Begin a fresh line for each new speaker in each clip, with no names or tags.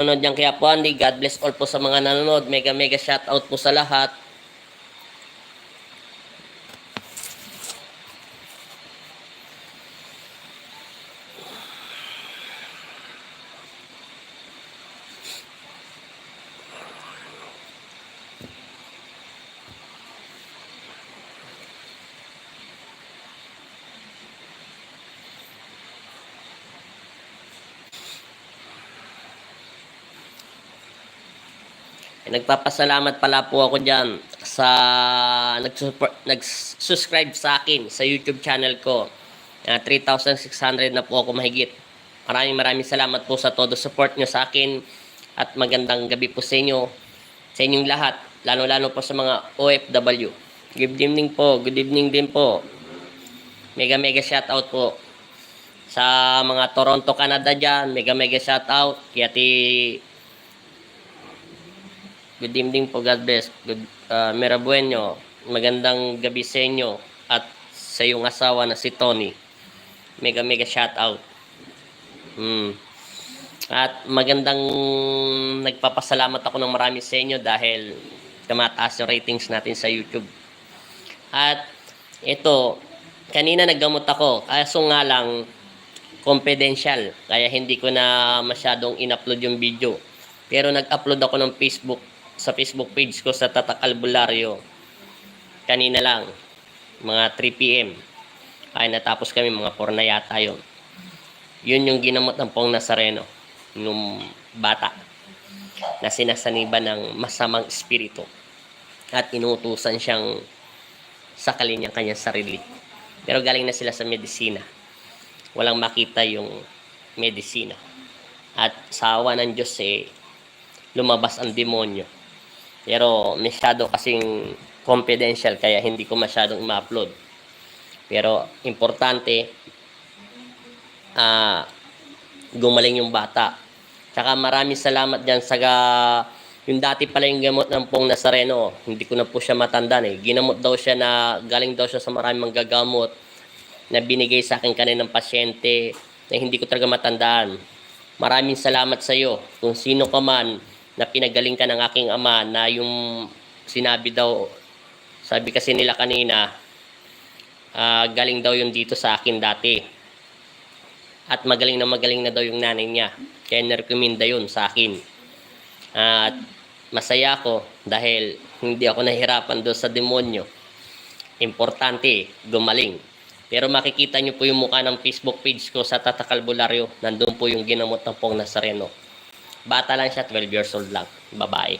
nanonood niyang kaya po Andy. God bless all po sa mga nanonood. Mega mega shout out po sa lahat. Nagpapasalamat pala po ako dyan sa nag-subscribe sa akin sa YouTube channel ko. 3,600 na po ako mahigit. Maraming salamat po sa todo support nyo sa akin at magandang gabi po sa inyo, sa inyong lahat, lalo-lalo po sa mga OFW. Good evening po, good evening din po. Mega mega shoutout po sa mga Toronto, Canada dyan. Mega mega shoutout. Good evening po, God bless. Mera Bueno, magandang gabi sa inyo at sa iyong asawa na si Tony. Mega mega shout out. At magandang nagpapasalamat ako ng marami sa inyo dahil tumataas yung ratings natin sa YouTube. At ito, kanina naggamot ako, kaso nga lang confidential, kaya hindi ko na masyadong in-upload yung video. Pero nag-upload ako ng sa Facebook page ko sa Tatak Albularyo kanina lang, mga 3 PM. Ay natapos kami, mga 4 na yata yun. Yun yung ginamot ng Pong Nazareno, nung bata na sinasaniban ng masamang espiritu at inutusan siyang sakalin niya kanyang sarili. Pero galing na sila sa medisina. Walang makita yung medisina. At sa awa ng Diyos lumabas ang demonyo. Pero masyado kasing confidential kaya hindi ko masyadong ma-upload. Pero importante, gumaling yung bata. Tsaka maraming salamat dyan sa yung dati pala yung gamot ng Pong Nazareno. Hindi ko na po siya matandaan Ginamot daw siya galing daw siya sa maraming manggagamot na binigay sa akin kaninang pasyente na hindi ko talaga matandaan. Maraming salamat sa iyo. Kung sino ka man na pinagaling ka ng aking ama na yung sinabi daw, sabi kasi nila kanina, galing daw yung dito sa akin dati. At magaling na daw yung nanay niya. Kaya narekomenda yun sa akin. At masaya ako dahil hindi ako nahirapan doon sa demonyo. Importante, gumaling. Pero makikita nyo po yung mukha ng Facebook page ko sa Tatak Albularyo. Nandun po yung ginamot ng Pong Nazareno. Bata lang siya, 12 years old lang, babae.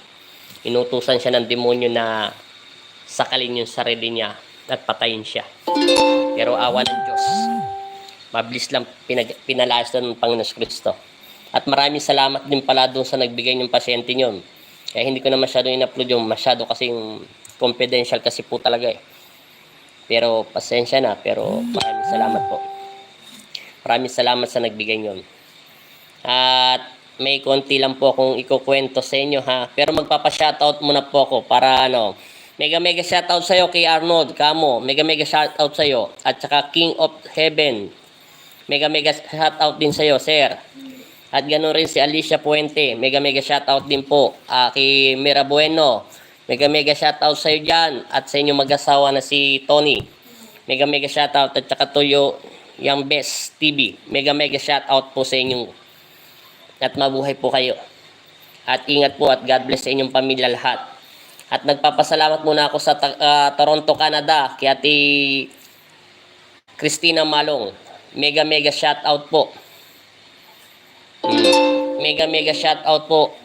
Inutusan siya ng demonyo na sakalin yung sarili niya at patayin siya. Pero awa ng Diyos, mabilis lang pinalayas ng Panginoon Kristo. At maraming salamat din pala doon sa nagbigay ng pasyente nyon. Kaya hindi ko na masyado in-upload yung masyado kasing confidential kasi po talaga Pero pasensya na, pero maraming salamat po. Maraming salamat sa nagbigay nyon. At may konti lang po akong ikukwento sa inyo Pero magpapa-shoutout muna po ako para mega mega shoutout sa iyo kay Arnold Camo. Mega mega shoutout sa iyo at saka King of Heaven. Mega mega shoutout din sa iyo, sir. At ganoon rin si Alicia Puente. Mega mega shoutout din po kay Mera Bueno. Mega mega shoutout sa iyo diyan at sa inyong mag-asawa na si Tony. Mega mega shoutout at saka Toyo Yang Best TV. Mega mega shoutout po sa inyong at mabuhay po kayo. At ingat po at God bless sa inyong pamilya lahat. At nagpapasalamat muna ako sa Toronto, Canada kay Ate Christina Malong. Mega mega shout out po. Mega mega shout out po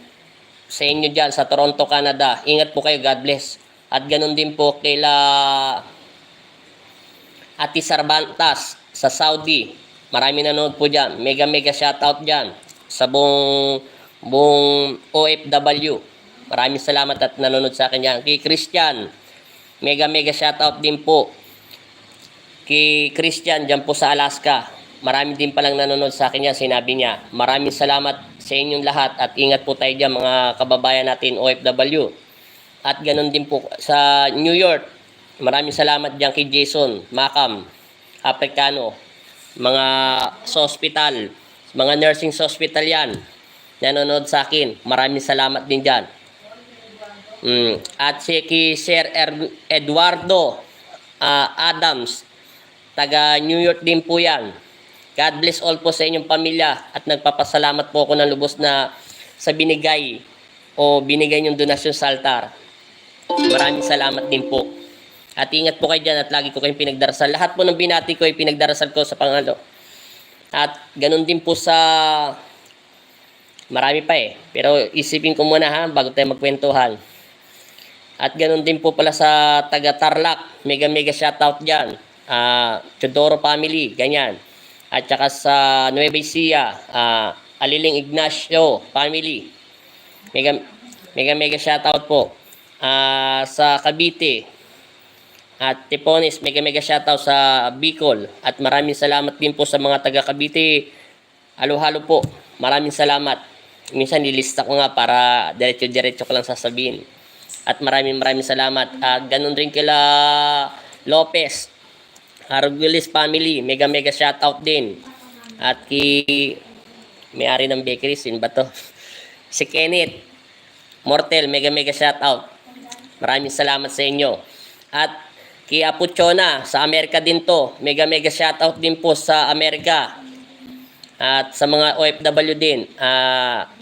sa inyo dyan sa Toronto, Canada. Ingat po kayo, God bless. At ganun din po kila Ate Sarbantas sa Saudi. Marami nanonood po dyan. Mega mega shout out dyan sa buong OFW. Maraming salamat at nanonood sa akin yan. Kay Christian, mega mega shoutout din po. Kay Christian, dyan po sa Alaska. Marami din palang nanonood sa akin yan. Sinabi niya, maraming salamat sa inyong lahat at ingat po tayo dyan mga kababayan natin OFW. At ganun din po sa New York. Maraming salamat dyan kay Jason, Macam, Africano, mga sa hospital, mga nursing sa hospital yan. nanonood sa akin. Maraming salamat din dyan. At si Sir Eduardo Adams, taga New York din po yan. God bless all po sa inyong pamilya at nagpapasalamat po ako ng lubos na sa binigay niyong donasyon sa altar. Maraming salamat din po. At ingat po kayo dyan at lagi ko kayong pinagdarasal. Lahat po ng binati ko ay pinagdarasal ko sa Panginoon. At ganun din po sa marami pa pero isipin ko muna bago tayo magkwentuhan. At ganun din po pala sa taga Tarlac, mega shoutout dyan. Chodoro family, ganyan. At saka sa Nueva Ecija, Aliling Ignacio family, mega shoutout po. Sa Cavite at Tipones, mega shoutout sa Bicol. At maraming salamat din po sa mga taga Cavite. Halo-halo po, maraming salamat. Minsan nilista ko nga para diretso ko lang sasabihin. At maraming salamat. Ganun rin kila Lopez, Arguelles family, mega shoutout din. At may-ari ng bakery, sin ba to? Si Kenneth Mortel, mega shoutout. Maraming salamat sa inyo. At kay Apuchona, sa Amerika din to, mega shoutout din po sa Amerika. At sa mga OFW din,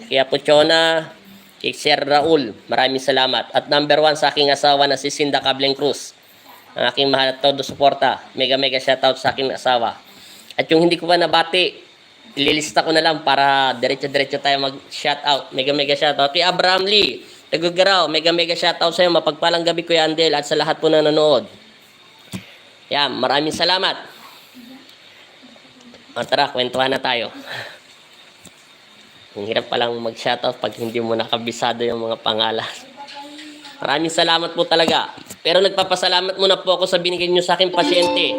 kay Apuchona, kay Sir Raul, maraming salamat. At number 1 sa aking asawa na si Cinda Cableng Cruz, ang aking mahal at todo suporta, mega shoutout sa aking asawa. At yung hindi ko pa nabati, ililista ko na lang para diretso tayo mag-shoutout. Mega shoutout kay Abraham Lee Tagugaraw, mega shoutout sa iyo. Mapagpalang gabi Kuya Andel at sa lahat po na nanonood. Yan, maraming salamat. Tara, kwentuhan na tayo. Ang hirap palang mag-shoutout pag hindi mo nakabisado yung mga pangalan. Maraming salamat po talaga. Pero nagpapasalamat muna po ako sa binigay niyo sa akin pasyente.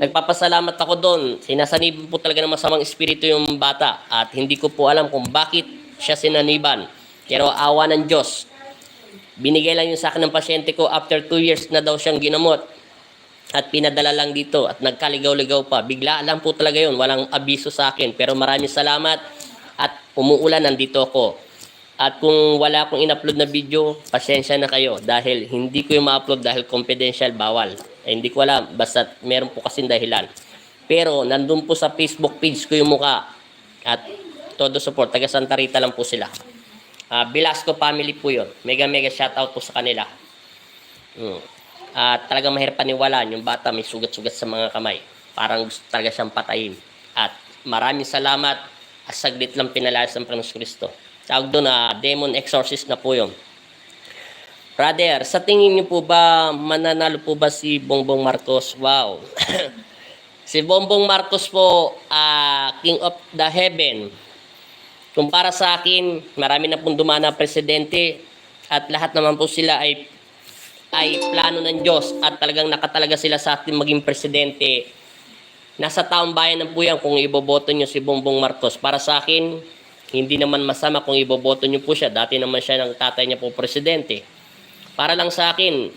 Nagpapasalamat ako doon. Sinasanib po talaga ng masamang espiritu yung bata. At hindi ko po alam kung bakit siya sinaniban. Pero awa ng Diyos. Binigay lang yun sa akin ng pasyente ko after 2 years na daw siyang ginamot. At pinadala lang dito at nagkaligaw-ligaw pa. Bigla lang po talaga yun. Walang abiso sa akin. Pero maraming salamat. At umuulan, nandito ako. At kung wala akong in-upload na video, pasensya na kayo. Dahil hindi ko yung ma-upload dahil confidential, bawal. Hindi ko alam. Basta meron po kasing dahilan. Pero nandun po sa Facebook page ko yung muka. At todo support. Taga Santa Rita lang po sila. Velasco family po yun. Mega shoutout po sa kanila. At talagang mahirap paniwalaan. Yung bata may sugat-sugat sa mga kamay. Parang gusto talaga siyang patayin. At maraming salamat. At saglit lang pinalayas ng Panginoon Kristo. Tawag doon na demon exorcist na po yun. Brother, sa tingin niyo po ba, mananalo po ba si Bongbong Marcos? Wow. Si Bongbong Marcos po, King of the Heaven. Kung para sa akin, marami na pong dumana presidente at lahat naman po sila ay plano ng Diyos at talagang nakatalaga sila sa ating maging presidente. Nasa taong bayan na po yan kung iboboto nyo si Bongbong Marcos. Para sa akin, hindi naman masama kung iboboto nyo po siya. Dati naman siya ng tatay niya po presidente. Para lang sa akin,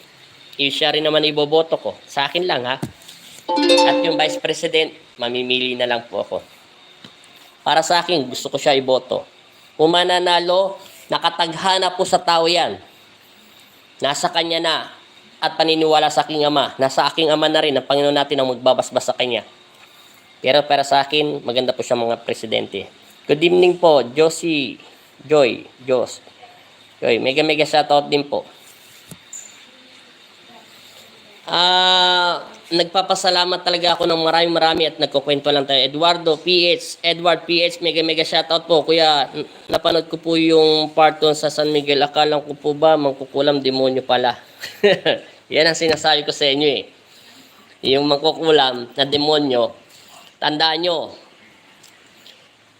siya rin naman iboboto ko. Sa akin lang ha. At yung vice president, mamimili na lang po ako. Para sa akin, gusto ko siya iboto. Kung mananalo, nakataghana po sa tao yan. Nasa kanya na. At paniniwala sa aking ama. Nasa aking ama na rin, ang Panginoon natin ang magbabasbas sa kanya. Pero para sa akin, maganda po siya mga presidente. Good evening po, Joy, mega shoutout din po. Nagpapasalamat talaga ako ng marami at nagkukwento lang tayo. Edward PH, mega shoutout po. Kuya, napanood ko po yung part 1 sa San Miguel. Akala ko po ba, mangkukulam demonyo pala. Yan ang sinasabi ko sa inyo Yung mangkukulam na demonyo, tandaan nyo,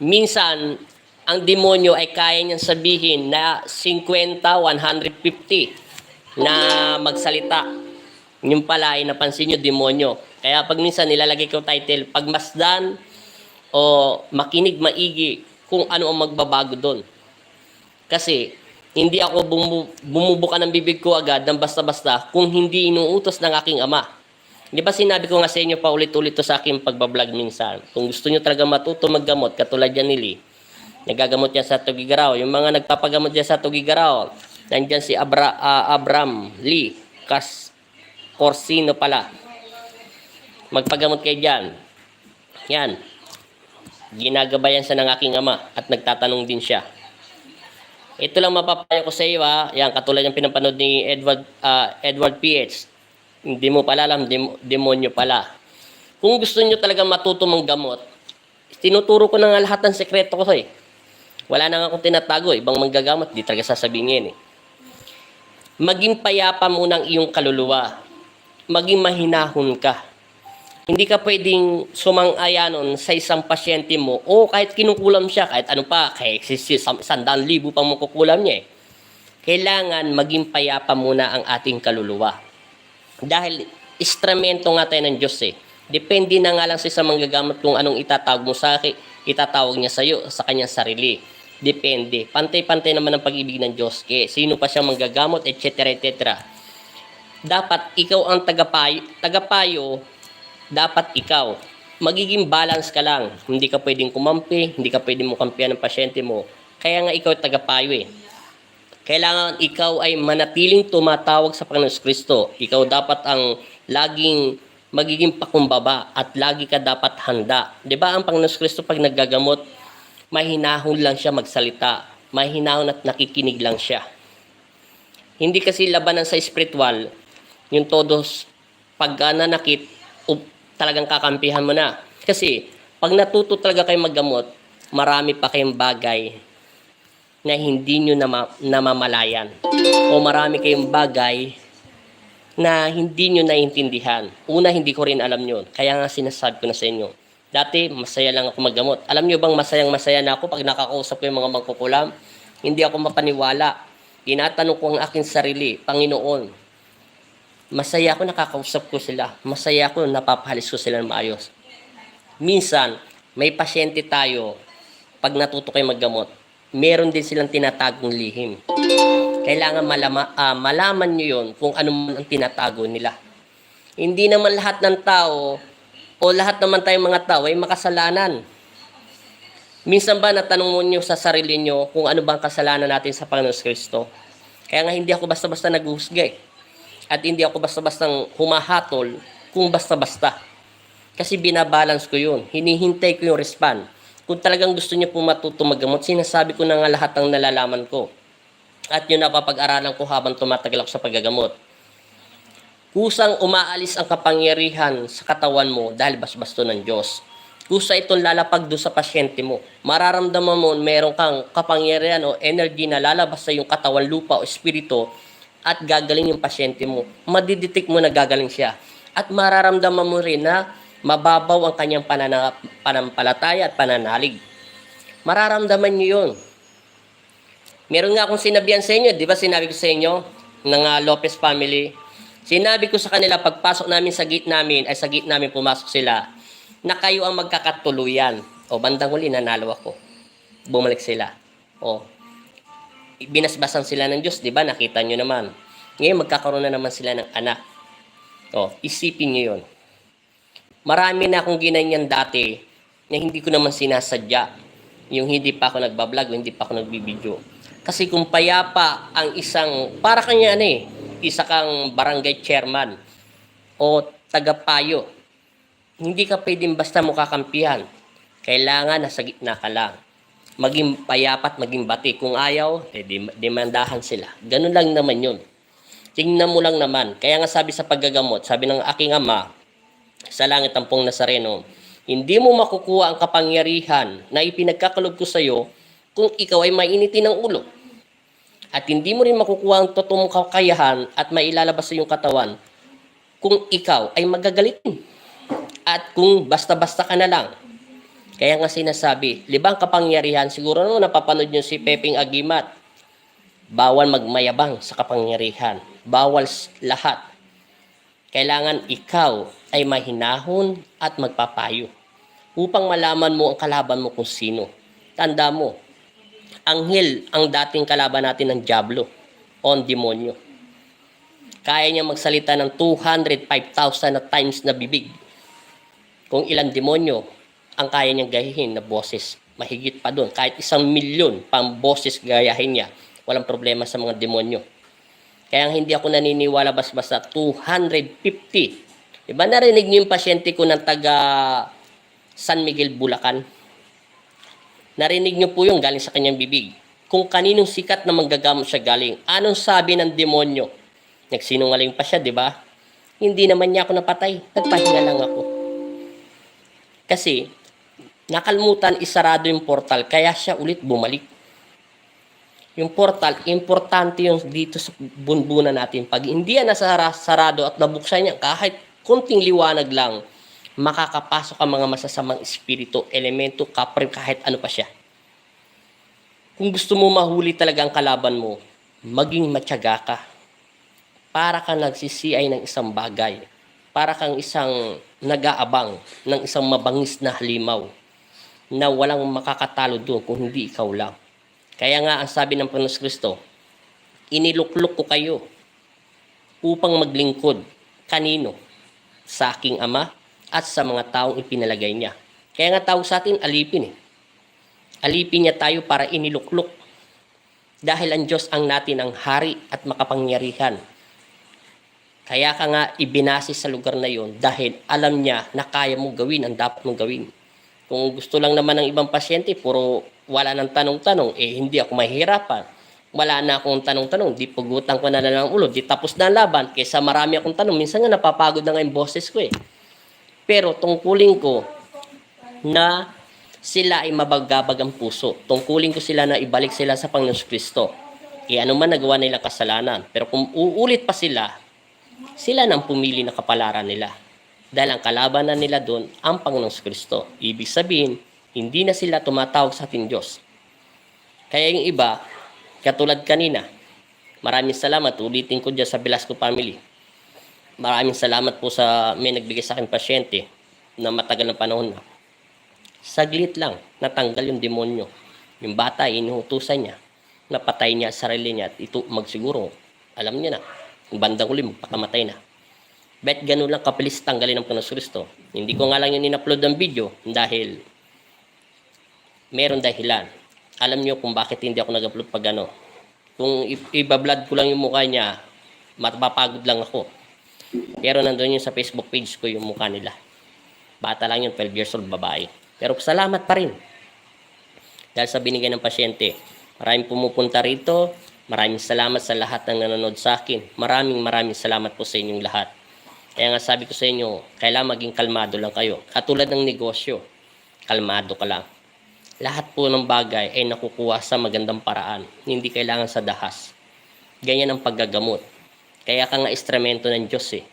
minsan, ang demonyo ay kaya niyang sabihin na 50, 150 na magsalita. Yung pala ay napansin nyo, demonyo. Kaya pag minsan nilalagay ko title, pagmasdan o makinig maigi kung ano ang magbabago doon. Kasi hindi ako bumubuka ng bibig ko agad ng basta-basta kung hindi inuutos ng aking ama. Di ba sinabi ko nga sa inyo pa ulit-ulit to sa aking pagbablog minsan. Kung gusto nyo talaga matuto maggamot, katulad yan nili, Nagagamot yan sa Tugigaraw. Yung mga nagpapagamot yan sa Tugigaraw, nandyan si Abram Lee Corsino pala. Magpagamot kayo dyan. Yan. Ginagabayan siya ng aking ama at nagtatanong din siya. Ito lang mapapayo ko sa iyo, ha. Yan, katulad yung pinapanood ni Edward PH. Hindi mo pala alam, demonyo pala. Kung gusto nyo talaga matuto manggamot, tinuturo ko na nga lahat ng sekreto ko eh. Wala na nga akong tinatago, ibang manggagamot, di talaga sasabihin yan eh. Maging payapa muna ang iyong kaluluwa. Maging mahinahon ka. Hindi ka pwedeng sumang-ayanon sa isang pasyente mo o kahit kinukulam siya, kahit ano pa, kahit 100,000 pang makukulam niya eh. Kailangan maging payapa muna ang ating kaluluwa. Dahil instrumento nga tayo ng Diyos eh. Depende na nga lang sa manggagamot kung anong itatawag mo sa akin, itatawag niya sa iyo, sa kanyang sarili. Depende. Pantay-pantay naman ang pag-ibig ng Diyos. Kaya sino pa siya manggagamot, etc. etc. Dapat ikaw ang tagapayo, dapat ikaw. Magiging balance ka lang. Hindi ka pwedeng kumampi, hindi ka pwedeng mukampihan ng pasyente mo. Kaya nga ikaw tagapayo eh. Kailangan ikaw ay manatiling tumatawag sa Panginoon Kristo. Ikaw dapat ang laging magiging pakumbaba at lagi ka dapat handa. 'Di ba ang Panginoon Kristo pag naggagamot, mahinahon lang siya magsalita. Mahinahon at nakikinig lang siya. Hindi kasi labanan sa spiritual, yung todos pag nanakit, talagang kakampihan mo na. Kasi pag natuto talaga kayo maggamot, marami pa kayong bagay na hindi nyo namamalayan. O marami kayong bagay na hindi nyo naiintindihan. Una, hindi ko rin alam yun. Kaya nga sinasabi ko na sa inyo. Dati, masaya lang ako maggamot. Alam nyo bang masayang-masaya na ako pag nakakausap ko yung mga mangkukulam? Hindi ako mapaniwala. Tinatanong ko ang aking sarili, Panginoon, masaya ako nakakausap ko sila. Masaya ako napapahalis ko sila ng maayos. Minsan, may pasyente tayo, pag natuto kayo maggamot, meron din silang tinatagong lihim. Kailangan malaman nyo yun kung ano man ang tinatago nila. Hindi naman lahat ng tao o lahat naman tayong mga tao ay makasalanan. Minsan ba natanong nyo sa sarili nyo kung ano bang kasalanan natin sa Panginoon Kristo? Kaya nga hindi ako basta-basta naghuhusga eh. At hindi ako basta-bastang humahatol kung basta-basta. Kasi binabalance ko yun. Hinihintay ko yung respond. Kung talagang gusto niyo po matuto maggamot, sinasabi ko na nga lahat ng nalalaman ko. At yun napapag-aralan ko habang tumatagal ako sa paggagamot. Kusang umaalis ang kapangyarihan sa katawan mo dahil basbasto ng Diyos. Kusa itong lalapag doon sa pasyente mo. Mararamdaman mo meron kang kapangyarihan o energy na lalabas sa iyong katawan, lupa o espiritu at gagaling yung pasyente mo. Madidetect mo na gagaling siya. At mararamdaman mo rin na mababaw ang kanyang panampalataya at pananalig. Mararamdaman nyo yun. Meron nga akong sinabihan sa inyo, di ba sinabi ko sa inyo, ng Lopez family, sinabi ko sa kanila, pagpasok namin sa gate namin, ay sa gate namin pumasok sila, na kayo ang magkakatuluyan. O bandang huli, nanalo ako. Bumalik sila. O, binasbasan sila ng Diyos, di ba? Nakita nyo naman. Ngayon, magkakaroon na naman sila ng anak. O, isipin nyo yun. Marami na akong ginanyan dati na hindi ko naman sinasadya. Yung hindi pa ako nagbablog, hindi pa ako nagbibideo. Kasi kung payapa ang isang, para kanya isa kang barangay chairman o tagapayo, hindi ka pwedeng basta makakampihan. Kailangan nasa gitna ka lang. Maging payapat, maging bati. Kung ayaw, demandahan sila. Ganun lang naman yun. Tingnan mo lang naman. Kaya nga sabi sa paggagamot, sabi ng aking ama, sa langit ang pong Nazareno, hindi mo makukuha ang kapangyarihan na ipinagkakalob ko sa iyo kung ikaw ay mainitin ng ulo. At hindi mo rin makukuha ang totoong kakayahan at mailalabas sa iyong katawan kung ikaw ay magagalitin. At kung basta-basta ka na lang. Kaya nga sinasabi, libang kapangyarihan, siguro no napapanood nyo si Pepeng Agimat, bawal magmayabang sa kapangyarihan. Bawal lahat. Kailangan ikaw ay mahinahon at magpapayo upang malaman mo ang kalaban mo kung sino. Tanda mo, anghel ang dating kalaban natin ng dyablo o ang demonyo. Kaya niya magsalita ng 205,000 na times na bibig. Kung ilang demonyo ang kaya niyang gahihin na boses. mahigit pa doon. Kahit 1,000,000 pang boses gayahin niya, walang problema sa mga demonyo. Kaya hindi ako naniniwala basta 250. Diba narinig niyo yung pasyente ko ng taga San Miguel, Bulacan? Narinig niyo po yung galing sa kanyang bibig. Kung kaninong sikat na manggagamot siya galing. Anong sabi ng demonyo? Nagsinungaling pa siya, di ba? Hindi naman niya ako napatay. Nagpahinga lang ako. Kasi, nakalmutan, isarado yung portal, kaya siya ulit bumalik. Yung portal, importante yung dito sa bunbunan natin. Pag hindi yan nasarado at nabuksan niya, kahit kunting liwanag lang, makakapasok ang mga masasamang espiritu, elemento, kapre, kahit ano pa siya. Kung gusto mo mahuli talaga ang kalaban mo, maging matyaga ka. Para kang nagsisiay ng isang bagay. Para kang isang nag-aabang ng isang mabangis na halimaw na walang makakatalo doon kung hindi ikaw lang. Kaya nga ang sabi ng Panginoon Kristo, iniluklok ko kayo upang maglingkod kanino? Sa aking Ama at sa mga taong ipinalagay niya. Kaya nga tawag sa atin, alipin eh. Alipin niya tayo para iniluklok. Dahil ang Diyos ang natin ang hari at makapangyarihan. Kaya ka nga ibinase sa lugar na yon dahil alam niya na kaya mong gawin ang dapat mong gawin. Kung gusto lang naman ng ibang pasyente, puro wala nang tanong-tanong, hindi ako mahihirapan. Wala na akong tanong-tanong, di pugutan ko na lang ang ulo, di tapos na ang laban, kaysa marami akong tanong. Minsan nga napapagod na nga yung boses ko eh. Pero tungkulin ko na sila ay mabagabag ang puso. Tungkulin ko sila na ibalik sila sa Panginoon Kristo. Ano man nagawa nila kasalanan. Pero kung uulit pa sila nang pumili na kapalaran nila. Dahil ang kalabanan nila doon, ang Panginoon Kristo. Ibig sabihin, hindi na sila tumatawag sa ating Diyos. Kaya yung iba, katulad kanina, maraming salamat, ulitin ko dyan sa Velasco family. Maraming salamat po sa may nagbigay sa akin pasyente na matagal na panahon na. Saglit lang, natanggal yung demonyo. Yung bata, inuutusan niya, napatay niya sarili niya at ito magsiguro, alam niya na, yung bandang uli, magpakamatay na. Bet ganun lang kapilis tanggalin ng Panginoon Kristo. Hindi ko nga lang yung in-upload ng video dahil meron dahilan. Alam niyo kung bakit hindi ako nag-upload pag ano. Kung ibablad ko lang yung mukha niya, mapapagod lang ako. Pero nandun yung sa Facebook page ko yung mukha nila. Bata lang yun, 12 years old, babae. Pero salamat pa rin. Dahil sa binigay ng pasyente, maraming pumupunta rito. Maraming salamat sa lahat ng nanonood sa akin. Maraming salamat po sa inyong lahat. Kaya nga sabi ko sa inyo, kailangan maging kalmado lang kayo. Katulad ng negosyo, kalmado ka lang. Lahat po ng bagay ay nakukuha sa magandang paraan. Hindi kailangan sa dahas. Ganyan ang paggagamot. Kaya ka nga instrumento ng Diyos eh.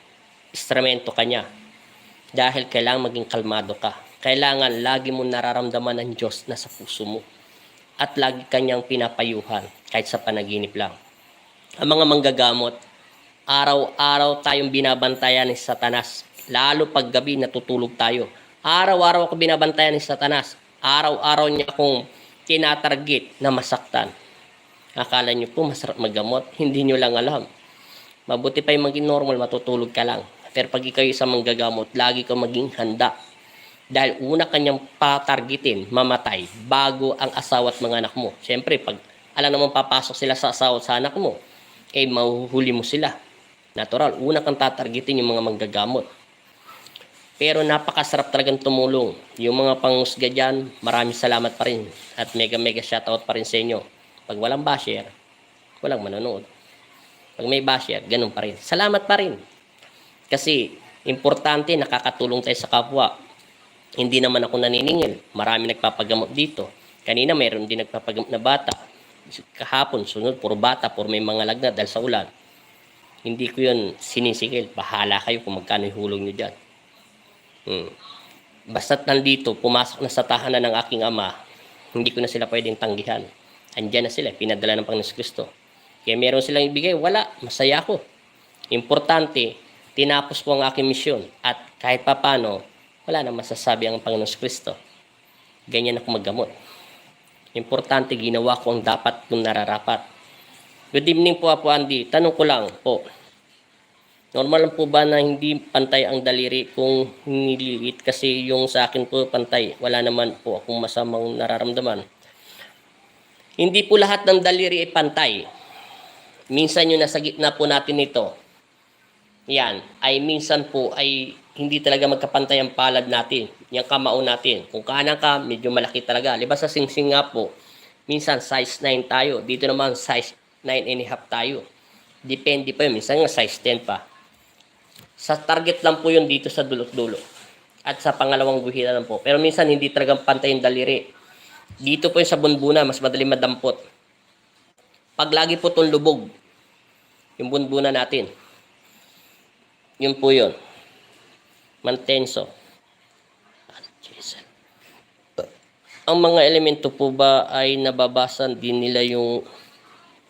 Instrumento ka niya. Dahil kailangan maging kalmado ka. Kailangan lagi mo nararamdaman ng Diyos na sa puso mo. At lagi kanyang pinapayuhan kahit sa panaginip lang. Ang mga manggagamot, araw-araw tayong binabantayan ni Satanas. Lalo pag gabi natutulog tayo. Araw-araw ako binabantayan ni Satanas. Araw-araw niya akong tinatarget na masaktan. Akala niyo po masarap maggamot. Hindi niyo lang alam. Mabuti pa yung maging normal, matutulog ka lang. Pero pag ikaw isang manggagamot, lagi kang maging handa. Dahil una kanyang patargetin, mamatay, bago ang asawa at mga anak mo. Siyempre, pag alam naman papasok sila sa asawa at sa anak mo, mahuhuli mo sila. Natural, una kang tatargetin yung mga manggagamot. Pero napakasarap talagang tumulong. Yung mga pangusga dyan, maraming salamat pa rin. At mega shoutout pa rin sa inyo. Pag walang basher, walang manonood. Pag may basher, ganun pa rin. Salamat pa rin. Kasi, importante, nakakatulong tayo sa kapwa. Hindi naman ako naniningil. Marami nagpapagamot dito. Kanina mayroon din nagpapagamot na bata. Kahapon, sunod, puro bata, puro may mga lagnat dahil sa ulan. Hindi ko yun sinisigil. Bahala kayo kung magkano ihulog nyo dyan. Basta't nandito, pumasok na sa tahanan ng aking Ama, hindi ko na sila pwedeng tanggihan. Andyan na sila, pinadala ng Panginoon Kristo. Kaya meron silang ibigay, wala, masaya ako. Importante, tinapos ko ang aking misyon. At kahit papano, wala na masasabi ang Panginoon Kristo. Ganyan ako maggamot. Importante, ginawa ko ang dapat kung nararapat. Good evening po, Apo Andy. Tanong ko lang po, Normal lang po ba na hindi pantay ang daliri kung nililiit? Kasi yung sa akin po pantay. Wala naman po akong masamang nararamdaman. Hindi po lahat ng daliri ay pantay. Minsan yung nasa gitna po natin ito, yan, ay minsan po ay hindi talaga magkapantay ang palad natin. Yung kamao natin. Kung kanan ka, medyo malaki talaga. Liba sa singsing nga po, minsan size 9 tayo. Dito naman size 9.5 tayo. Depende pa yun. Minsan nga size 10 pa. Sa target lang po yun dito sa dulot-dulo. At sa pangalawang guhita lang po. Pero minsan hindi talagang pantay yung daliri. Dito po yung sa bunbuna, mas madaling madampot. Pag lagi po itong lubog, yung bunbuna natin, yun po yun. Mantenso. Ang mga elemento po ba ay nababasa din nila yung,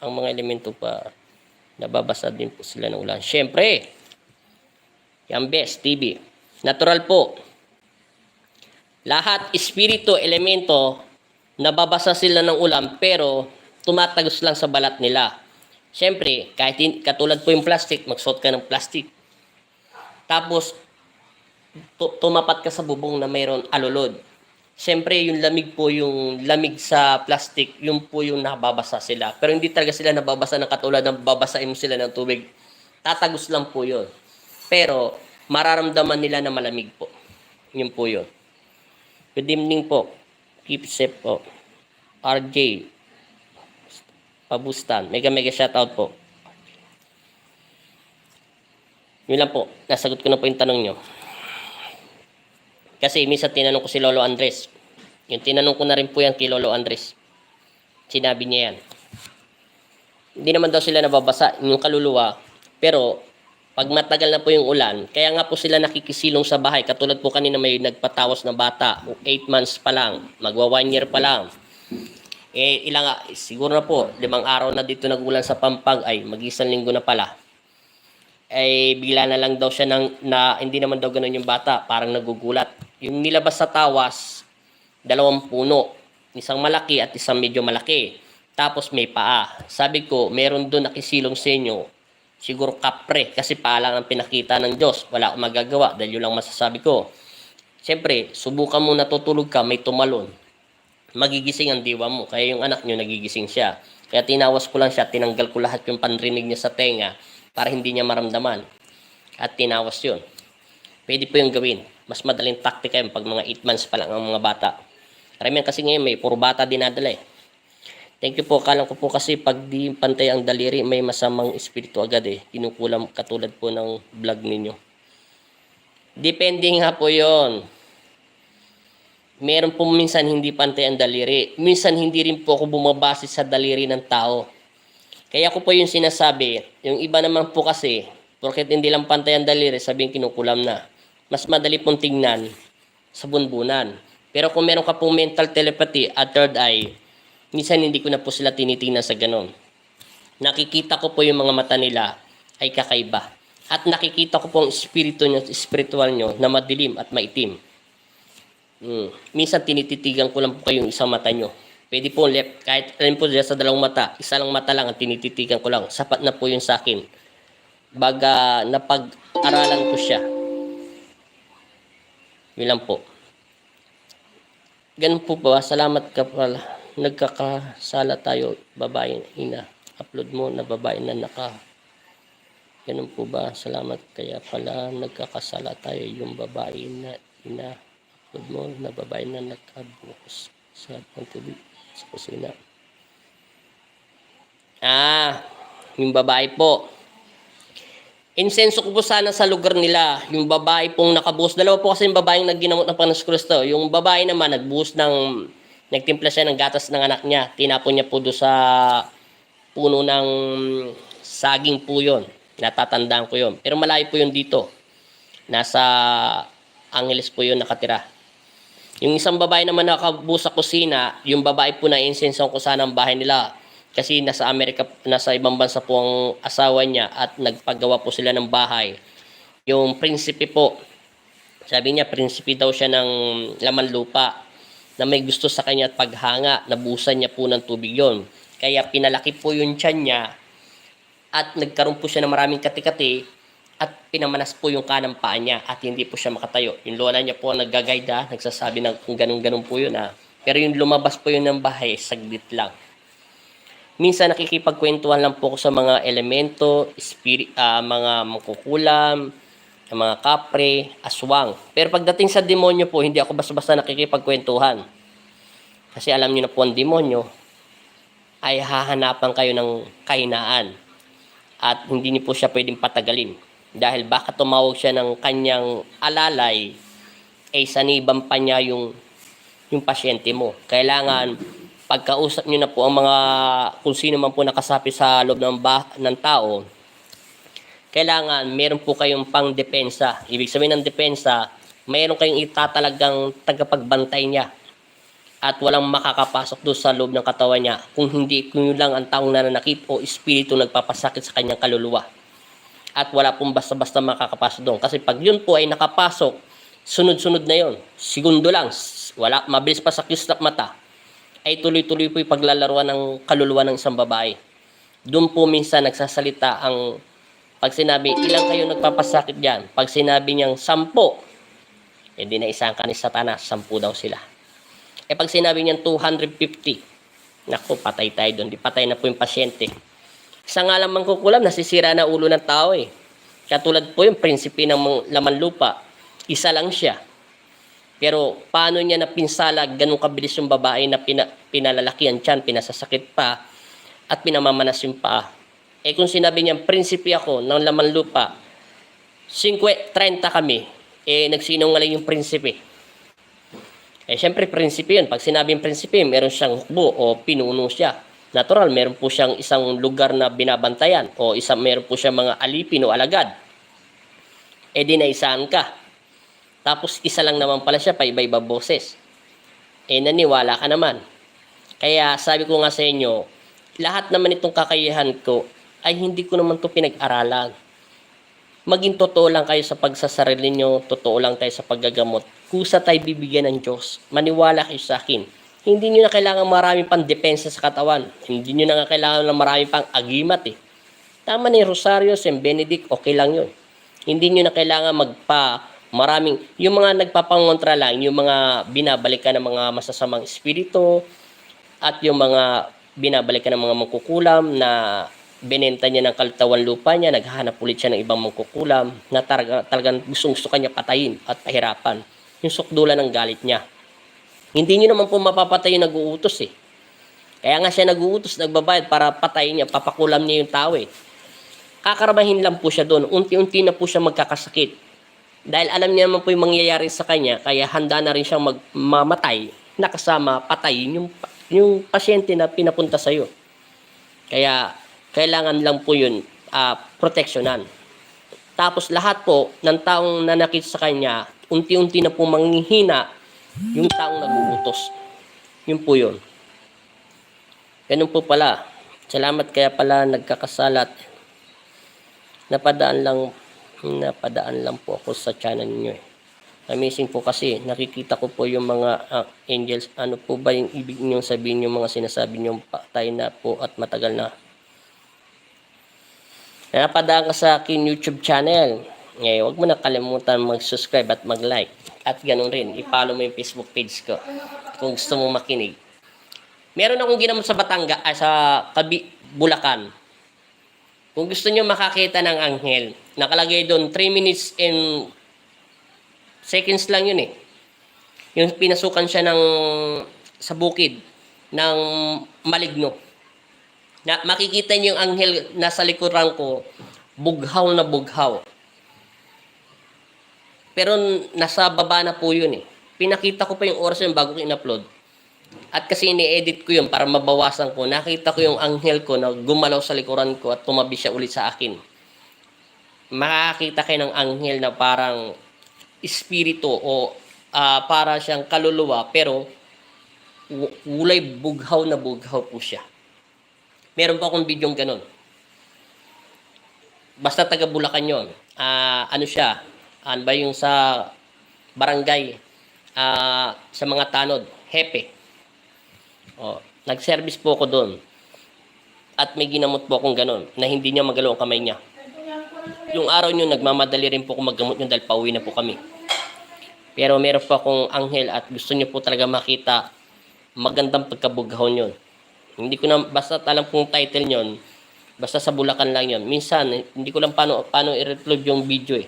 ang mga elemento pa, nababasa din po sila ng ulan. Siyempre, yan best, TV. Natural po. Lahat, espiritu, elemento, nababasa sila ng ulan, pero tumatagos lang sa balat nila. Siyempre, kahit katulad po yung plastic, magsuot ka ng plastic. Tapos, tumapat ka sa bubong na mayroon alulod. Siyempre, yung lamig sa plastic, yun po yung nababasa sila. Pero hindi talaga sila nababasa ng katulad ng babasain mo sila ng tubig. Tatagos lang po yun. Pero, mararamdaman nila na malamig po. Yun po yun. Good evening po. Keep safe po. RJ. Pabustan. Mega shoutout po. Yun lang po. Nasagot ko na po yung tanong nyo. Kasi minsan tinanong ko si Lolo Andres. Yung tinanong ko na rin po yan kay Lolo Andres. Sinabi niya yan. Hindi naman daw sila nababasa yung kaluluwa. Pero pag matagal na po yung ulan, kaya nga po sila nakikisilong sa bahay. Katulad po kanina may nagpatawas na bata. 8 months pa lang. Magwa 1 year pa lang. Siguro na po, 5 araw na dito nagulan sa Pampang, ay mag-isang linggo na pala. Ay bigla na lang daw siya na hindi naman daw ganun yung bata, parang nagugulat. Yung nilabas sa tawas, 2 puno, isang malaki at isang medyo malaki. Tapos may paa. Sabi ko, meron doon nakisilong sa inyo, siguro kapre, kasi paa lang ang pinakita ng Diyos. Wala akong magagawa dahil yun lang masasabi ko. Siyempre, subukan mo natutulog ka, may tumalon. Magigising ang diwa mo, kaya yung anak nyo nagigising siya. Kaya tinawas ko lang siya, tinanggal ko lahat yung panrinig niya sa tenga para hindi niya maramdaman. At tinawas yun. Pwede po yung gawin. Mas madaling taktika yun pag mga 8 months pa lang ang mga bata. Karamihan kasi ngayon may puro bata dinadala eh. Thank you po. Kalang ko po kasi pag di pantay ang daliri, may masamang espiritu agad eh. Kinukulam katulad po ng vlog ninyo. Depende nga po yon. Meron po minsan hindi pantay ang daliri. Minsan hindi rin po ako bumabase sa daliri ng tao. Kaya ko po yung sinasabi, yung iba naman po kasi, porket hindi lang pantay ang daliri, sabihin kinukulam na. Mas madali pong tingnan sa bunbunan. Pero kung meron ka pong mental telepathy at third eye, minsan hindi ko na po sila tinitingnan sa ganon. Nakikita ko po yung mga mata nila ay kakaiba. At nakikita ko po ang spiritual nyo na madilim at maitim. Minsan tinititigan ko lang po kayong isang mata nyo. Pwede po left, kahit alin po dyan sa 2 mata, isa lang mata lang ang tinititigan ko lang. Sapat na po yun sa akin. Baga napag-aralan ko siya. Yun lang po. Ganun po ba? Salamat ka pala. Nagkakasala tayo, babae ina. Upload mo na babae na naka. Ganun po ba? Salamat kaya pala nagkakasala tayo yung babae na ina. Upload mo na babae na nakabukas sa pantubig sa kusina. Yung babae po. Insenso ko po sana sa lugar nila. Yung babae pong nakabuhos. 2 po kasi yung babaeng nagginamot ng Panginoon Kristo. Yung babae naman nagbuhos nagtimpla siya ng gatas ng anak niya. Tinapon niya po doon sa puno ng saging po yun. Natatandaan ko yun. Pero malayo po yun dito. Nasa Angeles po yun nakatira. Yung isang babae naman nakabuhos sa kusina, yung babae po na insenso ko sana ang bahay nila. Kasi nasa Amerika, nasa ibang bansa po ang asawa niya at nagpagawa po sila ng bahay. Yung prinsipe po, sabi niya, prinsipe daw siya ng laman lupa na may gusto sa kanya at paghanga, nabusan niya po ng tubig yon. Kaya pinalaki po yung tiyan niya at nagkaroon po siya ng maraming kati-kati at pinamanas po yung kanang paa niya at hindi po siya makatayo. Yung lola niya po ang nagga-guide, nagsasabi ng kung ganun-ganun po yun . Pero yung lumabas po yun ng bahay, saglit lang. Minsan nakikipagkwentuhan lang po ako sa mga elemento, mga mangkukulam, mga kapre, aswang. Pero pagdating sa demonyo po, hindi ako basta-basta nakikipagkwentuhan. Kasi alam niyo na po ang demonyo ay hahanapan kayo ng kahinaan at hindi niyo po siya pwedeng patagalin. Dahil baka tumawag siya ng kanyang alalay, ay saniban pa niya yung pasyente mo. Kailangan pagkausap niyo na po ang mga kung sino man po nakasapi sa loob ng tao, kailangan meron po kayong pang depensa. Ibig sabihin ng depensa, meron kayong itatalagang tagapagbantay niya at walang makakapasok doon sa loob ng katawan niya kung yun lang ang taong nananakit o espiritu nagpapasakit sa kanyang kaluluwa. At wala pong basta-basta makakapasok doon. Kasi pag yun po ay nakapasok, sunod-sunod na yun. Segundo lang, mabilis pa sa kislap mata, ay tuloy-tuloy po yung paglalaruan ng kaluluwa ng isang babae. Doon po minsan nagsasalita ang, pag sinabi, ilang kayo nagpapasakit dyan? Pag sinabi niyang 10, hindi na isang ka ni Satanas, 10 daw sila. Pag sinabi niyang 250, naku, patay tayo doon. Di patay na po yung pasyente. Isa nga lang mangkukulam, nasisira na ulo ng tao . Katulad po yung prinsipe ng laman lupa, isa lang siya. Pero paano niya napinsala, ganun kabilis yung babae na pinalalaki ang tiyan, pinasasakit pa, at pinamamanas yung paa. Kung sinabi niya, prinsipe ako ng laman lupa, 30 kami, nagsinungaling yung prinsipe. Siyempre, prinsipe yun. Pag sinabing prinsipe, meron siyang hukbo o pinuno siya. Natural, meron po siyang isang lugar na binabantayan o meron po siyang mga alipin o alagad. Di naisahan ka. Tapos isa lang naman pala siya, pa iba-iba boses. Naniwala ka naman. Kaya sabi ko nga sa inyo, lahat naman itong kakayahan ko ay hindi ko naman ito pinag-aralan. Maging totoo lang kayo sa pagsasarili nyo, totoo lang tayo sa paggagamot. Kusa tayo bibigyan ng Diyos. Maniwala kayo sa akin. Hindi nyo na kailangan marami pang depensa sa katawan. Hindi nyo na kailangan ng marami pang agimat . Tama ni Rosario, St. Benedict, okay lang yun. Hindi nyo na kailangan maraming, yung mga nagpapangontra lang, yung mga binabalikan ng mga masasamang espiritu, at yung mga binabalikan ng mga mangkukulam na binenta niya ng katawan lupa niya, naghahanap ulit siya ng ibang mangkukulam na talagang gusto kanya patayin at pahirapan. Yung sukdulan ng galit niya. Hindi nyo naman po mapapatay yung nag-uutos . Kaya nga siya nag-uutos, nagbabayad para patayin niya, papakulam niya yung tao . Kakaramahin lang po siya doon. Unti-unti na po siya magkakasakit. Dahil alam niya naman po yung mangyayari sa kanya, kaya handa na rin siyang mamatay na kasama patayin yung pasyente na pinapunta sa'yo. Kaya kailangan lang po yun proteksyonan. Tapos lahat po ng taong nanakit sa kanya, unti-unti na po manghihina yung taong nag-uutos. Yun po yun. Ganun po pala. Salamat kaya pala nagkakasalat. Napadaan lang po ako sa channel niyo . Amazing po kasi nakikita ko po yung mga angels. Ano po ba yung ibig niyo sabihin, yung mga sinasabi niyo patay na po at matagal na? Napadaan ka sa akin YouTube channel. Ngayon, huwag mo na kalimutan mag-subscribe at mag-like. At ganun rin, i-follow mo yung Facebook page ko kung gusto mong makinig. Meron akong ginamot sa Bulacan. Kung gusto nyo makakita ng anghel, nakalagay doon 3 minutes and seconds lang yun . Yung pinasukan siya sa bukid ng maligno. Makikita nyo yung anghel nasa likuran ko, bughaw na bughaw. Pero nasa baba na po yun . Pinakita ko pa yung oras yun bago ko in-upload. At kasi ini-edit ko yun para mabawasan ko. Nakita ko yung anghel ko na gumalaw sa likuran ko at tumabi siya ulit sa akin. Makakita kayo ng anghel na parang espiritu o para siyang kaluluwa pero kulay bughaw na bughaw po siya. Meron pa akong bidyong ganun. Basta taga Bulacan yun. Ano siya? Ano ba yung sa barangay? Sa mga tanod. Hepe. Nag-service po ako doon. At may ginamot po akong ganun na hindi niya magalaw ang kamay niya. Yung araw nyo, nagmamadali rin po kung maggamot nyo dahil pauwi na po kami. Pero meron po akong anghel at gusto nyo po talaga makita magandang pagkabughon yun. Hindi ko na, basta alam kong title nyon, basta sa Bulacan lang yun. Minsan, hindi ko lang paano i-upload yung video eh.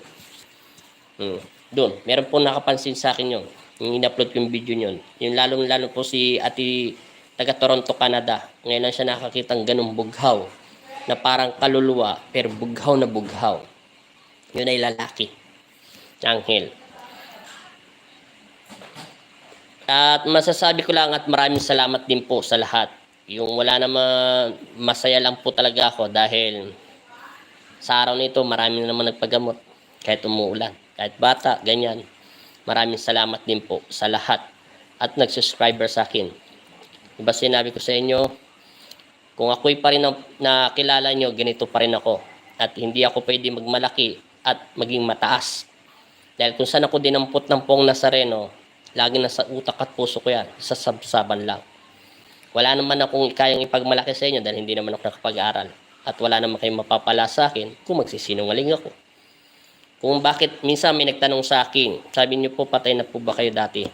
Doon, meron po nakapansin sa akin yun. Yung in-upload yung video nyon. Yung lalong-lalo po si Ate taga Toronto, Canada. Ngayon lang siya nakakitang ganung bughaw na parang kaluluwa pero bughaw na bughaw. Yun ay lalaki. Anghel. At masasabi ko lang at maraming salamat din po sa lahat. Yung wala naman, masaya lang po talaga ako dahil sa araw nito marami naman nagpagamot. Kahit umuulan, kahit bata, ganyan. Maraming salamat din po sa lahat at nag-subscriber sa akin. Diba sinabi ko sa inyo, kung ako'y pa rin nakilala nyo, ganito pa rin ako. At hindi ako pwede magmalaki at maging mataas. Dahil kung saan ako dinampot ng Pong Nazareno, lagi nasa utak at puso ko yan, sa sabsaban lang. Wala naman akong kayang ipagmalaki sa inyo dahil hindi naman ako nakapag-aral. At wala naman kayong mapapala sa akin kung magsisinungaling ako. Kung bakit, minsan may nagtanong sa akin, sabi niyo po, patay na po ba kayo dati?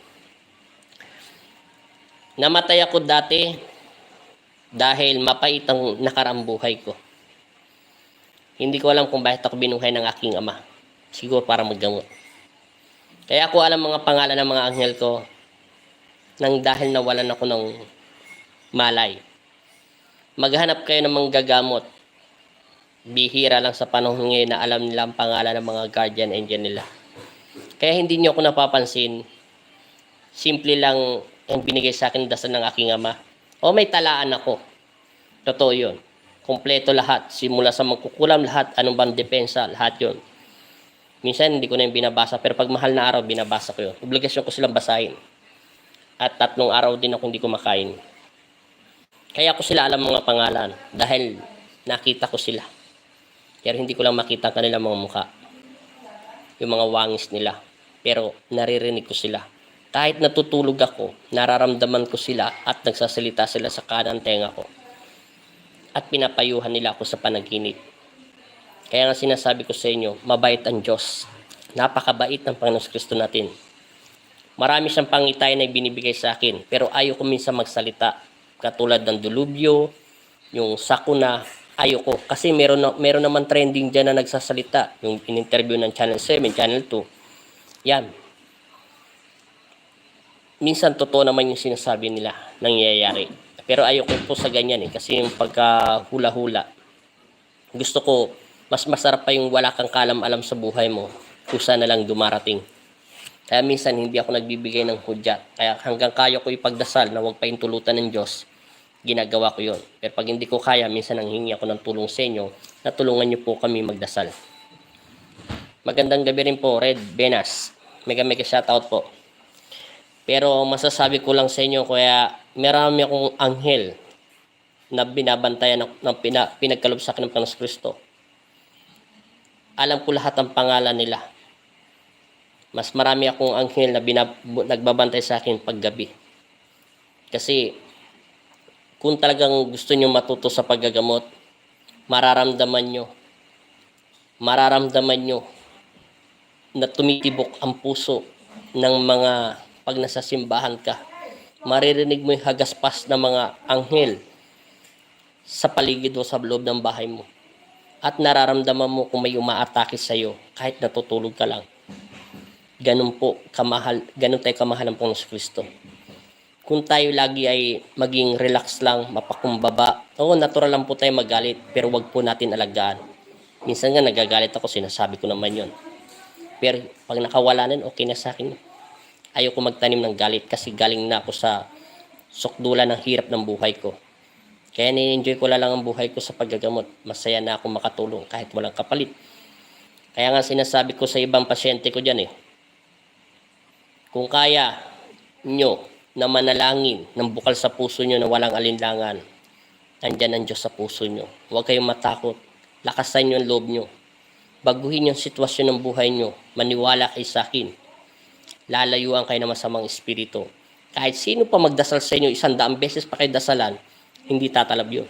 Namatay ako dati dahil mapait ang nakaraang buhay ko. Hindi ko alam kung bakit ako binuhay ng aking ama. Siguro para maggamot. Kaya ako alam mga pangalan ng mga anghel ko nang dahil nawalan ako ng malay. Maghanap kayo ng manggagamot. Bihira lang sa panahon ngayon na alam nila ang pangalan ng mga guardian angel nila. Kaya hindi niyo ako napapansin. Simple lang ang binigay sa akin dasal ng aking ama. O may talaan ako. Totoo yun. Kompleto lahat. Simula sa magkukulam lahat. Anong bang depensa? Lahat yun. Minsan hindi ko na yung binabasa. Pero pag mahal na araw, binabasa ko yun. Obligasyon ko silang basahin. At 3 araw din ako hindi kumakain. Kaya ko sila alam mga pangalan. Dahil nakita ko sila. Pero hindi ko lang makita ang kanilang mga mukha. Yung mga wangis nila. Pero naririnig ko sila. Kahit natutulog ako, nararamdaman ko sila at nagsasalita sila sa kanang tenga ko. At pinapayuhan nila ako sa panaginip. Kaya nga sinasabi ko sa inyo, mabait ang Diyos. Napakabait ng Panginoon Kristo natin. Marami siyang pangitay na binibigay sa akin, pero ayaw ko minsan magsalita. Katulad ng dilubyo, yung sakuna, ayaw ko. Kasi meron naman trending dyan na nagsasalita. Yung in-interview ng Channel 7, Channel 2. Yan. Minsan totoo naman yung sinasabi nila, nangyayari. Pero ayaw ko po sa ganyan eh, kasi yung pagka-hula-hula. Gusto ko, mas masarap pa yung wala kang kalam-alam sa buhay mo, kusa na lang dumarating. Kaya minsan hindi ako nagbibigay ng hudyat. Kaya hanggang kaya ko ipagdasal na huwag paintulutan ng Diyos, ginagawa ko yon. Pero pag hindi ko kaya, minsan nanghingi ako ng tulong sa inyo, na tulungan niyo po kami magdasal. Magandang gabi rin po, Red Benas. Mega shoutout po. Pero masasabi ko lang sa inyo, kaya marami akong anghel na binabantayan ng pinagkalob sa akin ng Panginoon Kristo. Alam ko lahat ang pangalan nila. Mas marami akong anghel na nagbabantay sa akin paggabi. Kasi kung talagang gusto nyo matuto sa paggagamot, mararamdaman nyo na tumitibok ang puso ng mga pag nasa simbahan ka. Maririnig mo yung hagaspas ng mga anghel sa paligid mo sa loob ng bahay mo. At nararamdaman mo kung may umaatake sa iyo kahit natutulog ka lang. Ganun po kamahal, ganun tayo kamahal ng Panginoon Kristo. Kung tayo lagi ay maging relax lang, mapakumbaba, natural lang po tayo magalit, pero wag po natin alagaan. Minsan nga nagagalit ako, sinasabi ko naman yon. Pero pag nakawala na, okay na sa akin. Ayoko magtanim ng galit kasi galing na ako sa sukdulan ng hirap ng buhay ko. Kaya ni-enjoy ko lang ang buhay ko sa paggagamot. Masaya na ako makatulong kahit walang kapalit. Kaya nga sinasabi ko sa ibang pasyente ko dyan kung kaya nyo na manalangin ng bukal sa puso nyo na walang alinlangan, nandyan ang Diyos sa puso nyo. Huwag kayong matakot. Lakasan nyo ang loob nyo. Baguhin yung sitwasyon ng buhay nyo. Maniwala kayo sa akin. Lalayuan kayo ng masamang espiritu. Kahit sino pa magdasal sa inyo, 100 beses pa kayo dasalan, hindi tatalab yun.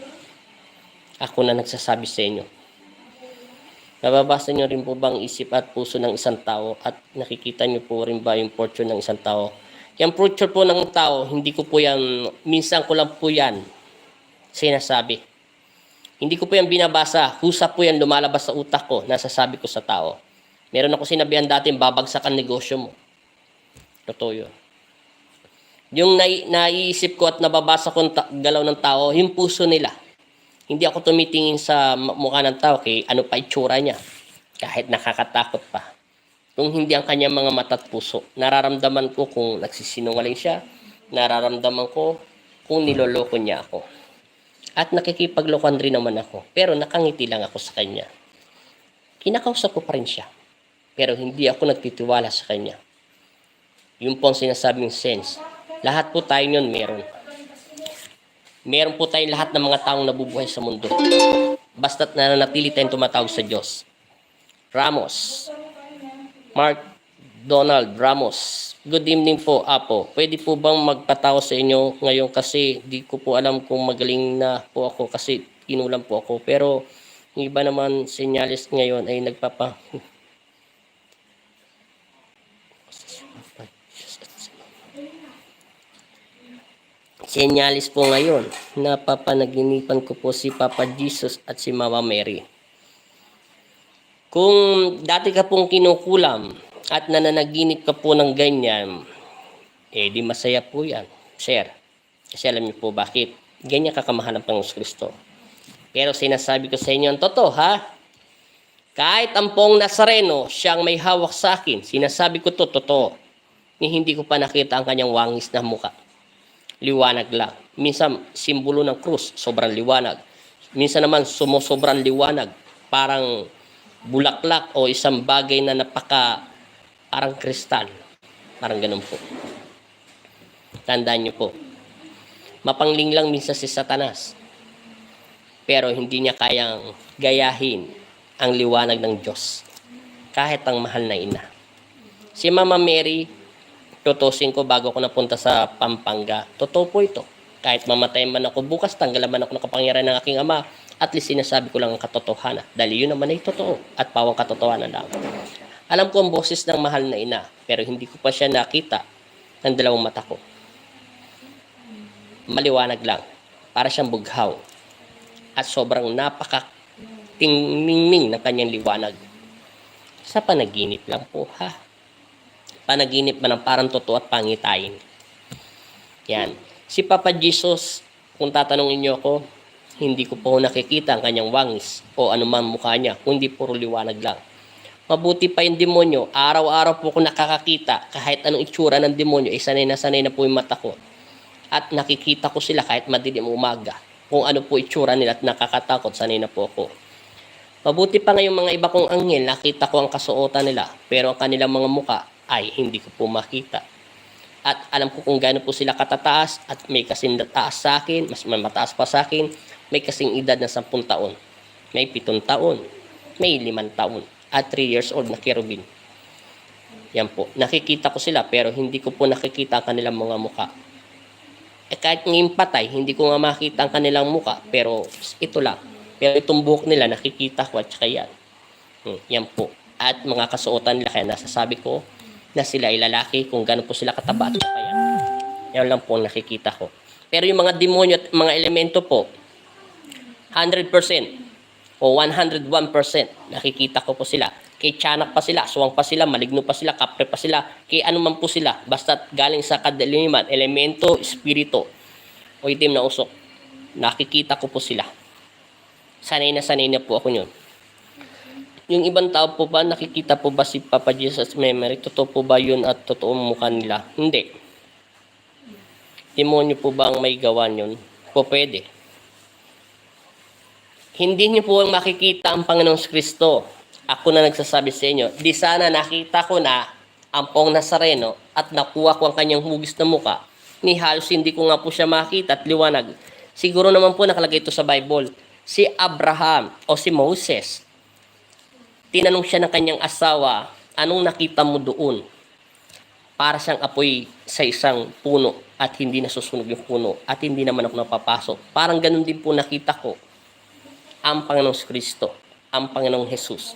Ako na nagsasabi sa inyo. Nababasa niyo rin po ba ang isip at puso ng isang tao at nakikita niyo po rin ba yung fortune ng isang tao? Yung fortune po ng tao, hindi ko po yan, minsan ko lang po yan sinasabi. Hindi ko po yan binabasa, husa po yan lumalabas sa utak ko, nasasabi ko sa tao. Meron ako sinabihan dati, babagsak ang negosyo mo. Totoo yun. Yung naiisip ko at nababasa ko galaw ng tao, yung puso nila. Hindi ako tumitingin sa mukha ng tao kay ano pa itsura niya. Kahit nakakatakot pa. Kung hindi ang kanyang mga mata at puso. Nararamdaman ko kung nagsisinungaling siya. Nararamdaman ko kung niloloko niya ako. At nakikipaglokohan rin naman ako. Pero nakangiti lang ako sa kanya. Kinakausap ko pa rin siya. Pero hindi ako nagtitiwala sa kanya. Yun po ang sinasabing sense. Lahat po tayo yun meron. Meron po tayong lahat ng mga taong nabubuhay sa mundo. Basta't nananatili tayong tumatawag sa Diyos. Ramos. Mark Donald Ramos. Good evening po, Apo. Pwede po bang magpatao sa inyo ngayon kasi di ko po alam kung magaling na po ako kasi inulam po ako. Pero yung iba naman senyalis ngayon ay nagpapa... Senyalis po ngayon, napapanaginipan ko po si Papa Jesus at si Mama Mary. Kung dati ka pong kinukulam at nananaginip ka po ng ganyan, di masaya po yan, sir. Kasi alam niyo po bakit. Ganyan kakamahal ang Panginoon Kristo. Pero sinasabi ko sa inyo ang totoo, ha? Kahit ang pong Nazareno, siyang may hawak sa akin, sinasabi ko to, totoo. Hindi ko pa nakita ang kanyang wangis na muka. Liwanag lang. Minsan, simbolo ng krus, sobrang liwanag. Minsan naman, sumusobrang liwanag. Parang bulaklak o isang bagay na parang kristal. Parang ganun po. Tandaan niyo po. Mapangling lang minsan si Satanas. Pero hindi niya kayang gayahin ang liwanag ng Diyos. Kahit ang mahal na ina. Si Mama Mary, tutusin ko bago ako napunta sa Pampanga. Totoo po ito. Kahit mamatay man ako bukas, tanggalan man ako ng kapangyarihan ng aking ama, at least sinasabi ko lang ang katotohanan. Dahil yun naman ay totoo at pawang katotohanan lang. Alam ko ang boses ng mahal na ina, pero hindi ko pa siya nakita ng dalawang mata ko. Maliwanag lang. Para siyang bughaw. At sobrang napaka-tingning ng kanyang liwanag. Sa panaginip lang po, ha? Panaginip man ang parang totoo at pangitain. Yan. Si Papa Jesus, kung tatanungin niyo ako, hindi ko po nakikita ang kanyang wangis o anumang mukha niya, kundi puro liwanag lang. Mabuti pa yung demonyo, araw-araw po ako nakakakita, kahit anong itsura ng demonyo, sanay na po yung mata ko. At nakikita ko sila kahit madilim umaga, kung ano po itsura nila at nakakatakot, sanay na po ako. Mabuti pa ngayong mga iba kong anghel, nakita ko ang kasuotan nila, pero ang kanilang mga muka, ay hindi ko po makita. At alam ko kung gaano po sila katataas at may kasing taas sa akin, mas mataas pa sa akin, may kasing edad na 10 taon, may 7 taon, may 5 taon, at 3 years old na kerubin. Yan po, nakikita ko sila pero hindi ko po nakikita ang kanilang mga muka. Kahit ngayon patay, hindi ko nga makita ang kanilang muka, pero ito lang. Pero itong buhok nila nakikita ko at saka yan. Yan po. At mga kasuotan nila, kaya nasasabi ko, na sila ay lalaki, kung gano'n po sila kataba at kapayan. Yan lang po ang nakikita ko. Pero yung mga demonyo at mga elemento po, 100% o 101% nakikita ko po sila. Kay tiyanak pa sila, suwang pa sila, maligno pa sila, kapre pa sila, kay ano man po sila, basta galing sa kadiliman, elemento, espiritu, o itim na usok, nakikita ko po sila. Sanay na po ako yun. Yung ibang tao po ba, nakikita po ba si Papa Jesus Memory? Totoo po ba yun at totoong mukha nila? Hindi. Demonyo po ba ang may gawa yun? Po pwede. Hindi niyo po makikita ang Panginoong Kristo. Ako na nagsasabi sa inyo, di sana nakita ko na ang pong Nazareno at nakuha ko ang kanyang hugis na muka. Ni halos hindi ko nga po siya makita at liwanag. Siguro naman po nakalagay ito sa Bible. Si Abraham o si Moses, tinanong siya ng kanyang asawa, anong nakita mo doon? Para siyang apoy sa isang puno at hindi nasusunog yung puno at hindi naman ako napapasok. Parang ganun din po nakita ko ang Panginoong Kristo, ang Panginoong Jesus.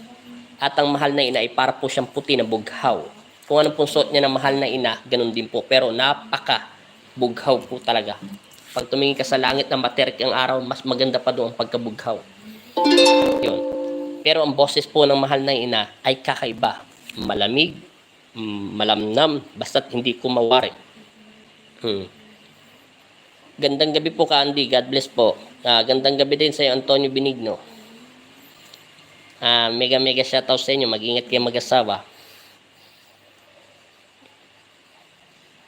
At ang mahal na ina ay para po siyang puti na bughaw. Kung ano pong suot niya ng mahal na ina, ganun din po. Pero napaka bughaw po talaga. Pag tumingin ka sa langit na materik ang araw, mas maganda pa doon ang pagkabughaw. Yun. Pero ang boses po ng mahal na ina ay kakaiba. Malamig, malamnam, basta't hindi ko mawari. Gandang gabi po ka, Andy. God bless po. Gandang gabi din sa iyo, Antonio Benigno. Mega shoutout sa inyo. Mag-ingat kayo mag-asawa.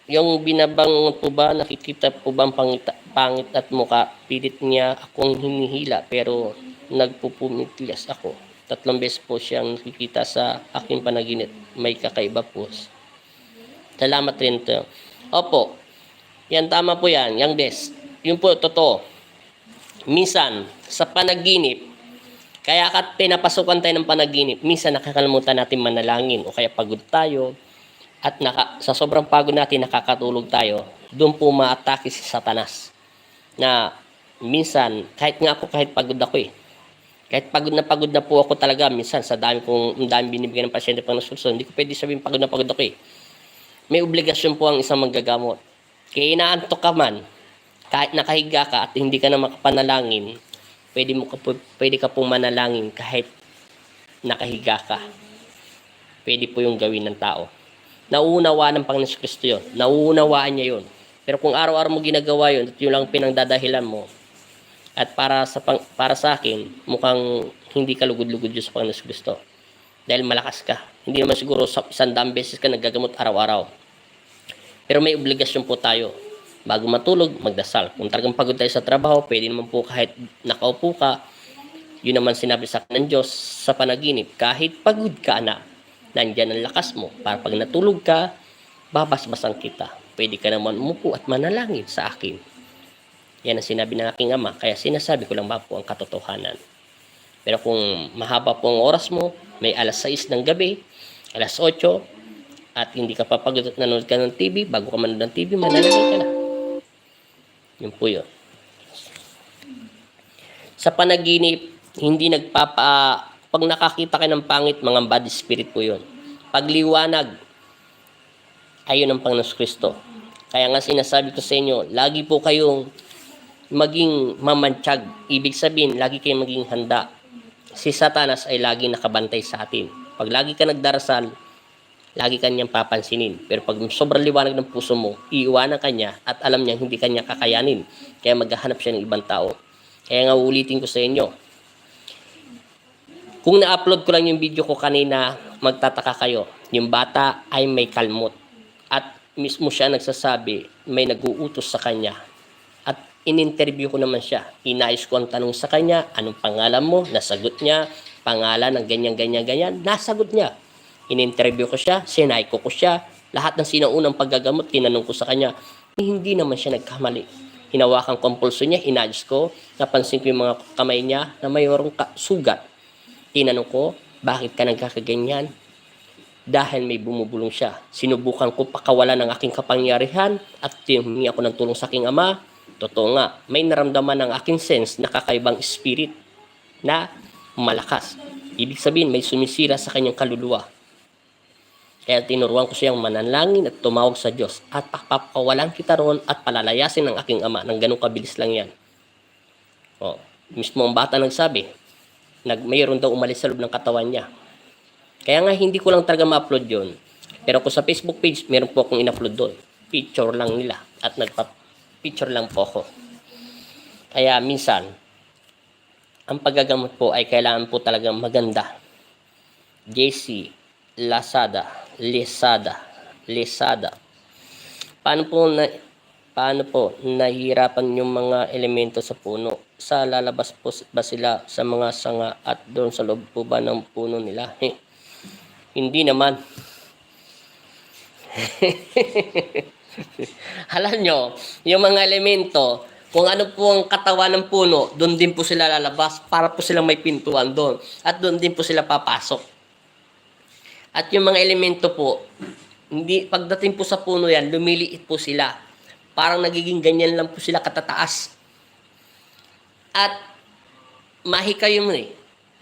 Yung binabang po ba, nakikita po ba ang pangit at mukha? Pilit niya akong hinihila pero nagpupumitilas ako. 3 beses po siyang nakikita sa aking panaginip. May kakaiba po. Salamat rin to. Opo. Yan, tama po yan. Yang des. Yun po, totoo. Minsan, sa panaginip, kaya pinapasukan tayo ng panaginip, minsan nakakalimutan natin manalangin o kaya pagod tayo at sa sobrang pagod natin nakakatulog tayo, doon po ma-atake si Satanas. Na minsan, kahit pagod ako kahit pagod na po ako talaga, minsan sa dami binibigyan ng pasyente pang nasusunod, hindi ko pwede sabihin pagod na ako May obligasyon po ang isang manggagamot. Kaya inaantok ka man, kahit nakahiga ka at hindi ka na makapanalangin, pwede ka pong manalangin kahit nakahiga ka. Pwede po yung gawin ng tao. Nauunawaan ng Panginoon Kristo yun. Nauunawaan niya yun. Pero kung araw-araw mo ginagawa yun, at yun lang pinangdadahilan mo, at para sa akin, mukhang hindi ka lugod-lugod yun sa Panginoon Kristo. Dahil malakas ka. Hindi naman siguro 100 beses ka naggagamot araw-araw. Pero may obligasyon po tayo. Bago matulog, magdasal. Kung talagang pagod tayo sa trabaho, pwede naman po kahit nakaupo ka, yun naman sinabi sa akin ng Diyos sa panaginip, kahit pagod ka na, nandyan ang lakas mo. Para pag natulog ka, babasbasan kita. Pwede ka naman umupo at manalangin sa akin. Yan ang sinabi ng aking ama, kaya sinasabi ko lang ba po ang katotohanan. Pero kung mahaba po ang oras mo, may alas 6 ng gabi, alas 8, at hindi ka papagod at nanonood ka ng TV, bago ka manood ng TV, manalangin ka na. Yun po yun. Sa panaginip, hindi pag nakakita ka ng pangit, mga bad spirit po yun. Pagliwanag, ayun ang Panginoon Kristo. Kaya nga sinasabi ko sa inyo, lagi po kayong maging mamantsyag. Ibig sabihin, lagi kayong maging handa. Si Satanas ay lagi nakabantay sa atin. Pag lagi ka nagdarasal, lagi kanyang papansinin. Pero pag sobrang liwanag ng puso mo, iiwanan kanya at alam niya hindi kanya kakayanin. Kaya maghahanap siya ng ibang tao. Kaya nga ulitin ko sa inyo. Kung na-upload ko lang yung video ko kanina, magtataka kayo. Yung bata ay may kalmot. At mismo siya nagsasabi, may nag-uutos sa kanya. At in-interview ko naman siya. Inayos ko ang tanong sa kanya, anong pangalan mo? Nasagot niya. Pangalan ng ganyan. Nasagot niya. In-interview ko siya, sinay ko siya, lahat ng sinaunang paggagamot, tinanong ko sa kanya, hindi naman siya nagkamali. Hinawakan ko ang pulso niya, inayos ko, napansin ko yung mga kamay niya na mayroong sugat. Tinanong ko, bakit ka nagkakaganyan? Dahil may bumubulong siya. Sinubukan ko pakawalan ng aking kapangyarihan at humingi ako ng tulong sa aking ama. Totoo nga, may naramdaman ng aking sense na kakaibang spirit na malakas. Ibig sabihin, may sumisira sa kanyang kaluluwa. Kaya tinuruan ko siyang manalangin at tumawag sa Diyos at papakawalan kita roon at palalayasin ng aking ama. Nang ganun kabilis lang yan. Mismo ang bata nagsabi, mayroon daw umalis sa loob ng katawan niya. Kaya nga hindi ko lang talaga ma-upload yun. Pero kung sa Facebook page, meron po akong in-upload doon. Picture lang nila at nagpa-picture lang po ako. Kaya minsan, ang paggagamot po ay kailangan po talagang maganda. JC, Lazada. Paano po nahihirapan yung mga elemento sa puno? Lalabas po ba sila sa mga sanga at doon sa loob po ba ng puno nila? Hindi naman. Alam nyo, yung mga elemento, kung ano po ang katawan ng puno, doon din po sila lalabas para po silang may pintuan doon. At doon din po sila papasok. At yung mga elemento po, pagdating po sa puno yan, lumiliit po sila. Parang nagiging ganyan lang po sila katataas. At mahika yung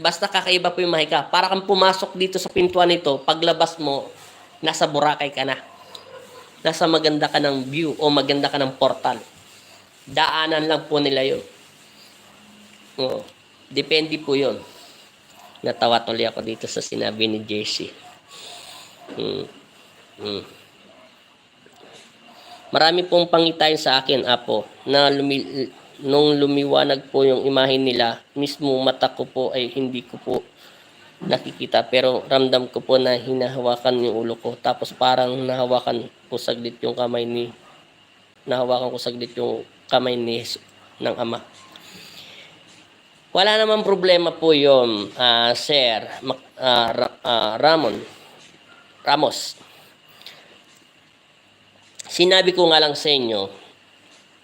Basta kakaiba po yung mahika. Para kang pumasok dito sa pintuan nito, paglabas mo, nasa Boracay ka na. Nasa maganda ka ng view o maganda ka ng portal. Daanan lang po nila yun. Oo. Depende po yun. Natawa tuloy ako dito sa sinabi ni Jesse. Marami pong pangitayin sa akin, Apo, na nung lumiwanag po yung imahin nila, mismo mata ko po ay hindi ko po nakikita, pero ramdam ko po na hinahawakan yung ulo ko. Tapos parang nahawakan ko saglit yung kamay ni ng Ama. Wala namang problema po yun, Sir Ramos. Sinabi ko nga lang sa inyo,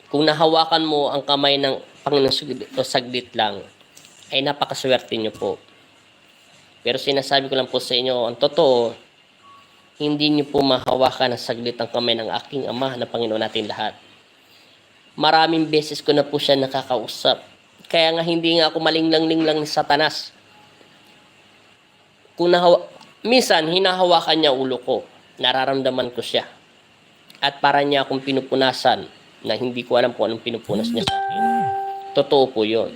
kung nahawakan mo ang kamay ng Panginoon saglit lang, ay napakaswerte nyo po. Pero sinasabi ko lang po sa inyo, ang totoo, hindi nyo po mahawakan ng saglit ang kamay ng aking Ama na Panginoon natin lahat. Maraming beses ko na po siya nakakausap. Kaya nga hindi nga ako malinglang-linglang ni Satanas. Minsan, hinahawakan niya ulo ko. Nararamdaman ko siya. At para niya akong pinupunasan na hindi ko alam kung anong pinupunas niya sa akin. Totoo po yun.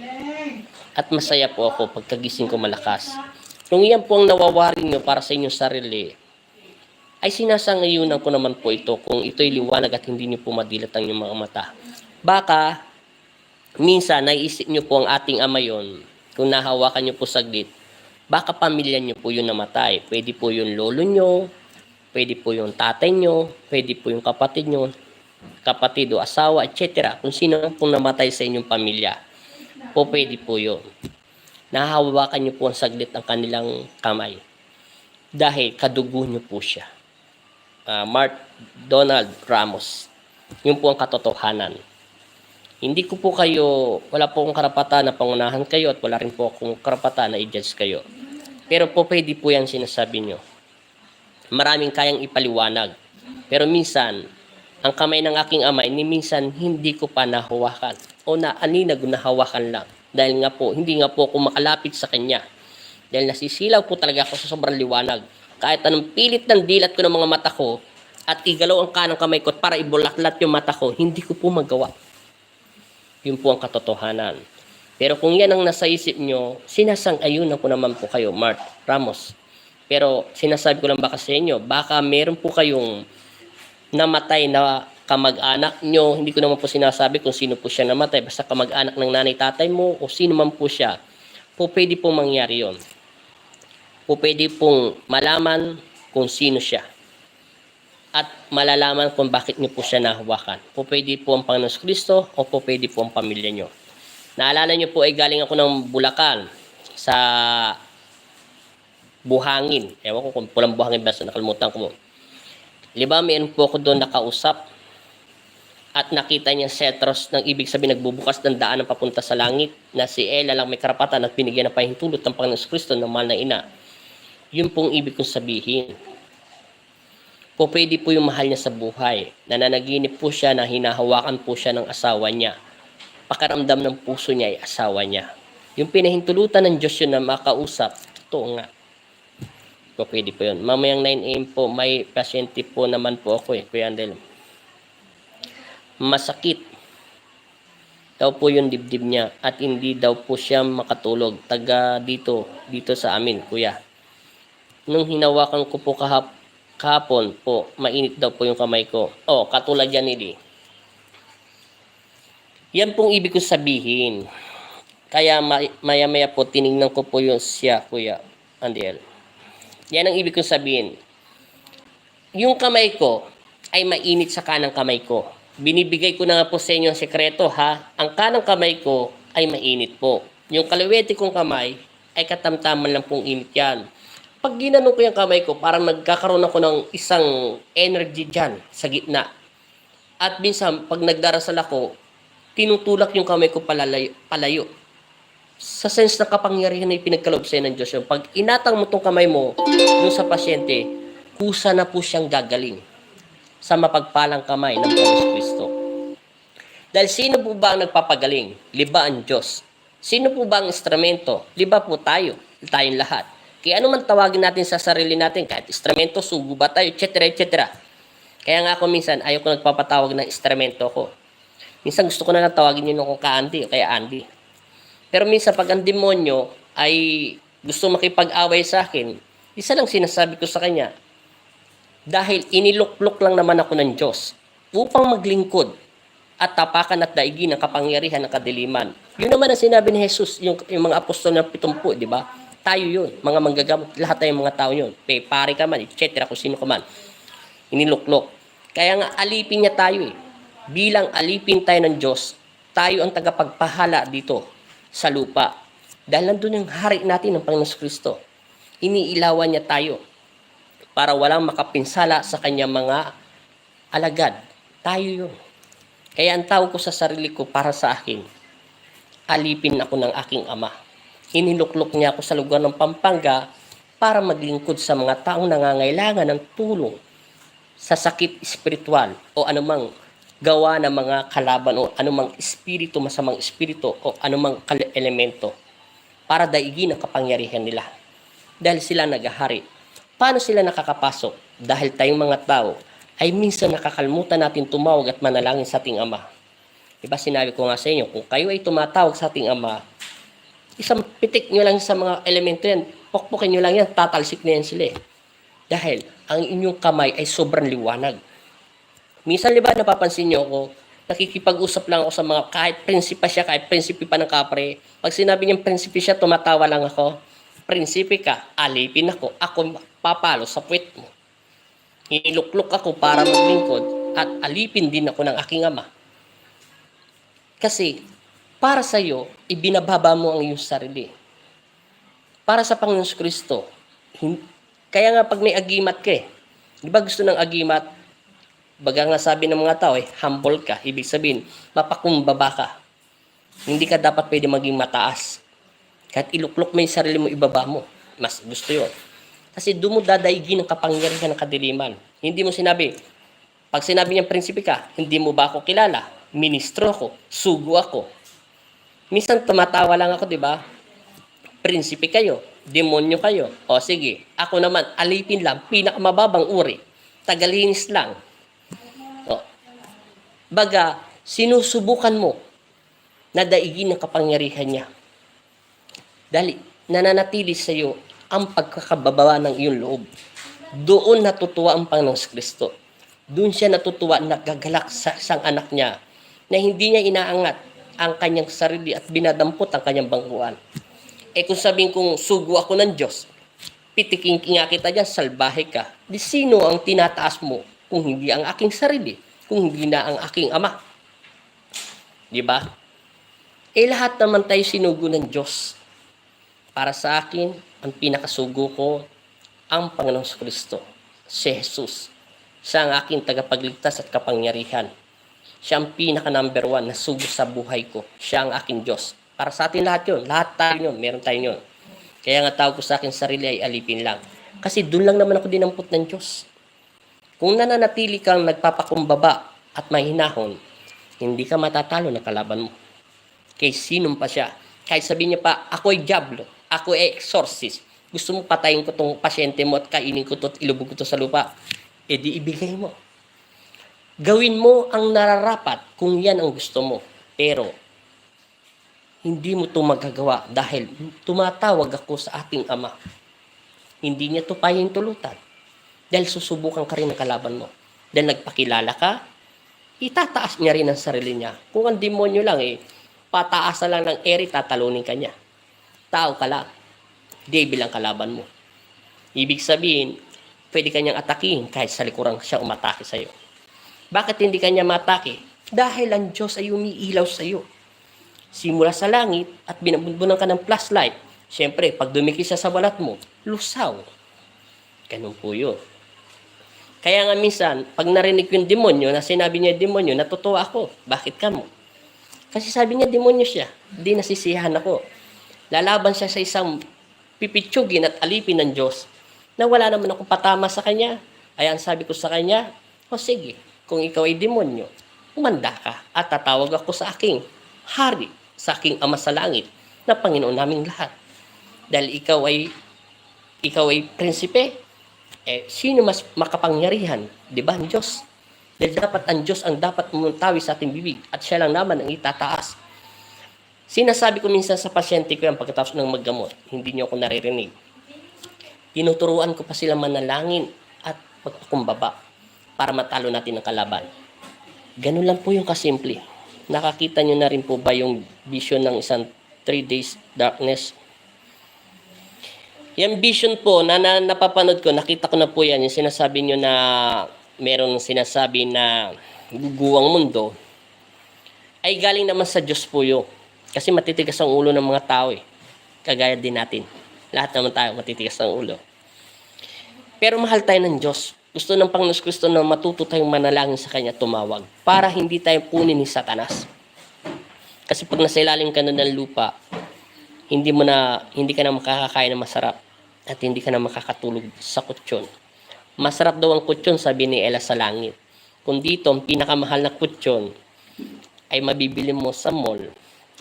At masaya po ako pagkagising ko malakas. Kung iyan po ang nawawarin nyo para sa inyong sarili, ay sinasangayunan ko naman po ito kung ito'y liwanag at hindi nyo po madilat ang inyong mga mata. Baka, minsan, naiisip nyo po ang ating Ama yun, kung nahawakan nyo po saglit, baka pamilya nyo po yun namatay. Pwede po yung lolo nyo, pwede po yung tatay nyo, pwede po yung kapatid nyo, kapatid o asawa, etc. Kung sino pong namatay sa inyong pamilya, po pwede po yun. Nahahawakan nyo po ang saglit ang kanilang kamay. Dahil kadugo nyo po siya. Mark Donald Ramos. Yun po ang katotohanan. Hindi ko po kayo, wala po akong karapatan na pangunahan kayo at wala rin po akong karapatan na i-judge kayo. Pero po pwede po yan sinasabi nyo. Maraming kayang ipaliwanag. Pero minsan, ang kamay ng aking Ama, minsan hindi ko pa nahawakan. O naaninag nahawakan lang. Dahil nga po, hindi nga po ako makalapit sa Kanya. Dahil nasisilaw po talaga ako sa sobrang liwanag. Kahit anong pilit ng dilat ko ng mga mata ko, at igalaw ang kanang kamay ko para ibulaklat yung mata ko, hindi ko po magawa. Yun po ang katotohanan. Pero kung yan ang nasa isip nyo, sinasang-ayunan ko naman po kayo, Mark Ramos. Pero sinasabi ko lang baka sa inyo, baka meron po kayong namatay na kamag-anak nyo. Hindi ko naman po sinasabi kung sino po siya namatay. Basta kamag-anak ng nanay-tatay mo o sino man po siya. Po pwede pong mangyari yon. Po pwede pong malaman kung sino siya. At malalaman kung bakit nyo po siya nahawakan. Po pwede po ang Panginoon Kristo o po pwede po ang pamilya nyo. Naalala nyo po ay galing ako ng Bulacan sa Buhangin. Ewan ko kung pulang Buhangin ba, nakalimutan ko mo. Liba, mayroon po ako doon nakausap at nakita niya setros ng ibig sabihin nagbubukas ng daan ng papunta sa langit na si Ella lang may karapatan at binigyan ng pahintulot ng Panginoon Kristo ng mahal na ina. Yun pong ibig kong sabihin. Po pwede po yung mahal niya sa buhay. Nananaginip po siya na hinahawakan po siya ng asawa niya. Pakaramdam ng puso niya ay asawa niya. Yung pinahintulutan ng Diyos yun na makausap, totoo nga. Po pwede po yun. Mamayang 9 AM po, may pasyente po naman po ako Kuya Andel. Masakit daw po yung dibdib niya at hindi daw po siya makatulog. Taga dito sa amin, Kuya. Nung hinawakan ko po kahapon po, mainit daw po yung kamay ko. Oh, katulad yan nili. Yan pong ibig ko sabihin. Kaya maya-maya po, tinignan ko po yung siya, Kuya Andel. Yan ang ibig kong sabihin. Yung kamay ko ay mainit sa kanang kamay ko. Binibigay ko na nga po sa inyo ang sekreto ha. Ang kanang kamay ko ay mainit po. Yung kaliwete kong kamay ay katamtaman lang pong init yan. Pag ginanong ko yung kamay ko, parang nagkakaroon ako ng isang energy dyan sa gitna. At minsan, pag nagdarasal ako, tinutulak yung kamay ko palayo. Sa sense na kapangyarihan na ipinagkaloob sa'yo ng Diyos. Yung pag inatang mo itong kamay mo dun sa pasyente, kusa na po siyang gagaling sa mapagpalang kamay ng Panginoon Kristo. Dahil sino po ba ang nagpapagaling? Liba ang Diyos. Sino po ba ang instrumento? Liba po tayo. tayong lahat. Kaya ano man tawagin natin sa sarili natin, kahit instrumento, sugo ba tayo, etc. etc. Kaya nga ako minsan, ayaw ko nagpapatawag ng instrumento ko. Minsan gusto ko na lang tawagin yun ako ka-Andy o kaya Andy. Pero minsan pag ang demonyo ay gusto makipag-away sa akin, isa lang sinasabi ko sa kanya, dahil iniluklok lang naman ako ng Diyos upang maglingkod at tapakan at daigin ang kapangyarihan ng kadiliman. Yun naman ang sinabi ni Jesus, yung mga apostol ng 70, di ba? Tayo yun, mga manggagamot, lahat tayong mga tao yun. Pare ka man, etc. kung sino ka man. Iniluklok. Kaya nga alipin niya tayo eh. Bilang alipin tayo ng Diyos, tayo ang tagapagpahala dito sa lupa. Dahil nandun yung hari natin ng Panginoon Kristo. Iniilawan niya tayo para walang makapinsala sa kanyang mga alagad. Tayo yun. Kaya ang tawag ko sa sarili ko para sa akin, alipin ako ng aking ama. Iniluklok niya ako sa lugar ng Pampanga para maglingkod sa mga taong nangangailangan ng tulong sa sakit espiritual o anumang gawa ng mga kalaban o anumang espiritu, masamang espiritu o anumang elemento para daigin ang kapangyarihan nila. Dahil sila naghahari. Paano sila nakakapasok? Dahil tayong mga tao ay minsan nakakalimutan natin tumawag at manalangin sa ating Ama. Diba sinabi ko nga sa inyo, kung kayo ay tumatawag sa ating Ama, isang pitik nyo lang sa mga elemento yan, pokpokin nyo lang yan, tatalsik na yan sila eh. Dahil ang inyong kamay ay sobrang liwanag. Minsan diba napapansin nyo ako, nakikipag-usap lang ako sa mga kahit prinsipa siya, kahit prinsipi pa ng kapre. Pag sinabi niyang prinsipi siya, tumatawa lang ako. Prinsipi ka, alipin ako papalo sa puwet mo. Iluklok ako para maglingkod at alipin din ako ng aking ama. Kasi para sa iyo, ibinababa mo ang iyong sarili. Para sa Panginoon Kristo. Kaya nga pag may agimat ka di ba gusto ng agimat? Baga nga sabi ng mga tao humble ka. Ibig sabihin, mapakumbaba ka. Hindi ka dapat pwede maging mataas. Kahit iluklok mo yung sarili mo, ibaba mo. Mas gusto yun. Kasi doon mo dadaigin ang kapangyarihan ng kadiliman. Hindi mo sinabi, pag sinabi niyang prinsipe ka, hindi mo ba ako kilala? Ministro ako, sugo ako. Minsan tumatawa lang ako, di ba? Prinsipe kayo, demonyo kayo. O sige, ako naman, alipin lang, pinakamababang uri. Tagalinis lang. O, baga, sinusubukan mo na daigin ang kapangyarihan niya. Dahil nananatili sa iyo ang pagkakababa ng iyong loob. Doon natutuwa ang Panginoong Kristo. Doon siya natutuwa, nagagalak sa isang anak niya na hindi niya inaangat ang kanyang sarili at binadampot ang kanyang bangkuan. Kung sabihin kong sugo ako ng Diyos, pitiking nga kita dyan, salbahe ka. Di sino ang tinataas mo kung hindi ang aking sarili, kung hindi na ang aking ama? Di ba? Lahat naman tayo sinugo ng Diyos. Para sa akin, ang pinakasugo ko, ang Panginoong Kristo, si Jesus. Siya ang aking tagapagligtas at kapangyarihan. Siya ang pinaka-number 1 na sugo sa buhay ko. Siya ang aking Diyos. Para sa atin lahat yun. Lahat tayo yun. Meron tayo yun. Kaya nga tawag ko sa akin sarili ay alipin lang. Kasi doon lang naman ako dinampot ng Diyos. Kung nananatili kang nagpapakumbaba at mahinahon, hindi ka matatalo na kalaban mo. Kay sinong pa siya. Kahit sabihin niya pa, ako'y diablo, ako ay exorcist. Gusto mo patayin ko tong pasyente mo at kainin ko to at ilubog ko to sa lupa. Di ibigay mo. Gawin mo ang nararapat kung yan ang gusto mo. Pero, hindi mo to magagawa dahil tumatawag ako sa ating Ama. Hindi niya to pahintulutan. Dahil susubukan ka rin ng kalaban mo. Dahil nagpakilala ka, itataas niya rin ang sarili niya. Kung ang demonyo lang pataas na lang ng eri, tatalunin ka niya. Tao ka lang. Devil ang kalaban mo. Ibig sabihin, pwede ka niyang atakin kahit sa likurang siya umatake sa'yo. Bakit hindi ka niya matake? Dahil ang Diyos ay umiilaw sa'yo. Simula sa langit at binabunbunan ka ng flashlight. Siyempre, pag dumikit siya sa balat mo, lusaw. Ganun po yun. Kaya nga minsan, pag narinig ko yung demonyo, na sinabi niya demonyo, natutuwa ako. Bakit ka mo? Kasi sabi niya, demonyo siya. Di nasisiyahan ako. Lalaban siya sa isang pipitsugin at alipin ng Diyos na wala naman akong patama sa kanya. Ay ang sabi ko sa kanya, o sige, kung ikaw ay demonyo, umanda ka at tatawag ako sa aking hari, sa aking Ama sa langit, na Panginoon naming lahat. Dahil ikaw ay prinsipe. Sino mas makapangyarihan? Di ba? Ang Diyos. Dahil dapat ang Diyos ang dapat mumuntawi sa ating bibig at siya lang naman ang itataas. Sinasabi ko minsan sa pasyente ko yan pagkatapos ng maggamot, hindi niyo ako naririnig. Tinuturuan ko pa sila manalangin at magpakumbaba para matalo natin ang kalaban. Ganun lang po yung kasimple. Nakakita nyo na rin po ba yung vision ng isang 3 days darkness? Yung vision po na napapanood ko, nakita ko na po yan, yung sinasabi nyo na merong sinasabi na guguwang mundo, ay galing naman sa Diyos po yun. Kasi matitigas ang ulo ng mga tao eh. Kagaya din natin. Lahat naman tayo matitigas ang ulo. Pero mahal tayo ng Diyos. Gusto ng Panginoon Kristo na matuto tayong manalangin sa Kanya, tumawag. Para hindi tayo kunin ni Satanas. Kasi pag nasa ilalim ka na ng lupa, hindi ka na makakakain ng masarap. At hindi ka na makakatulog sa kutsyon. Masarap daw ang kutsyon, sabi ni Ella sa langit. Kung dito, ang pinakamahal na kutsyon ay mabibili mo sa mall,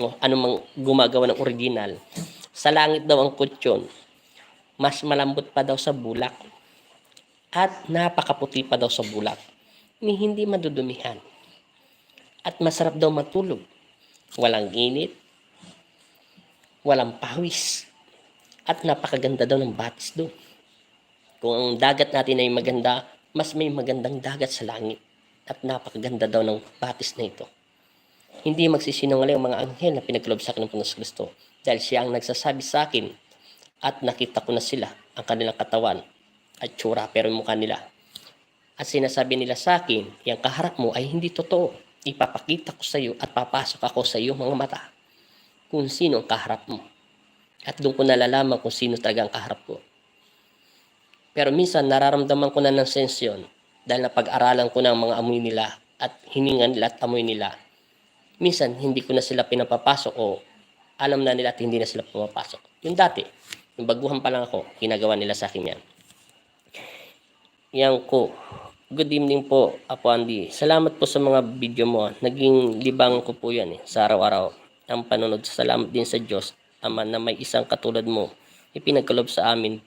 o anumang gumagawa ng original. Sa langit daw ang kutsyon, mas malambot pa daw sa bulak. At napakaputi pa daw sa bulak. Ni hindi madudumihan. At masarap daw matulog. Walang init. Walang pawis. At napakaganda daw ng batis doon. Kung ang dagat natin ay maganda, mas may magandang dagat sa langit. At napakaganda daw ng batis na ito. Hindi magsisinungaling ang mga anghel na pinagkaloob sa akin ng Panginoon Kristo. Dahil siya ang nagsasabi sa akin at nakita ko na sila, ang kanilang katawan at tsura, pero yung mukha nila. At sinasabi nila sa akin, yung kaharap mo ay hindi totoo. Ipapakita ko sa iyo at papasok ako sa iyo mga mata kung sino ang kaharap mo. At doon ko nalalaman kung sino talaga ang kaharap ko. Pero minsan nararamdaman ko na ng sensyon dahil napag-aralan ko na ang mga amoy nila at hiningan nila at amoy nila. Minsan hindi ko na sila pinapapasok o alam na nila at hindi na sila pumapasok. Yung dati, yung baguhan pa lang ako, ginagawa nila sa akin yan. Yan ko. Good evening po, Apo Andy. Salamat po sa mga video mo. Naging libang ko po yan sa araw-araw. Ang panonood. Salamat din sa Diyos, Ama, na may isang katulad mo ipinagkaloob sa amin.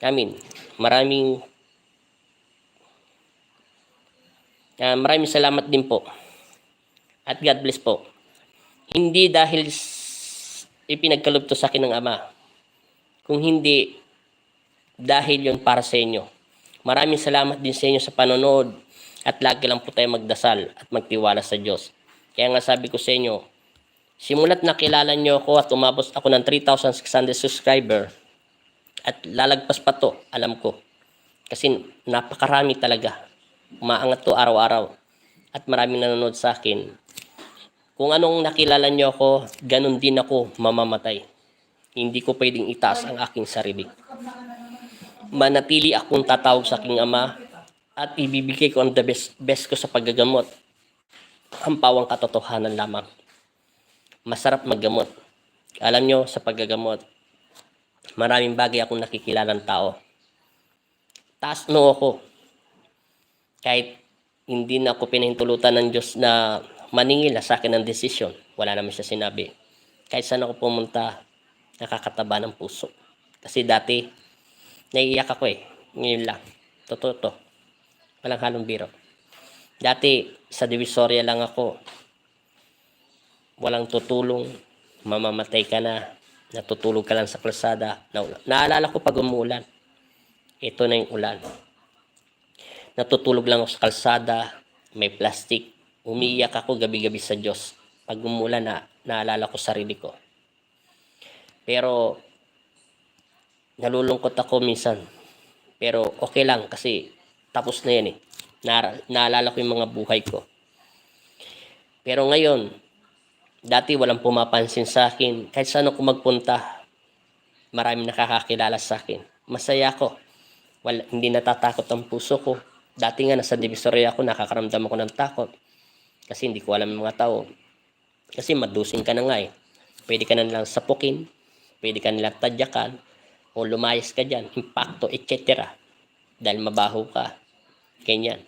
Maraming salamat din po. At God bless po. Hindi dahil ipinagkaloob to sa akin ng Ama. Kung hindi, dahil yon para sa inyo. Maraming salamat din sa inyo sa panonood. At lagi lang po tayo magdasal at magtiwala sa Diyos. Kaya nga sabi ko sa inyo, simulat nakilala nyo ako at umabot ako ng 3,600 subscriber. At lalagpas pa to, alam ko. Kasi napakarami talaga. Umaangat to araw-araw. At maraming nanonood sa akin. Kung anong nakilala nyo ako, ganun din ako mamamatay. Hindi ko pwedeng itaas ang aking sarili. Manatili akong tatawag sa aking Ama at ibibigay ko ang the best ko sa paggagamot. Ang pawang katotohanan lamang. Masarap maggamot. Alam nyo, sa paggagamot, maraming bagay akong nakikilalang tao. Taas no ako. Kahit hindi na ako pinahintulutan ng Diyos na maningil sa akin ng desisyon. Wala naman siya sinabi. Kahit saan ako pumunta, nakakataba ng puso. Kasi dati, naiiyak ako Ngayon lang. Totoo to. Walang halong biro. Dati, sa Divisoria lang ako. Walang tutulong. Mamamatay ka na. Natutulog ka lang sa kalsada. Naalala ko pag umuulan. Ito na yung ulan. Natutulog lang ako sa kalsada. May plastic. Umiiyak ako gabi-gabi sa Diyos. Pag umuulan naalala ko sarili ko. Pero, nalulungkot ako minsan. Pero okay lang kasi tapos na yan Naalala ko yung mga buhay ko. Pero ngayon, dati walang pumapansin sa akin. Kahit saan ako magpunta, maraming nakakakilala sa akin. Masaya ako. Hindi natatakot ang puso ko. Dati nga nasa Divisoria ako, nakakaramdam ako ng takot. Kasi hindi ko alam yung mga tao. Kasi madusing ka na nga Pwede ka na nilang sapukin. Pwede ka nilang tadyakan. O lumayas ka dyan. Impacto, etc. Dahil mabaho ka. Ganyan.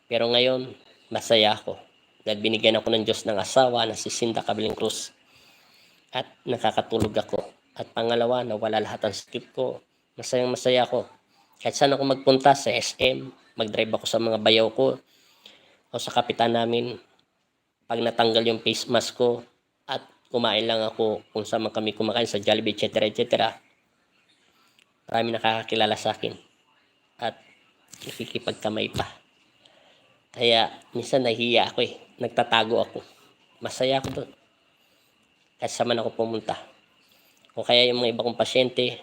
Pero ngayon, masaya ako. Dahil binigyan ako ng Diyos ng asawa na si Cinda Cabiling Cruz. At nakakatulog ako. At pangalawa, nawala lahat ng sakit ko. Masayang masaya ako. Kahit saan ako magpunta, sa SM, mag-drive ako sa mga bayaw ko o sa kapitan namin, pag natanggal yung face mask ko at kumain lang ako kung saan man kami kumakain sa Jollibee, etc. etc. Marami nakakakilala sa akin at nakikipagkamay pa. Kaya minsan nahihiya ako nagtatago ako. Masaya ako doon. Kahit saan man ako pumunta. O kaya yung mga iba kong pasyente,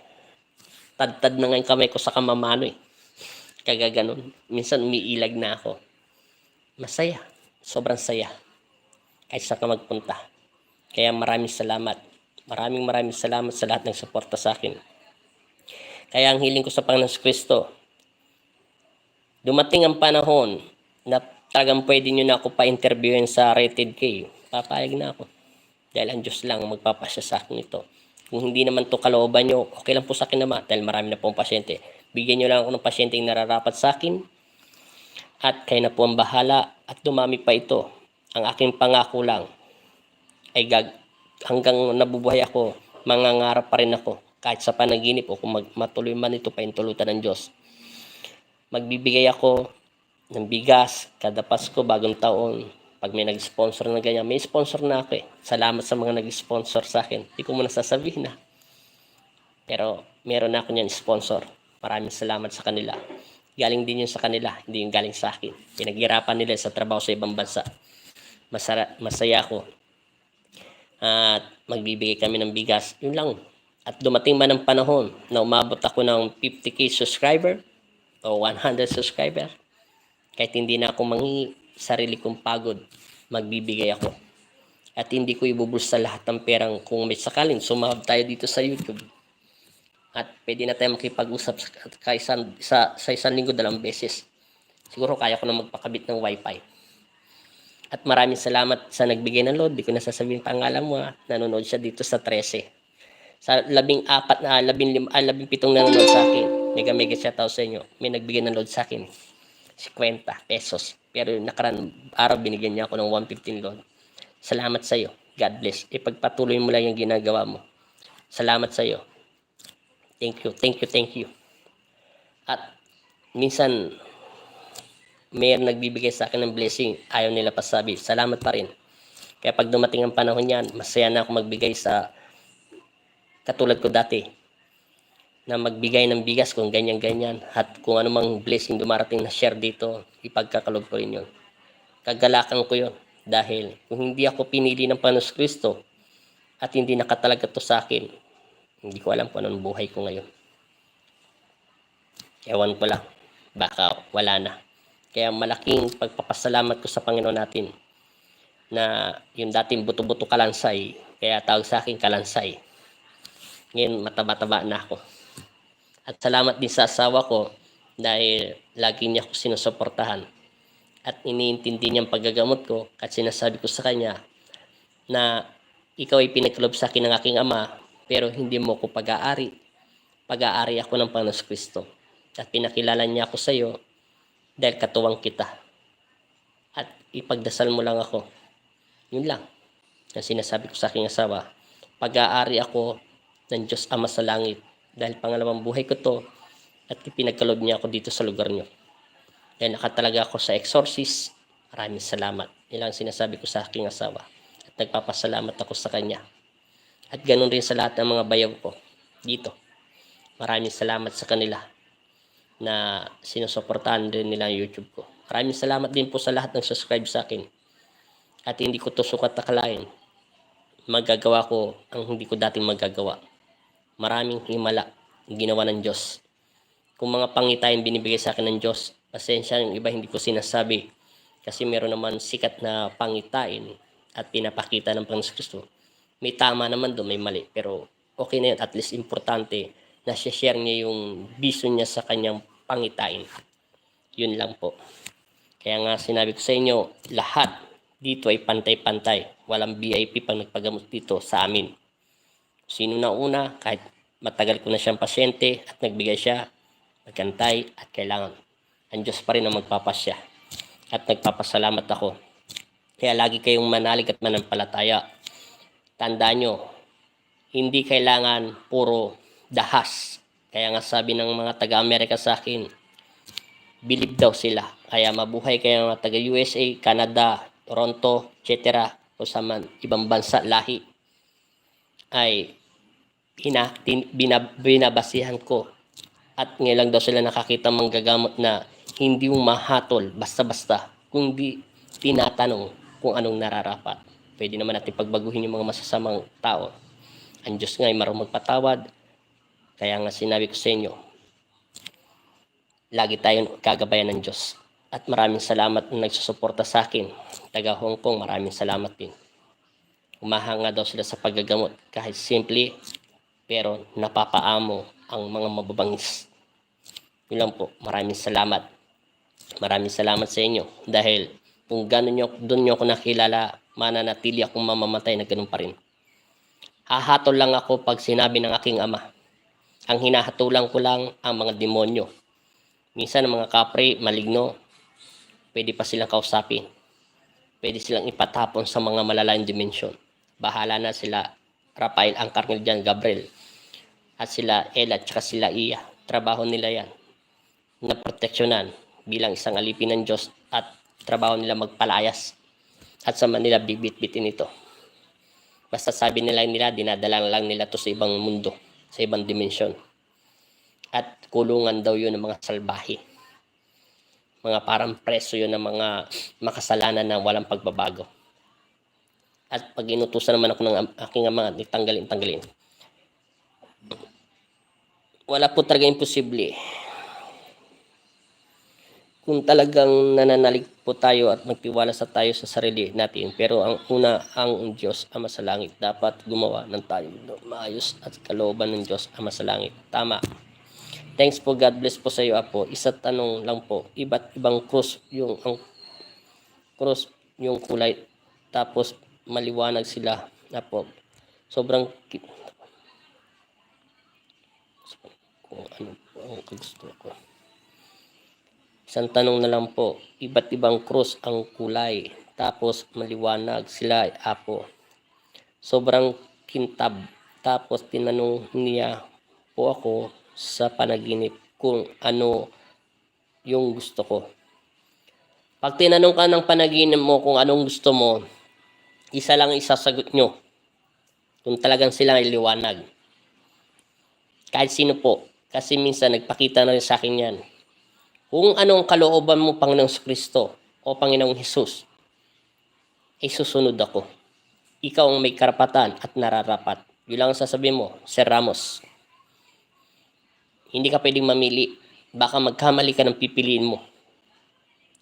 tad-tad na nga yung kamay ko sa kamamano Kaya ganun. Minsan umiilag na ako. Masaya. Sobrang saya. Kahit saan ka magpunta. Kaya maraming salamat. Maraming salamat sa lahat ng suporta sa akin. Kaya ang hiling ko sa Panginoon Kristo, dumating ang panahon na talagang pwede nyo na ako pa-interviewin sa Rated K. Papayag na ako. Dahil ang Diyos lang magpapasya sa akin ito. Kung hindi naman to kalooban nyo, okay lang po sa akin naman. Dahil marami na pong pasyente. Bigyan nyo lang ako ng pasyente yung nararapat sa akin. At kayo na po ang bahala. At dumami pa ito. Ang aking pangako lang ay hanggang nabubuhay ako, mangangarap pa rin ako. Kahit sa panaginip o kung matuloy man ito paintulutan ng Diyos. Magbibigay ako ng bigas kada Pasko, bagong taon. Pag may nag-sponsor na ganyan, may sponsor na ako Salamat sa mga nag-sponsor sa akin. Hindi ko muna sasabihin Pero meron na ako niyan sponsor. Maraming salamat sa kanila. Galing din yun sa kanila, hindi yung galing sa akin. Pinaghirapan nila sa trabaho sa ibang bansa. Masaya ako. At magbibigay kami ng bigas. Yun lang. At dumating man ang panahon na umabot ako ng 50k subscriber o 100 subscriber, kahit hindi na ako manghingi, sarili kong pagod, magbibigay ako. At hindi ko ibubulsa lahat ng perang kung may sakaling sumahab tayo dito sa YouTube. At pwede na tayo makipag-usap sa isang linggo 2 beses. Siguro kaya ko na magpakabit ng wifi. At maraming salamat sa nagbigay ng load. Di ko na sasabihin pangalan mo Nanonood siya dito sa 13. Sa 17 nanonood sa akin. Mega shoutout sa inyo. May nagbigay ng load sa akin. 50 pesos. Pero yung nakaraan araw binigyan niya ako ng 115 load. Salamat sa iyo. God bless. Ipagpatuloy mo lang yung ginagawa mo. Salamat sa iyo. Thank you. At minsan may nagbibigay sa akin ng blessing, ayaw nila pasabi. Salamat pa rin. Kaya pag dumating ang panahon yan, masaya na ako magbigay sa katulad ko dati na magbigay ng bigas kung ganyan-ganyan at kung anumang blessing dumarating na share dito, ipagkakalog ko rin yun. Kagalakan ko yun dahil kung hindi ako pinili ng Panginoon Kristo at hindi nakatalaga to sa akin, hindi ko alam kung anong buhay ko ngayon. Ewan ko lang, baka wala na. Kaya malaking pagpapasalamat ko sa Panginoon natin na yung dating buto-buto kalansay, kaya tawag sa akin kalansay. Ngayon mataba-taba na ako. At salamat din sa asawa ko dahil lagi niya ako sinusuportahan. At iniintindi niya ang paggagamot ko at sinasabi ko sa kanya na ikaw ay pinagkalob sa akin ng aking ama pero hindi mo ko pag-aari. Pag-aari ako ng Panginoon Kristo. At pinakilala niya ako sa iyo dahil katuwang kita. At ipagdasal mo lang ako. Yun lang. Ang sinasabi ko sa aking asawa, pag-aari ako ng Diyos Ama sa langit dahil pangalawang buhay ko to at ipinagkalob niya ako dito sa lugar niyo. Dahil nakatalaga ako sa exorcist, maraming salamat. Yun lang sinasabi ko sa aking asawa. At nagpapasalamat ako sa kanya. At ganun rin sa lahat ng mga bayaw ko dito. Maraming salamat sa kanila na sinusuportahan din nila ang YouTube ko. Maraming salamat din po sa lahat ng subscribe sa akin. At hindi ko to sukat akalain. Magagawa ko ang hindi ko dating magagawa. Maraming himala ang ginawa ng Diyos. Kung mga pangitain binibigay sa akin ng Diyos, pasensya yung iba hindi ko sinasabi. Kasi meron naman sikat na pangitain at pinapakita ng Panginoon Kristo. May tama naman doon, may mali. Pero okay na yun. At least importante na share niya yung vision niya sa kanyang pangitain. Yun lang po. Kaya nga sinabi ko sa inyo, lahat dito ay pantay-pantay. Walang VIP pang nagpagamot dito sa amin. Sino na una, kahit matagal ko na siyang pasyente at nagbigay siya, magkantay at kailangan. Ang Diyos pa rin ang magpapasya. At nagpapasalamat ako. Kaya lagi kayong manalig at manampalataya. Tandaan nyo, Hindi kailangan puro dahas. Kaya nga sabi ng mga taga-Amerika sa akin, believe daw sila. Kaya mabuhay kayo mga taga-USA, Canada, Toronto, etc. o sa ibang bansa, lahi ay binabasihan ko. At ngayon lang daw sila nakakita manggagamot na hindi yung mahatol basta-basta, kundi tinatanong kung anong nararapat. Pwede naman natin pagbaguhin yung mga masasamang tao. Ang Diyos nga ay marunong magpatawad. Kaya nga sinabi ko sa inyo, lagi tayong kagabayan ng Diyos. At maraming salamat na nagsusuporta sa akin. Taga Hong Kong, maraming salamat din. Umahanga daw sila sa paggagamot kahit simple, pero napapaamo ang mga mababangis. Yun lang po, maraming salamat. Maraming salamat sa inyo dahil kung doon nyo ako nakilala, mananatili akong mamamatay na ganun pa rin. Hahatol lang ako pag sinabi ng aking ama. Ang hinahatulan ko lang ang mga demonyo. Minsan ang mga kapre, maligno, pwede pa silang kausapin. Pwede silang ipatapon sa mga malalayang dimensyon. Bahala na sila Rafael Arcangel dyan, Gabriel. At sila Ella at saka sila Iya. Trabaho nila yan. Na proteksyonan bilang isang alipin ng Diyos at trabaho nila magpalayas. At sa Manila bibit-bitin ito. Basta sabi nila dinadala lang nila to sa ibang mundo, sa ibang dimensyon. At kulungan daw yun ng mga salbahe. Mga parang preso yun ng mga makasalanan na walang pagbabago. At pag inutusan naman ako ng aking ama, tanggalin. Wala po talaga imposible. Kung talagang nananalig po tayo at magtiwala sa tayo sa sarili natin. Pero ang una, ang Diyos Ama sa langit. Dapat gumawa ng tayo maayos at kalooban ng Diyos Ama sa langit. Tama. Thanks po, God bless po sa iyo, Apo. Isa tanong lang po, iba't ibang cross yung kulay, tapos maliwanag sila, Apo. Sobrang kung ano po ang gusto ko. Isang tanong na lang po, iba't ibang cross ang kulay, tapos maliwanag sila, Apo. Sobrang kintab, tapos tinanong niya po ako sa panaginip kung ano yung gusto ko. Pag tinanong ka ng panaginip mo kung anong gusto mo, isa lang isasagot nyo. Kung talagang sila ay liwanag. Kahit sino po. Kasi minsan nagpakita na rin sa akin yan. Kung anong kalooban mo, Panginoong Kristo o Panginoong Hesus, ay susunod ako. Ikaw ang may karapatan at nararapat. Yun lang ang sasabihin mo, Sir Ramos. Hindi ka pwedeng mamili. Baka magkamali ka ng pipiliin mo.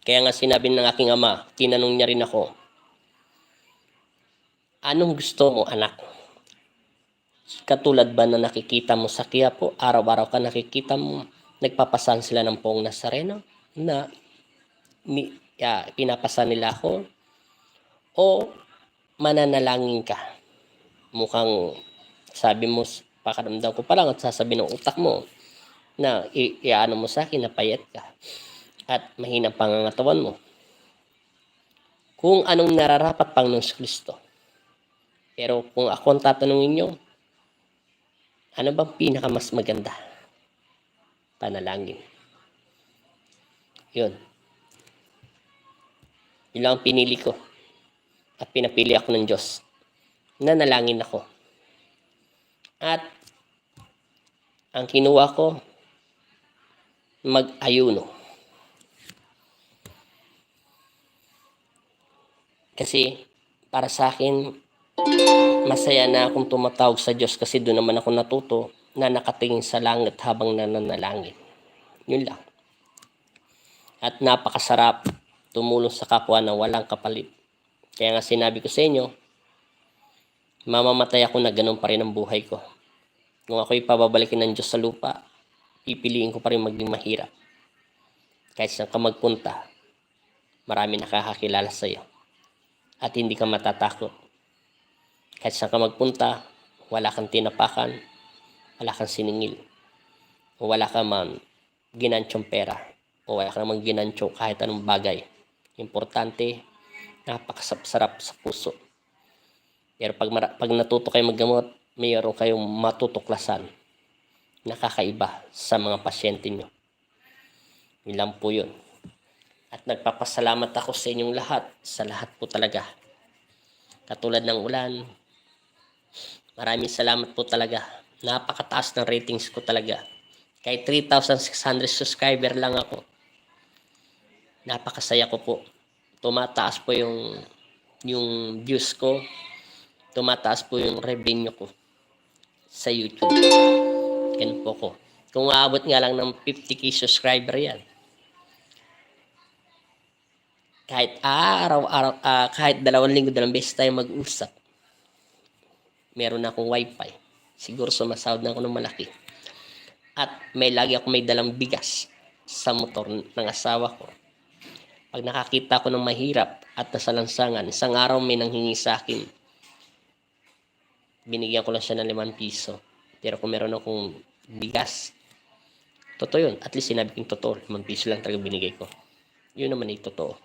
Kaya nga sinabi ng aking ama, tinanong niya rin ako, anong gusto mo, anak? Katulad ba na nakikita mo sa Quiapo, araw-araw ka nakikita mo, nagpapasan sila ng Poong Nazareno na pinapasan nila ako? O mananalangin ka? Mukhang sabi mo, pakaramdam ko pa lang at sasabi ng utak mo, na iano mo sa akin na payat ka at mahinang pangangatawan mo. Kung anong nararapat Panginoon Kristo. Pero kung ako ang tatanungin nyo, ano bang pinakamas maganda? Panalangin. Yun. Yun lang ang pinili ko. At pinapili ako ng Diyos. Nanalangin ako. At ang kinuha ko, mag-ayuno. Kasi para sa akin, masaya na akong tumatawag sa Diyos kasi doon naman ako natuto na nakatingin sa langit habang nananalangin. Yun lang. At napakasarap tumulong sa kapwa na walang kapalit. Kaya nga sinabi ko sa inyo, mamamatay ako na ganun pa rin ang buhay ko. Kung ako'y pababalikin ng Diyos sa lupa, pipiliin ko pa rin maging mahirap. Kahit saan ka magpunta, marami nakakakilala sa iyo. At hindi ka matatakot. Kahit saan ka magpunta, wala kang tinapakan, wala kang siningil, o wala ka man ginansyong pera, o wala ka naman ginansyo kahit anong bagay. Importante, napakasarap sa puso. Pero pag natuto kayo maggamot, mayroon kayong matutuklasan na kakaiba sa mga pasyente nyo. Yun lang po yun. At nagpapasalamat ako sa inyong lahat, sa lahat po talaga. Katulad ng ulan, maraming salamat po talaga. Napakataas ng ratings ko talaga. Kahit 3,600 subscriber lang ako. Napakasaya ko po. Tumataas po yung views ko. Tumataas po yung revenue ko sa YouTube. Ganun po ko. Kung aabot nga lang ng 50k subscriber yan. Kahit araw-araw, kahit 2 linggo, 2 beses tayo mag-usap. Meron na akong wifi. Siguro sumasahod na ako ng malaki. At may dalang bigas sa motor ng asawa ko. Pag nakakita ko ng mahirap at nasa lansangan, isang araw may nanghingi sa akin. Binigyan ko lang siya ng 5 piso. Pero kung meron akong bigas, totoo yun. At least sinabi kong totoo. 5 piso lang talaga binigay ko. Yun naman ay totoo.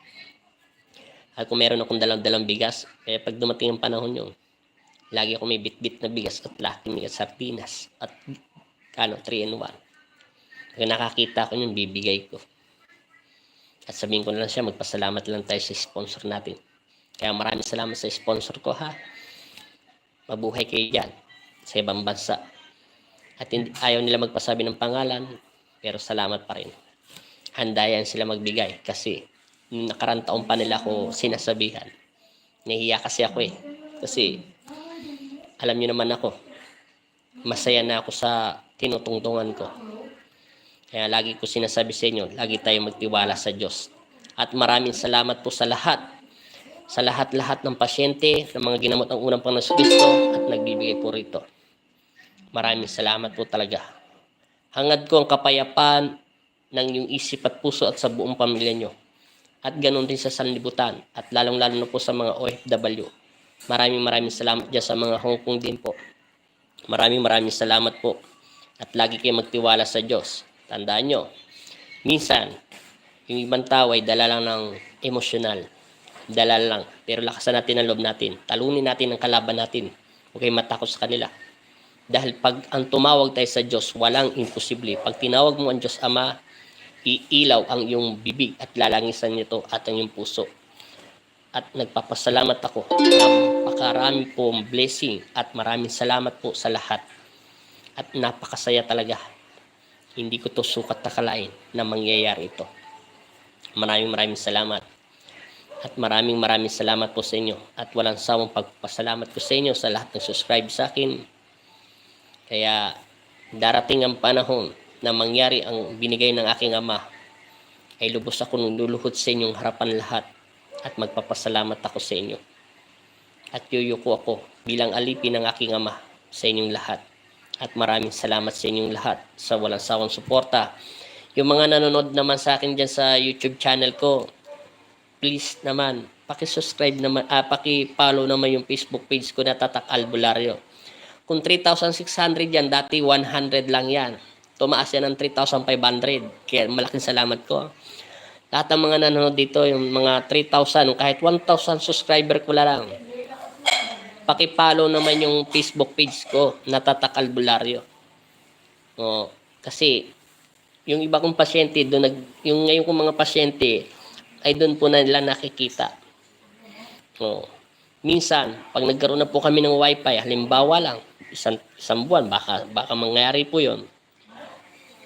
At kung meron akong dalang bigas, pag dumating ang panahon yun, lagi ako may bit-bit na bigas at laking bigas sardinas. At 3-in-1. Pag nakakita ko yun, bibigay ko. At sabihin ko na lang siya, magpasalamat lang tayo sa sponsor natin. Kaya maraming salamat sa sponsor ko, ha. Mabuhay kayo dyan sa ibang bansa. At ayaw nila magpasabi ng pangalan, pero salamat pa rin. Handa yan sila magbigay kasi nakarang taon pa nila ako sinasabihan. Nahihiya kasi ako Kasi alam niyo naman ako, masaya na ako sa tinutungtungan ko. Kaya lagi ko sinasabi sa inyo, lagi tayong magtiwala sa Diyos. At maraming salamat po sa lahat. Sa lahat-lahat ng pasyente, ng mga ginamot ng unang Panginoon Kristo at nagbibigay po rito. Maraming salamat po talaga. Hangad ko ang kapayapaan ng iyong isip at puso at sa buong pamilya nyo. At ganoon din sa sanlibutan at lalong-lalo na po sa mga OFW. Maraming salamat dyan sa mga Hong Kong din po. Maraming salamat po. At lagi kayo magtiwala sa Diyos. Tandaan nyo, minsan, yung ibang tao ay dala lang ng emosyonal. Dala lang. Pero lakasan natin ang loob natin. Talunin natin ang kalaban natin. Huwag kayong matakot sa kanila. Dahil pag ang tumawag tayo sa Diyos, walang imposible. Pag tinawag mo ang Diyos Ama, iilaw ang iyong bibig at lalangisan nito at ang iyong puso. At nagpapasalamat ako. Napakarami po blessing at maraming salamat po sa lahat. At napakasaya talaga. Hindi ko to sukat nakalain na mangyayari ito. Maraming salamat. At maraming salamat po sa inyo. At walang sawang pagpasalamat ko sa inyo sa lahat ng subscribe sa akin. Kaya darating ang panahon na mangyari ang binigay ng aking Ama, ay lubos ako niluluhod sa inyong harapan lahat at magpapasalamat ako sa inyo. At yuyuko ako bilang alipin ng aking Ama sa inyong lahat. At maraming salamat sa inyong lahat sa walang sawang suporta. Yung mga nanonood naman sa akin dyan sa YouTube channel ko, please naman, paki-subscribe naman, paki-follow naman yung Facebook page ko na Tatak Albularyo. Kung 3,600 yan, dati 100 lang yan. Tumaas yan ng 3,500. Kaya malaking salamat ko. Lahat ng mga nanonood dito, yung mga 3,000, kahit 1,000 subscriber ko lang. Paki-follow naman yung Facebook page ko na Tatak Albularyo. Kasi yung iba kong pasyente, yung ngayon kong mga pasyente, ay doon po na nila nakikita. Minsan, pag nagkaroon na po kami ng wifi, halimbawa lang, isang buwan, baka mangyari po yon.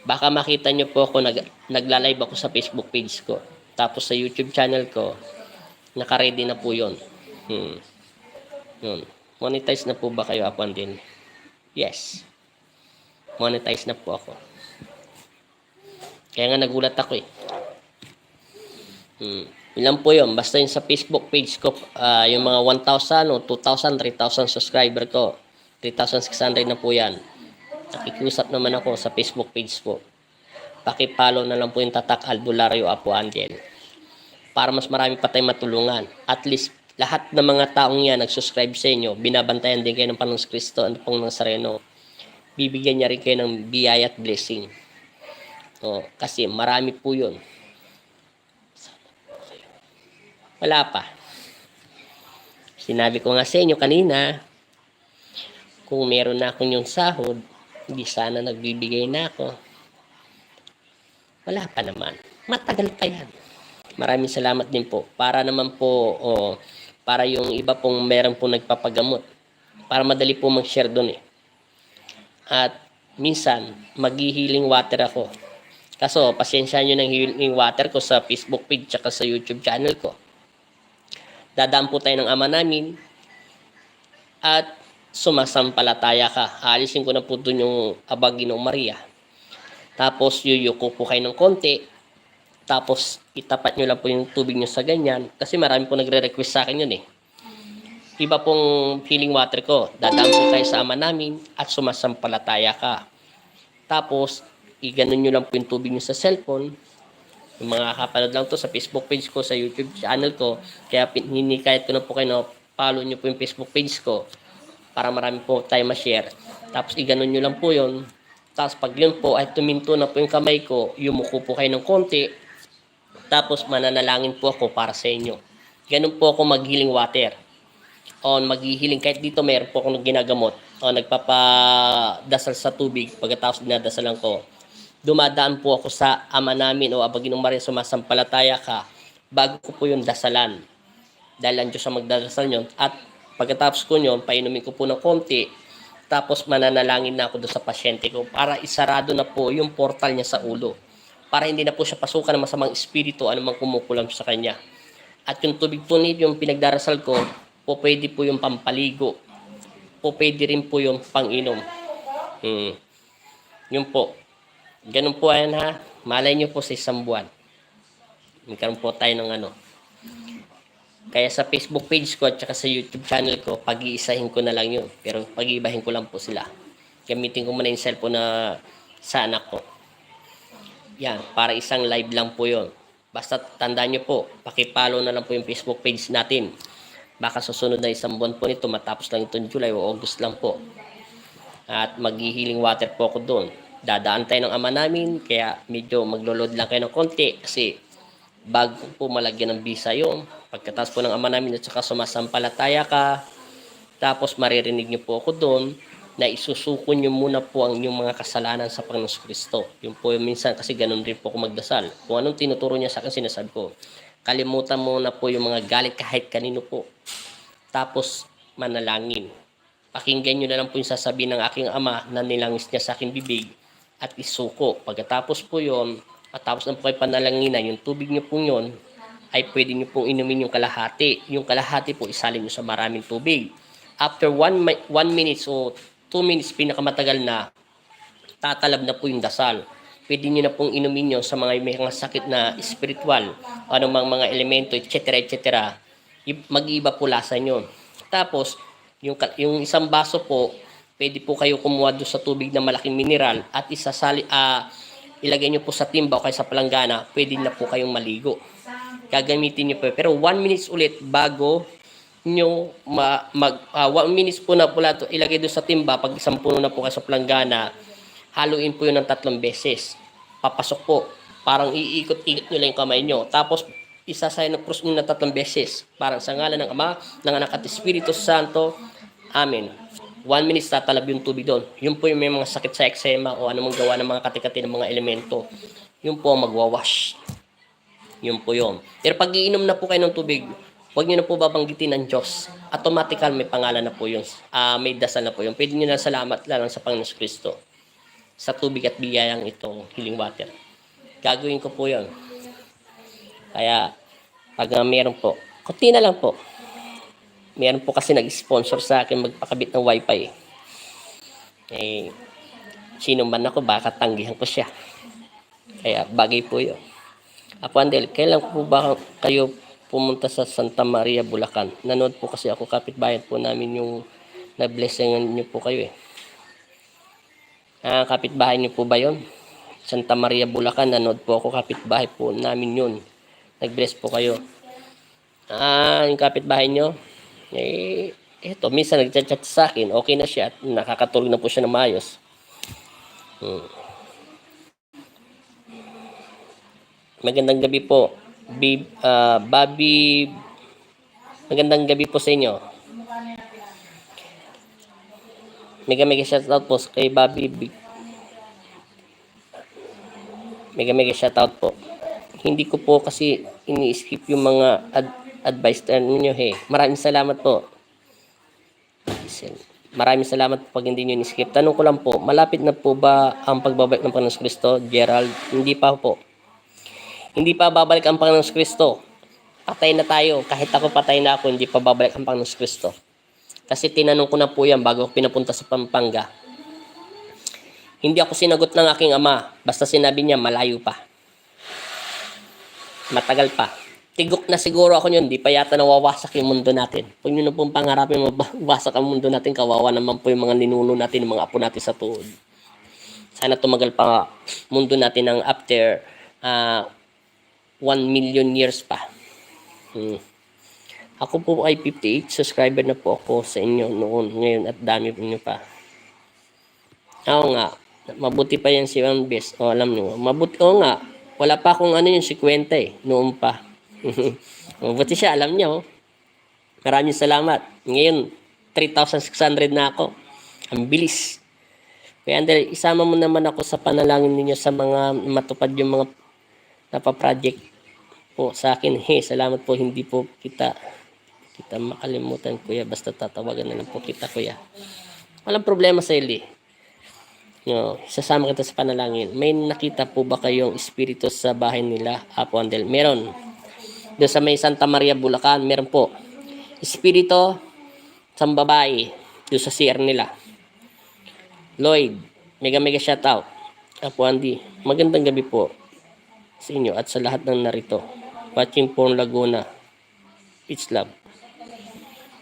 Baka makita nyo po ako, nagla-live ako sa Facebook page ko. Tapos sa YouTube channel ko, naka-ready na po yon. Yun. Monetize na po ba kayo, Apan din? Yes. Monetize na po ako. Kaya nga nagulat ako Ilan po yun? Basta yung sa Facebook page ko, yung mga 1,000 o 2,000, 3,000 subscriber ko. 3,600 na po yan. Nakikiusap naman ako sa Facebook page po. Paki-follow na lang po yung Tatak Albularyo Apo Angel. Para mas marami pa tayong matulungan. At least, lahat ng mga taong yan nag-subscribe sa inyo, binabantayan din kayo ng Panginoong Kristo at Panginoong Nazareno. Bibigyan niya rin kayo ng biyaya at blessing. Kasi marami po yun. Wala pa. Sinabi ko nga sa inyo kanina, Kung meron na akong yung sahod, hindi sana nagbibigay na ako. Wala pa naman. Matagal pa yan. Maraming salamat din po. Para naman po, para yung iba pong meron po nagpapagamot. Para madali po mag-share doon eh. At minsan, mag-healing water ako. Kaso, pasensya nyo ng healing water ko sa Facebook page at sa YouTube channel ko. Dadaan po tayo ng ama namin at sumasampalataya ka. Aalisin ko na po doon yung Ginong Maria. Tapos, yuyuko po kayo ng konti. Tapos, itapat nyo lang po yung tubig nyo sa ganyan. Kasi marami po nagre-request sa akin yun eh. Iba pong healing water ko. Dadaan po tayo sa ama namin at sumasampalataya ka. Tapos, iganon nyo lang po yung tubig nyo sa cellphone. Yung mga kapanood lang to sa Facebook page ko, sa YouTube channel ko. Kaya hinikayat ko na po kayo na follow nyo po yung Facebook page ko para marami po tayo ma-share. Tapos, iganon nyo lang po yun. Tapos, pag yun po ay tuminto na po yung kamay ko, yumuko po kayo ng konti. Tapos, mananalangin po ako para sa inyo. Ganun po ako mag-healing water. O mag-healing, kahit dito mayroon po akong ginagamot. O nagpapadasal sa tubig, pagkatapos dinadasalan ko. Dumadaan po ako sa ama namin o Ginong Maria, sumasampalataya ka, bago ko po yung dasalan. Dahil ang Diyos ang magdadasal nyo. At pagkatapos ko nyo, painumin ko po ng konti, tapos mananalangin na ako doon sa pasyente ko para isarado na po yung portal niya sa ulo. Para hindi na po siya pasukan ng masamang espiritu, anumang kumukulam sa kanya. At yung tubig po nito, yung pinagdarasal ko, po pwede po yung pampaligo. Po pwede rin po yung panginom. Yun po. Ganun po ayan ha. Malay nyo po sa isang buwan. Magkaroon po tayo ng Kaya sa Facebook page ko at saka sa YouTube channel ko, pag-iisahin ko na lang yun. Pero pag-iibahin ko lang po sila. Gamitin ko muna yung cellphone na sa anak ko. Yan, para isang live lang po yun. Basta tandaan nyo po, pakipollow na lang po yung Facebook page natin. Baka susunod na isang buwan po nito, matapos lang itong July o August lang po. At mag-healing water po ako doon. Dadaan tayo ng ama namin, kaya medyo maglo-load lang kayo ng konti kasi bago po malagyan ng visa yun. Pagkatapos po ng ama namin at saka sumasampalataya ka, tapos maririnig niyo po ako doon na isusuko niyo muna po ang inyong mga kasalanan sa Panginoon Kristo. Yun po yung minsan kasi ganun rin po ako magdasal. Kung anong tinuturo niya sa akin, sinasabi ko. Kalimutan mo na po yung mga galit kahit kanino po. Tapos manalangin. Pakinggan nyo na lang po yung sasabihin ng aking ama na nilangis niya sa aking bibig at isuko. Pagkatapos po yon, at tapos ng po kayo panalanginan, yung tubig nyo po yon ay pwede nyo pong inumin yung kalahati. Yung kalahati po isalin nyo sa maraming tubig. After 1 minute o 2 minutes, pinakamatagal na, tatalab na po yung dasal. Pwede nyo na pong inumin nyo sa mga may mga sakit na spiritual, anumang mga elemento, etc. etc. Mag-iiba po lasa nyo. Tapos, yung isang baso po, pwede po kayo kumuha doon sa tubig na malaking mineral at ilagay nyo po sa timba o kaya sa palanggana, pwede na po kayong maligo. Gagamitin nyo po. Pero 1 minutes ulit bago nyo 1 minutes po na pula to, ilagay doon sa timba. Pag isang puno na po kayo sa palanggana, haluin po yun ng 3 beses. Papasok po. Parang iikot-ikot nyo lang yung kamay nyo. Tapos, isasay na cross nyo na 3 beses. Parang sa ngalan ng Ama, ng Anak at Espiritu Santo. Amen. 1 minute tatalab yung tubig doon. Yun po yung may mga sakit sa eczema o anumang gawa ng mga katikati ng mga elemento. Yun po ang magwawash. Yun po yun. Pero pag iinom na po kayo ng tubig, huwag nyo na po babanggitin ng Diyos. Automatical may pangalan na po yun. May dasal na po yun. Pwede nyo na salamat lang sa Panginoon Kristo sa tubig at biyayang itong healing water. Gagawin ko po yun. Kaya, pag meron po, kunti na lang po. Meron po kasi nag-sponsor sa akin magpakabit ng wifi. Sino man ako, baka tanggihan ko siya. Kaya, bagay po yun. Apo Andel, kailan po ba kayo pumunta sa Santa Maria, Bulacan? Nanood po kasi ako, kapitbayan po namin yung na-blessingan niyo po kayo kapitbahay niyo po ba yun? Santa Maria, Bulacan, nanood po ako, kapitbahay po namin yun. Nag-bless po kayo. Yung kapitbahay niyo, eto, minsan nag-chat sa akin, okay na siya at nakakatulog na po siya ng maayos. Magandang gabi po. Bobby, magandang gabi po sa inyo. Mega mega shoutout po kay Bobby Big. Mega mega shoutout po. Hindi ko po kasi ini-skip yung mga advice ninyo Maraming salamat po. Maraming salamat po pag hindi nyo ni-skip. Tanong ko lang po, malapit na po ba ang pagbabalik ng Panginoon Kristo? Gerald, hindi pa po. Hindi pa babalik ang Panginoon Kristo. Patay na tayo. Kahit ako patay na ako, hindi pa babalik ang Panginoon Kristo. Kasi tinanong ko na po yan bago ako pinapunta sa Pampanga. Hindi ako sinagot ng aking ama. Basta sinabi niya, malayo pa. Matagal pa. Tigok na siguro ako yun. Di pa yata nawawasak yung mundo natin. Kung yun na pong pangarapin, mawasak ang mundo natin. Kawawa naman po yung mga ninuno natin, yung mga apo natin sa tuod. Sana tumagal pa mundo natin ng after 1 million years pa. Ako po ay 58 subscriber na po ako sa inyo noon. Ngayon at dami po nyo pa. Oo nga. Mabuti pa yan si One Best. O alam nyo. Mabuti. Oo nga. Wala pa akong yung 50 noon pa. Mabuti siya, alam niyo. Maraming salamat. Ngayon, 3,600 na ako. Ang bilis. Kaya Andel, isama mo naman ako sa panalangin ninyo sa mga matupad yung mga napaproject po sa akin. Salamat po. Hindi po kita makalimutan, kuya. Basta tatawagan na lang po kita, kuya. Walang problema sa ili. Sasama kita sa panalangin. May nakita po ba kayong espiritu sa bahay nila, Apo Andel? Meron. Doon sa may Santa Maria, Bulacan, meron po. Espiritu sa babae. Doon sa CR nila. Lloyd, mega mega shoutout. Apo Andy, magandang gabi po sa inyo at sa lahat ng narito. Watching po Laguna. It's love.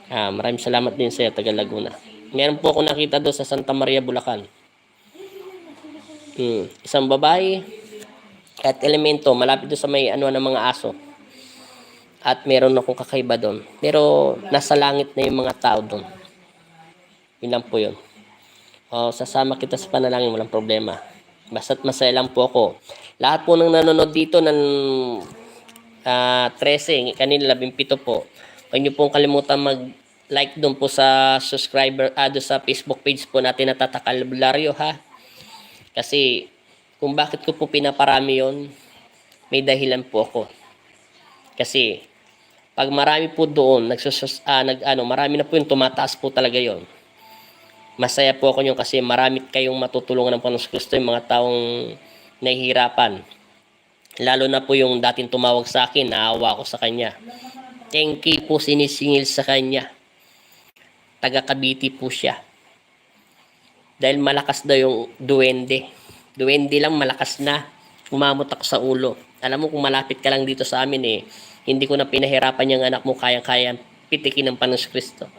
Maraming salamat din sa iyo, taga Laguna. Meron po ako nakita doon sa Santa Maria, Bulacan. Isang babae at elemento, malapit doon sa may ng mga aso. At meron akong kakaiba doon. Pero nasa langit na yung mga tao doon. Yun lang po yun. Sasama kita sa panalangin, walang problema. Basta't masaya lang po ako. Lahat po ng nanonood dito ng 13, kanina 17 po. Huwag niyo pong kalimutan mag-like doon po sa subscriber, doon sa Facebook page po natin na Tatakalbularyo ha. Kasi kung bakit ko po pinaparami yon, may dahilan po ako. Kasi pag marami po doon, marami na po yung tumataas po talaga yon. Masaya po ako yun kasi marami kayong matutulungan ng Panginoon Kristo, yung mga taong nahihirapan. Lalo na po yung dating tumawag sa akin, naawa ako sa kanya. Thank you po sinisingil sa kanya. Taga Cavite po siya. Dahil malakas daw yung duwende. Duwende lang malakas na. Umamot ako sa ulo. Alam mo kung malapit ka lang dito sa amin hindi ko na pinahirapan yung anak mo kayang-kaya pitikin ng Panginoon Kristo.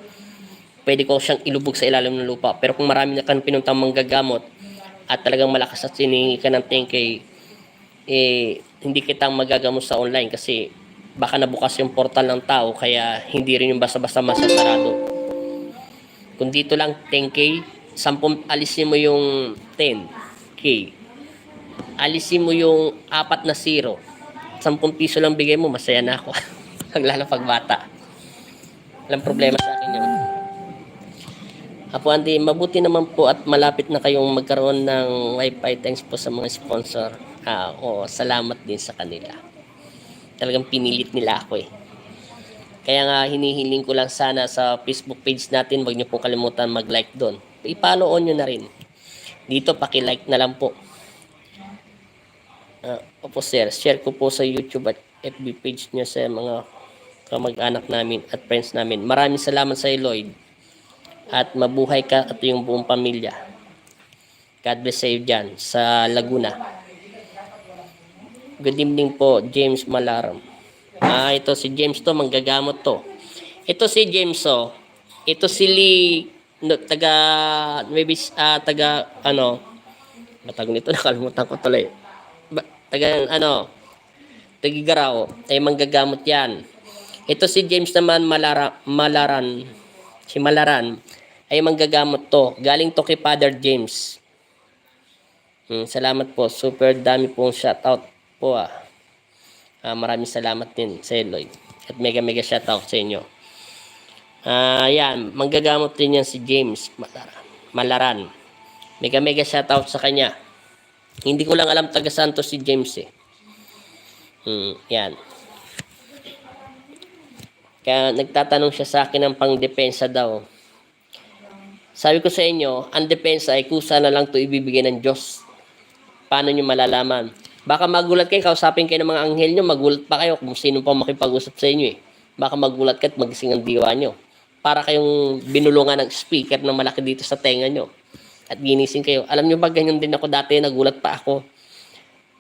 Pwede ko siyang ilubog sa ilalim ng lupa. Pero kung marami na kang pinuntang manggagamot at talagang malakas at siningi ka ng 10K, hindi kitang magagamot sa online kasi baka nabukas yung portal ng tao kaya hindi rin yung basta-basta masasarado. Kung dito lang 10K, 10, alisin mo yung 10K. Alisin mo yung 4 na 0. 10 piso lang bigay mo, masaya na ako. Lalo pag bata. Walang problema sa akin yun. Apo Andy, mabuti naman po at malapit na kayong magkaroon ng wifi. Thanks po sa mga sponsor. Salamat din sa kanila. Talagang pinilit nila ako Kaya nga hinihiling ko lang sana sa Facebook page natin, huwag niyo po kalimutan mag-like doon. I-follow on nyo na rin. Dito paki-like na lang po. Opo sir, share ko po sa YouTube at FB page niyo sa mga kamag-anak namin at friends namin. Maraming salamat sa iyo, Lloyd. At mabuhay ka at yung buong pamilya. God bless sa iyo dyan sa Laguna. Good evening po, James Malaram. Ito si James to, manggagamot to. Ito si James Ito si Lee, matag nito, nakalimutan ko tuloy. Tagigaraw, ay manggagamot yan. Ito si James naman Malaran. Si Malaran ay manggagamot to. Galing to kay Father James. Salamat po. Super dami pong shoutout po maraming salamat din sa Lloyd. At mega mega shoutout sa inyo. Yan. Manggagamot din yan si James Malaran. Malaran. Mega shoutout sa kanya. Hindi ko lang alam taga Santos si James eh. Yan. Kaya nagtatanong siya sa akin ng pangdepensa daw. Sabi ko sa inyo, ang depensa ay kusa na lang ito ibibigay ng Diyos. Paano nyo malalaman? Baka magulat kayo, kausapin kayo ng mga anghel nyo, magulat pa kayo kung sino pa makipag-usap sa inyo eh. Baka magulat ka at magising ang diwa nyo. Para kayong binulungan ng speaker na malaki dito sa tenga nyo. At ginising kayo. Alam nyo ba, ganyan din ako dati, nagulat pa ako.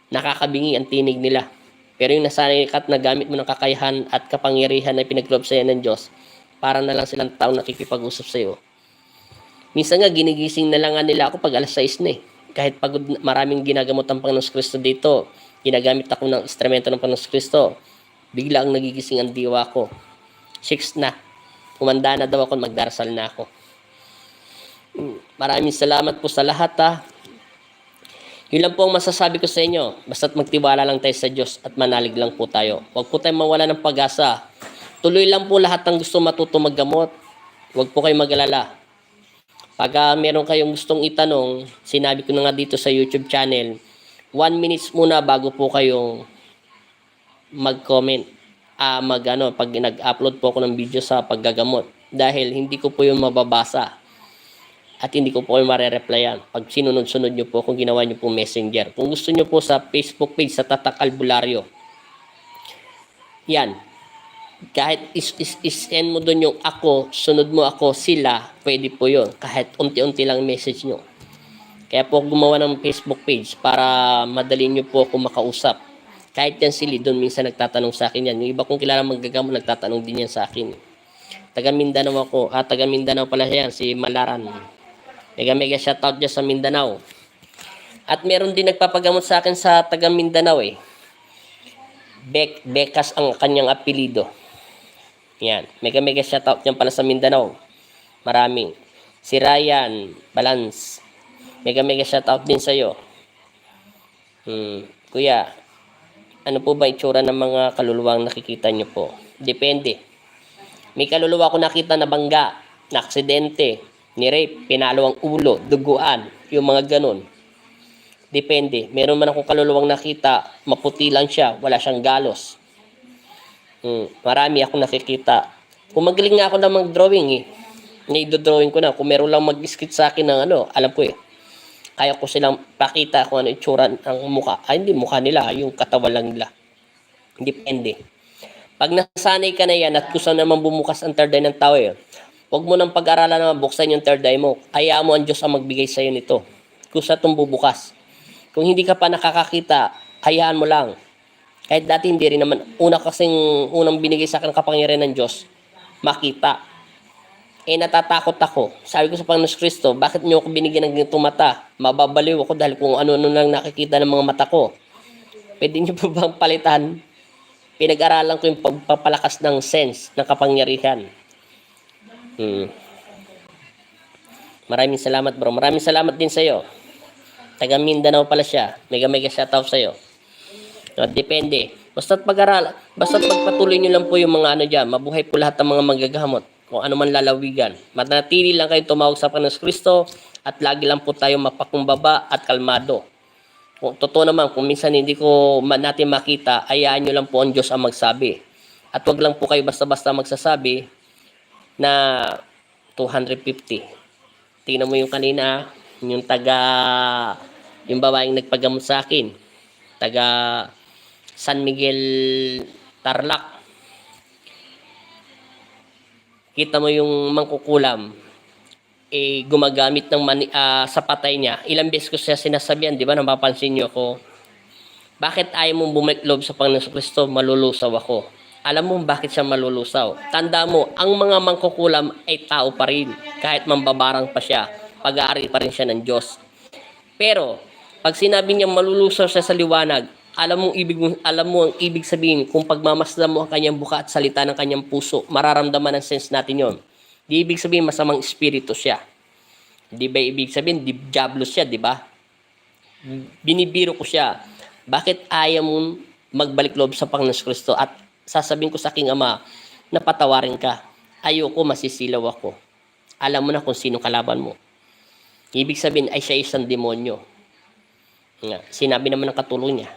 Nakakabingi ang tinig nila. Pero yung nasanay ka at nagamit mo ng kakayahan at kapangyarihan na pinaglob sa ng Diyos, para na lang silang tao nakikipag-usap sa iyo. Minsan nga, ginigising na lang nga nila ako pag alas 6 na eh. Kahit pagod, maraming ginagamot ang Panginoon Kristo dito. Ginagamit ako ng instrumento ng Panginoon Kristo. Bigla ang nagigising ang diwa ko. 6 na. Kumanda na daw ako, magdarasal na ako. Maraming salamat po sa lahat ha. Yun lang po ang masasabi ko sa inyo. Basta't magtiwala lang tayo sa Diyos at manalig lang po tayo. Huwag po tayong mawala ng pag-asa. Tuloy lang po lahat ng gusto matuto maggamot. Huwag po kayong mag-alala. Pag meron kayong gustong itanong, sinabi ko na nga dito sa YouTube channel, 1 minutes muna bago po kayong mag-comment. Pag nag-upload po ako ng video sa paggagamot. Dahil hindi ko po yung mababasa. At hindi ko po kayo marereplyan. Pag sinunod-sunod nyo po kung ginawa nyo po messenger. Kung gusto nyo po sa Facebook page sa Tatak Albularyo. Yan. Kahit is-send mo doon yung ako, sunod mo ako, sila, pwede po yun. Kahit unti-unti lang message nyo. Kaya po gumawa ng Facebook page para madali nyo po ako makausap. Kahit yan si Lidon, minsan nagtatanong sa akin yan. Yung iba kong kilala maggagamot, nagtatanong din yan sa akin. Taga Mindanao ako. Taga Mindanao pala yan, si Malaran. Mega shoutout dyan sa Mindanao. At meron din nagpapagamot sa akin sa taga Mindanao eh. Bekas ang kanyang apelido. Yan. Mega shoutout dyan pala sa Mindanao. Maraming. Si Ryan Balance. Mega shoutout din sa'yo. Kuya, ano po ba itsura ng mga kaluluwang nakikita nyo po? Depende. May kaluluwa ko nakita na bangga, na aksidente, ni-rape, pinalo ang ulo, duguan, yung mga ganun. Depende. Meron man akong kaluluwang nakita, maputi lang siya, wala siyang galos. Marami akong nakikita. Kung magaling nga ako na mag-drawing eh, nai-drawing ko na. Kung meron lang mag-sketch sa akin ng alam ko eh. Kaya ko silang pakita kung ano itsura ng mukha. Hindi mukha nila, yung katawan lang nila. Depende. Pag nasanay ka na yan at kung saan naman bumukas ang third eye ng tao eh, huwag mo nang pag-aralan na mabuksan yung third eye mo. Hayaan mo ang Diyos ang magbigay sa iyo nito. Kung saan itong bubukas. Kung hindi ka pa nakakakita, hayaan mo lang. Kahit dati hindi rin naman. Unang binigay sa akin kapangyarihan ng Diyos, makita. Natatakot ako. Sabi ko sa Panginoon Kristo, bakit niyo ako binigyan ng ganitong mata? Mababaliw ako dahil kung ano-ano lang nakikita ng mga mata ko. Pwede niyo pa bang palitan? Pinag-aralan ko yung pagpapalakas ng sense, ng kapangyarihan. Maraming salamat bro. Maraming salamat din sa'yo. Taga Mindanao pala siya. Mega shoutout sa'yo. Depende. Basta't pag-aral. Basta't pagpatuloy nyo lang po yung mga dyan. Mabuhay po lahat ng mga manggagamot. Kung ano man lalawigan. Manatili lang kayo tumawag sa Panginoon Kristo. At lagi lang po tayo mapakumbaba at kalmado. Kung totoo naman, kung minsan hindi ko natin makita, hayaan nyo lang po ang Diyos ang magsabi. At wag lang po kayo basta-basta magsasabi na 250. Tingnan mo yung kanina, yung yung babaeng nagpagamot sa akin. Taga San Miguel, Tarlac. Kita mo yung mangkukulam, gumagamit ng sa patay niya. Ilang beses ko siya sinasabihan, di ba? Napapansin niyo ako. Bakit ayaw mong bumalik loob sa Panginoon Kristo? Malulusaw ako. Alam mo bakit siya malulusaw? Tanda mo, ang mga mangkukulam ay tao pa rin. Kahit mambabarang pa siya, pag-aari pa rin siya ng Diyos. Pero, pag sinabi niya malulusaw siya sa liwanag, alam mo ang ibig sabihin kung pagmamasdan mo ang kanyang buka at salita ng kanyang puso, mararamdaman ang sense natin yon. Di ibig sabihin masamang espiritu siya. Di ba ibig sabihin diablo siya, di ba? Binibiro ko siya. Bakit ayaw mo magbalik loob sa Panginoon Kristo at sasabihin ko sa aking ama na patawarin ka. Ayoko, masisilaw ako. Alam mo na kung sino kalaban mo. Ibig sabihin ay siya isang demonyo. Nga, sinabi naman ng katulong niya,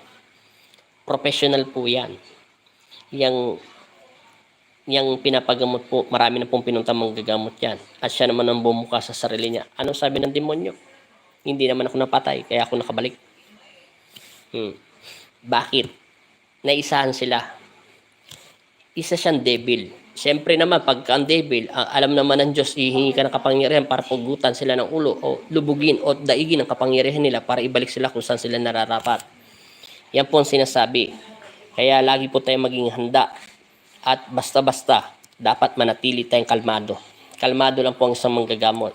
professional po yan. Yang pinapagamot po, marami na pong pinuntang manggagamot yan. At siya naman ang bumuka sa sarili niya. Ano sabi ng demonyo? Hindi naman ako napatay, kaya ako nakabalik. Bakit? Naisahan sila. Isa siyang devil. Siyempre naman, pagka ang devil, alam naman ng Diyos, hihingi ka ng kapangyarihan para pugutan sila ng ulo o lubugin o daigin ang kapangyarihan nila para ibalik sila kung saan sila nararapat. Yan po ang sinasabi. Kaya lagi po tayong maging handa. At basta-basta, dapat manatili tayong kalmado. Kalmado lang po ang isang manggagamot.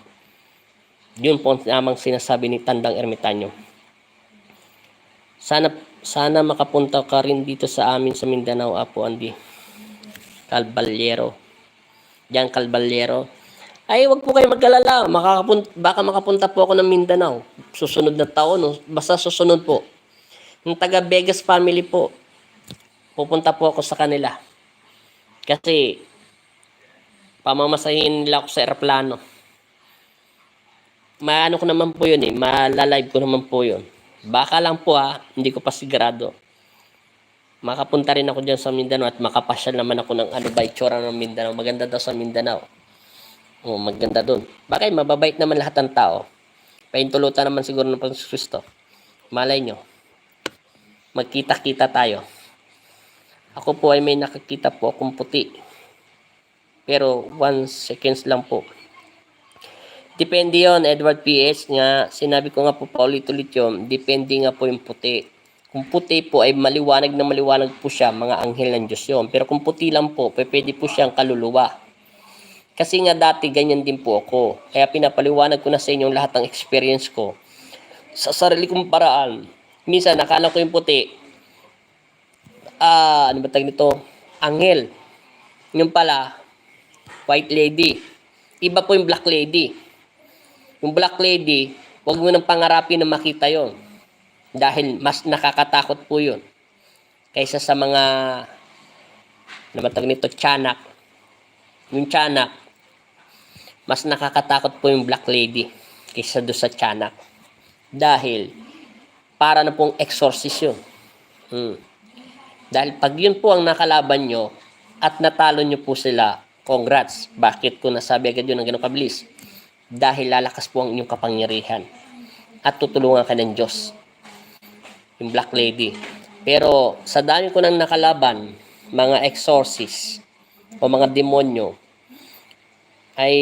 Yun po ang namang sinasabi ni Tandang Ermitanyo. Sana makapunta ka rin dito sa amin sa Mindanao, Apo Andy. Calvallero. Diyan Calvallero. Ay, wag po kayo mag-alala. Baka makapunta po ako ng Mindanao. Susunod na taon. Basta susunod po. Yung taga Vegas family po. Pupunta po ako sa kanila. Kasi, pamamasahin nila ako sa aeroplano. Maano ko naman po yun eh. Malalive ko naman po yun. Baka lang po hindi ko pa sigurado. Makapunta rin ako dyan sa Mindanao at makapasyal naman ako ng ano ba itsura ng Mindanao. Maganda daw sa Mindanao. Maganda dun. Bakit mababait naman lahat ng tao. Paintulutan naman siguro ng Panginoon. Malay nyo. Magkita-kita tayo. Ako po ay may nakakita po akong puti. Pero 1 seconds lang po. Depende yon Edward PH nga. Sinabi ko nga po paulit-ulit yun. Depende nga po yung puti. Kung puti po ay maliwanag na maliwanag po siya, mga anghel ng Diyos yun. Pero kung puti lang po, pwede po siyang kaluluwa. Kasi nga dati ganyan din po ako. Kaya pinapaliwanag ko na sa inyo lahat ng experience ko. Sa sarili kong paraan. Minsan nakala ko yung puti. Ano ba tawag nito? Anghel. Yung pala, white lady. Iba po yung black lady. Yung black lady, huwag mo nang pangarapin na makita yon. Dahil mas nakakatakot po yun. Kaysa sa mga, ano ba tawag nito, tiyanak. Yung tiyanak, mas nakakatakot po yung black lady kaysa doon sa tiyanak. Dahil, para na pong exorcist yun. Dahil pag yun po ang nakalaban nyo at natalo nyo po sila, congrats. Bakit ko nasabi agad yun ng ganun kabilis? Dahil lalakas po ang inyong kapangyarihan at tutulungan ka ng Diyos. Yung black lady. Pero sa dami ko nang nakalaban, mga exorcist o mga demonyo, ay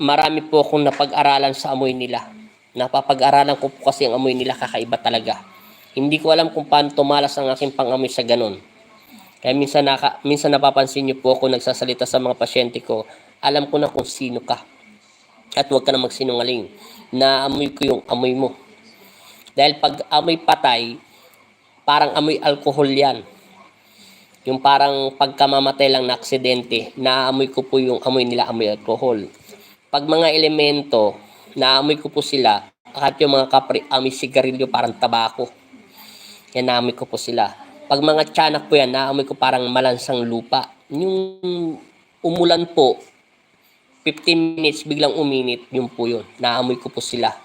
marami po akong napag-aralan sa amoy nila. Napapag-aralan ko po kasi ang amoy nila kakaiba talaga. Hindi ko alam kung paano tumalas ang aking pang-amoy sa ganun. Kaya minsan napapansin niyo po ako nagsasalita sa mga pasyente ko, alam ko na kung sino ka. At huwag ka na magsinungaling. Naamoy ko yung amoy mo. Dahil pag amoy patay, parang amoy alcohol yan. Yung parang pagkamamatay lang na aksidente, naamoy ko po yung amoy nila, amoy alcohol. Pag mga elemento, naamoy ko po sila, at yung mga kapre, amoy sigarilyo, parang tabako. Yan, naamoy ko po sila. Pag mga tiyanak po yan, naamoy ko parang malansang lupa. Yung umulan po, 15 minutes, biglang uminit, yun po yun. Naamoy ko po sila.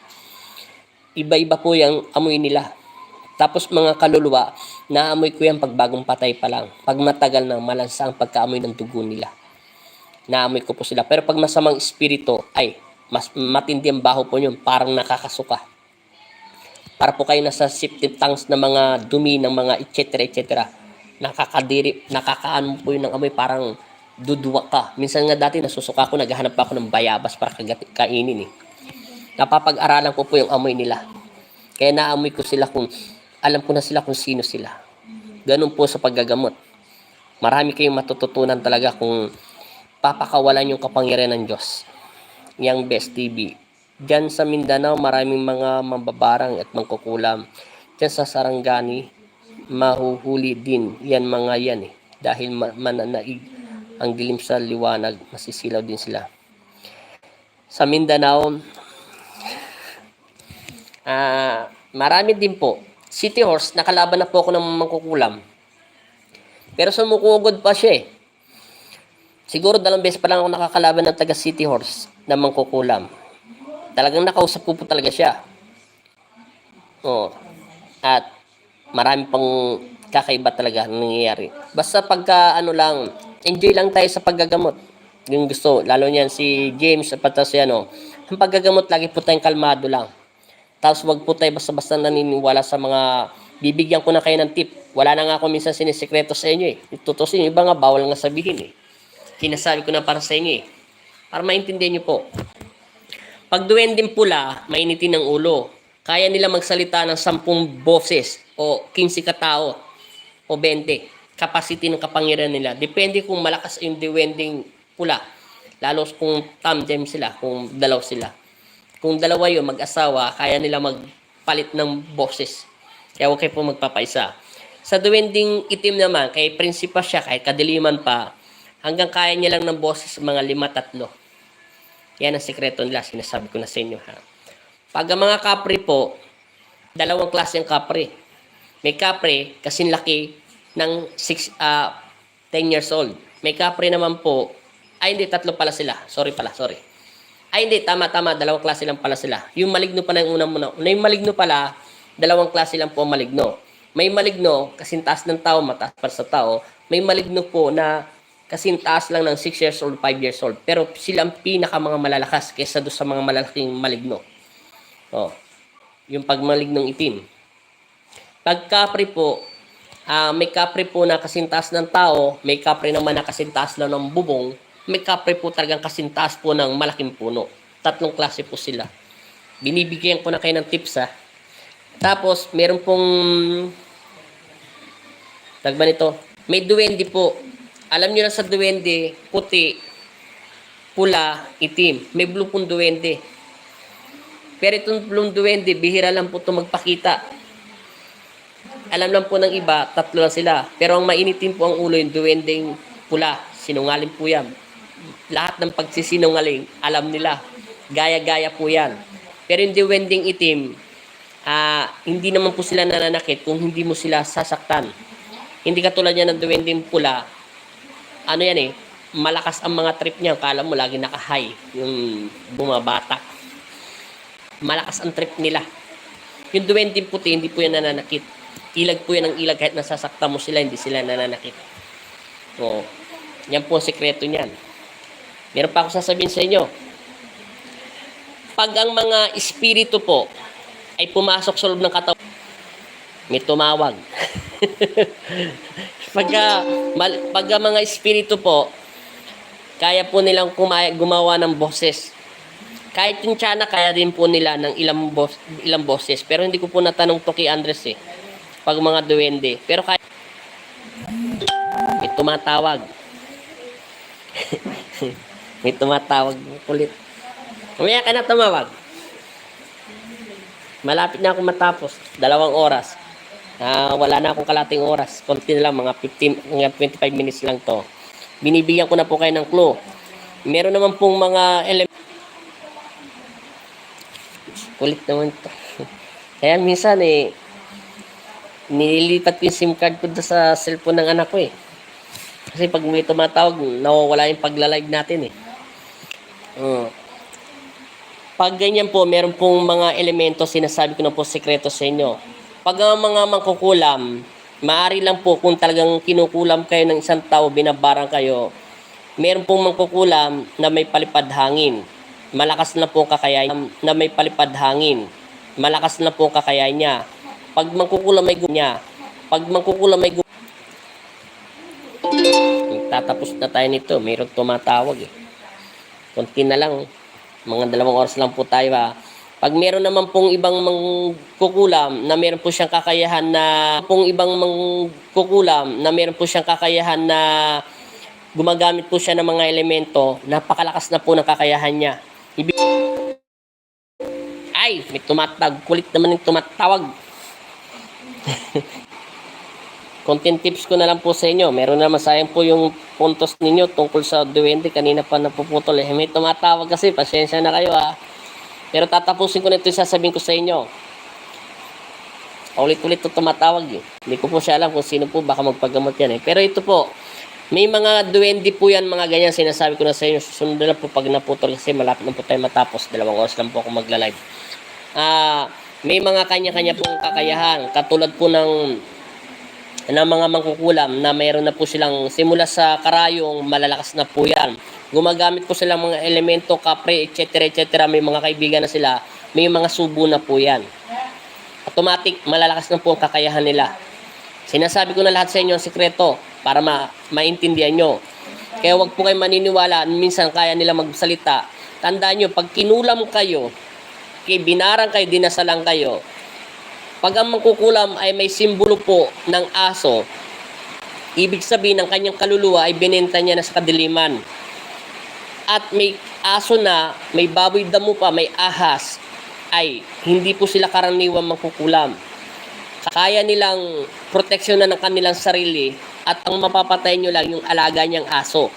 Iba-iba po yung amoy nila. Tapos mga kaluluwa, naamoy ko yan pag bagong patay pa lang. Pag matagal na, malansa ang pagkaamoy ng dugo nila. Naamoy ko po sila. Pero pag masamang espiritu, ay, mas matindi ang baho po yun. Parang nakakasuka. Para po kayo nasa septic tanks na mga dumi, ng mga etc. Nakakaano po yun ng amoy, parang duduwa ka. Minsan nga dati nasusuka ko, naghahanap pa ako ng bayabas para kainin eh. Napapag-aralan ko po yung amoy nila. Kaya naamoy ko sila alam ko na sila kung sino sila. Ganun po sa paggagamot. Marami kayong matututunan talaga kung papakawalan yung kapangyarihan ng Diyos. Yang Best TV. Diyan sa Mindanao, maraming mga mambabarang at mangkukulam. Diyan sa Sarangani, mahuhuli din yan mga yan eh. Dahil mananaig ang dilim sa liwanag, masisilaw din sila. Sa Mindanao, marami din po. City Horse, nakalaban na po ako ng mangkukulam. Pero sumukugod pa siya eh. Siguro 2 beses pa lang ako nakakalaban ng taga City Horse na mangkukulam. Talagang nakausap ko po talaga siya. Oh. At marami pang kakaiba talaga nangyayari. Basta pagka ano lang, enjoy lang tayo sa paggagamot. Yung gusto, lalo niyan si James at patas yan, ang paggagamot lagi po tayong kalmado lang. Tapos wag po tayo basta-basta naniniwala sa mga bibigyan ko na kayo ng tip. Wala na nga ako minsan sinisikreto sa inyo eh. Tutusin, yung iba nga bawal nga sabihin eh. Sinasabi ko na para sa inyo eh. Para maintindihan nyo po. Pag duwending pula, mainitin ang ulo. Kaya nila magsalita ng 10 boses o 15 katao o 20. Capacity ng kapangyarihan nila. Depende kung malakas yung duwending pula. Lalo kung tandem sila, kung dalaw sila. Kung dalawa yun, mag-asawa, kaya nila magpalit ng boses. Kaya huwag kayo po magpapaisa. Sa duwending itim naman, kay prinsipa siya, kahit kadiliman pa, hanggang kaya niya lang ng boses mga 5-3. Yan ang sekreto nila, sinasabi ko na sa inyo. Ha? Pag ang mga kapre po, dalawang klase ang kapre. May kapre, kasing laki ng 10 years old. May kapre naman po, hindi, 3 pala sila. Sorry. Hindi, tama, dalawang klase lang pala sila. Yung maligno pa na yung unang muna. Yung maligno pala, dalawang klase lang po maligno. May maligno, kasing taas ng tao, mataas para sa tao. May maligno po na kasing taas lang ng 6 years old, 5 years old. Pero silang pinaka mga malalakas kaysa doon sa mga malalaking maligno. Yung pagmalignong itim. Pag kapre po, may kapre po na kasing taas ng tao, may kapre naman na kasing taas lang ng bubong, may kapre po talagang kasintaas po ng malaking puno. 3 klase po sila. Binibigyan ko na kayo ng tips ha. Tapos, meron pong tagba nito. May duwende po. Alam nyo na sa duwende, puti, pula, itim. May blue pong duwende. Pero itong blue duwende, bihira lang po ito magpakita. Alam lang po ng iba, 3 lang sila. Pero ang mainitin po ang ulo yung duwendeng pula. Sinungaling po yan. Lahat ng pagsisinungaling, alam nila. Gaya-gaya po yan. Pero yung duwending itim, hindi naman po sila nananakit kung hindi mo sila sasaktan. Hindi katulad yan ng duwending pula. Ano yan malakas ang mga trip niya. Kala mo lagi naka-high yung bumabatak. Malakas ang trip nila. Yung duwending puti, hindi po yan nananakit. Ilag po yan ang ilag. Kahit nasasaktan mo sila, hindi sila nananakit. Yan po ang sekreto niyan. Meron pa ako sasabihin sa inyo. Pag ang mga espiritu po ay pumasok sa loob ng katawan, may tumawag. pag ang mga espiritu po, kaya po nilang gumawa ng boses. Kahit yung tiyanak, kaya din po nila ng ilang boses. Pero hindi ko po natanong to kay Andres pag mga duwende. Pero kaya may tumatawag. May tumatawag kulit. Mamaya ka na tumawag. Malapit na ako matapos. 2 oras. Wala na akong kalating oras. Konti na lang, mga 25 minutes lang to. Binibigyan ko na po kayo ng clue. Meron naman pong mga kulit naman to. Kaya minsan nililipat ko yung SIM card ko sa cellphone ng anak ko Kasi pag may tumatawag, nawawala yung pagla-live natin Pag ganyan po, meron pong mga elemento, sinasabi ko na po sekreto sa inyo. Pag ang mga mangkukulam, maaari lang po kung talagang kinukulam kayo ng isang tao, binabarang kayo, meron pong mangkukulam na may palipad hangin. Malakas na po kakayahan na may palipad hangin. Malakas na po kakayahan niya. Pag mangkukulam may niya. Pag mangkukulam may tatapos na tayo nito. Mayroong tumatawag Konti na lang. Mga 2 oras lang po tayo Pag meron naman pong ibang mangkukulam na meron po siyang kakayahan na gumagamit po siya ng mga elemento, napakalakas na po ng kakayahan niya. Ay, may tumatawag. Kulit naman yung tumatawag. Content tips ko na lang po sa inyo. Meron naman sayang po yung puntos ninyo tungkol sa duwende. Kanina pa napuputol May tumatawag kasi. Pasensya na kayo Pero tatapusin ko na ito yung sasabihin ko sa inyo. Ulit-ulit ito tumatawag Hindi ko po siya alam kung sino po. Baka magpagamot yan Pero ito po. May mga duwende po yan, mga ganyan. Sinasabi ko na sa inyo, susunod na lang po pag naputol kasi malapit na po tayo matapos. 2 oras lang po ako magla-live. May mga kanya-kanya pong kakayahan. Katulad po ng mga mangkukulam na mayroon na po silang simula sa karayong, malalakas na po yan. Gumagamit po silang mga elemento, kapre, etc. etc. May mga kaibigan na sila. May mga subo na po yan. Automatic, malalakas na po ang kakayahan nila. Sinasabi ko na lahat sa inyo ang sikreto para maintindihan nyo. Kaya wag po kayo maniniwala, minsan kaya nila magsalita. Tandaan nyo, pag kinulam kayo, binarang kayo, dinasalang kayo, pag ang mangkukulam ay may simbolo po ng aso, ibig sabihin ng kanyang kaluluwa ay binenta niya na sa kadiliman. At may aso na, may baboy damo pa, may ahas, ay hindi po sila karaniwang mangkukulam. Kaya nilang proteksyonan ng kanilang sarili at ang mapapatay nyo lang yung alaga niyang aso.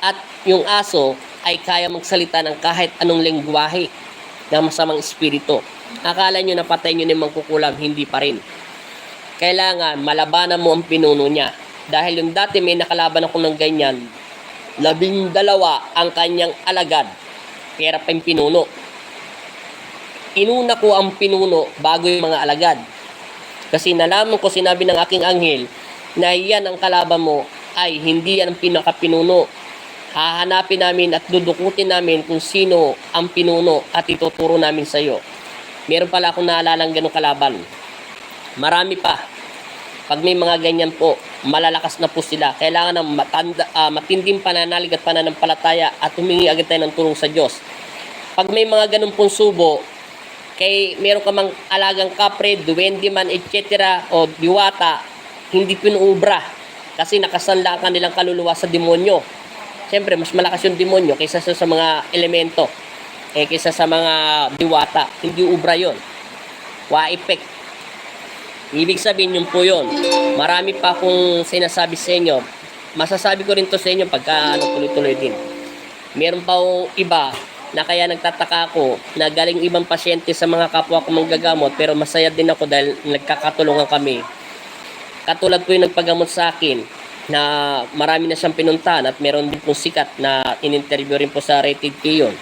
At yung aso ay kaya magsalita ng kahit anong lengguwahe ng masamang espiritu. Akala nyo napatay nyo ng mangkukulam, hindi pa rin. Kailangan malabanan mo ang pinuno niya. Dahil yung dati may nakalaban ako ng ganyan, 12 ang kanyang alagad, pera pa yung pinuno. Inuna ko ang pinuno bago yung mga alagad. Kasi nalaman ko, sinabi ng aking anghel, na yan ang kalaban mo ay hindi yan ang pinakapinuno. Hahanapin namin at dudukutin namin kung sino ang pinuno at ituturo namin sa iyo. Meron pala akong naalalang ganong kalaban. Marami pa. Pag may mga ganyan po, malalakas na po sila. Kailangan ng matinding pananalig at pananampalataya at humingi agad tayo ng tulong sa Diyos. Pag may mga ganun pong subo, kay meron ka mang alagang kapre, duwende man, etc. o diwata, hindi pinuubra kasi nakasanla ka nilang kaluluwa sa demonyo. Siyempre, mas malakas yung demonyo kaysa sa mga elemento, kaysa sa mga diwata. Hindi ubra yon. Wa-effect. Ibig sabihin yun po yun. Marami pa akong sinasabi sa inyo. Masasabi ko rin to sa inyo pagka tuloy-tuloy din. Meron pa iba na kaya nagtataka ako na galing ibang pasyente sa mga kapwa ko manggagamot, pero masaya din ako dahil nagkakatulungan kami. Katulad po yung nagpagamot sa akin na marami na siyang pinuntahan at meron din pong sikat na in-interview rin po sa Rated K yun.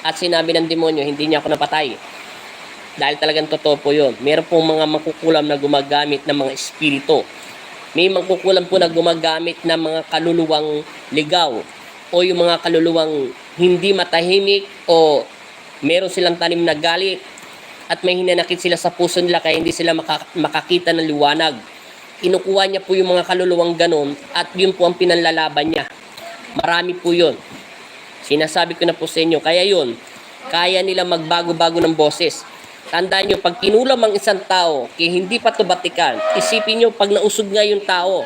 At sinabi ng demonyo, hindi niya ako napatay. Dahil talagang totoo po yun. Meron pong mga mangkukulam na gumagamit ng mga espiritu. May mangkukulam po na gumagamit ng mga kaluluwang ligaw o yung mga kaluluwang hindi matahimik o meron silang tanim na galit at may hinanakit sila sa puso nila kaya hindi sila makakita ng liwanag. Kinukuha niya po yung mga kaluluwang ganon at yun po ang pinanlalaban niya. Marami po yun. Sinasabi ko na po sa inyo. Kaya yun, kaya nila magbago-bago ng boses. Tandaan nyo, pag kinulam ang isang tao, kaya hindi pa ito batikan, isipin nyo, pag nausog nga yung tao,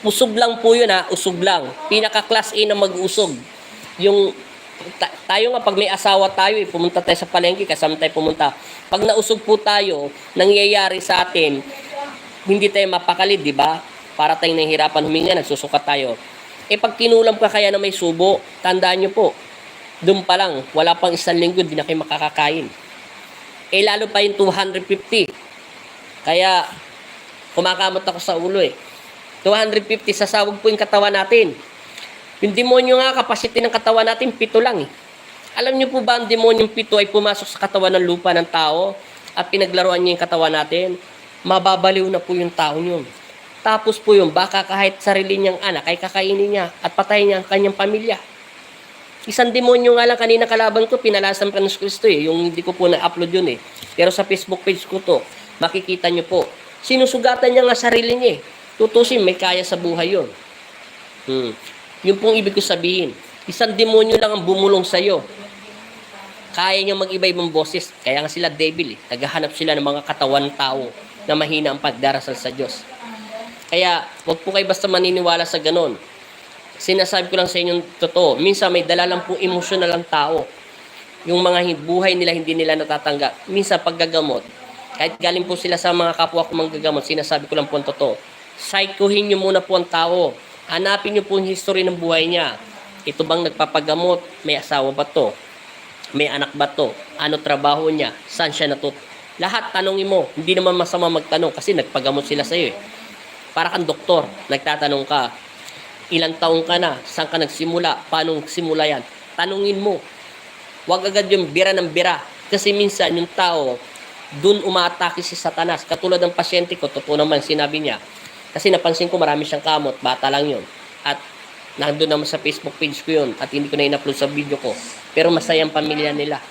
usog lang po yun ha, usog lang. Pinaka-class A na mag-usog. Yung, tayo nga, pag may asawa tayo, pumunta tayo sa palengke, kasama tayo pumunta. Pag nausog po tayo, nangyayari sa atin, hindi tayo mapakalit, di ba? Para tayong nahihirapan huminga, nagsusukat tayo. Pag kinulam ka kaya na may subo, tandaan nyo po, doon pa lang, wala pang 1 linggo, di na kayo makakakain. Lalo pa yung 250. Kaya, kumakamot ako sa ulo 250, sasawag po yung katawan natin. Yung demonyo nga, kapasiti ng katawan natin, 7 lang Alam nyo po ba, ang demonyong 7 ay pumasok sa katawan ng lupa ng tao at pinaglaruan niya yung katawan natin? Mababaliw na po yung tao yun. Tapos po yun, baka kahit sarili niyang anak ay kakainin niya at patayin niya ang kanyang pamilya. Isang demonyo nga lang kanina kalaban ko, pinalasan pa ng Kristo yung hindi ko po na-upload yun Pero sa Facebook page ko to, makikita nyo po. Sinusugatan niya nga sarili niya Tutusin, may kaya sa buhay yun. Yun pong ibig ko sabihin. Isang demonyo lang ang bumulong sa'yo. Kaya niya mag-iba-ibang boses. Kaya nga sila devil Naghahanap sila ng mga katawan tao na mahina ang pagdarasal sa Diyos. Kaya, huwag po kayo basta maniniwala sa ganon. Sinasabi ko lang sa inyo totoo. Minsan may dala lang pong emosyonal ang tao. Yung mga buhay nila, hindi nila natatanggap. Minsan paggagamot, kahit galing po sila sa mga kapwa ko manggagamot, sinasabi ko lang po ang totoo. Psychohin nyo muna po ang tao. Hanapin nyo po yung history ng buhay niya. Ito bang nagpapagamot? May asawa ba to? May anak ba to? Ano trabaho niya? Saan siya Lahat tanongin mo. Hindi naman masama magtanong kasi nagpagamot sila sa iyo Para kang doktor, nagtatanong ka, ilang taong ka na, saan ka nagsimula, paano simula yan? Tanungin mo. Huwag agad yung bira ng bira. Kasi minsan yung tao, dun umaatake si Satanas. Katulad ng pasyente ko, totoo naman sinabi niya. Kasi napansin ko marami siyang kamot, bata lang yun. At nandun naman sa Facebook page ko yun at hindi ko na in-upload sa video ko. Pero masayang pamilya nila.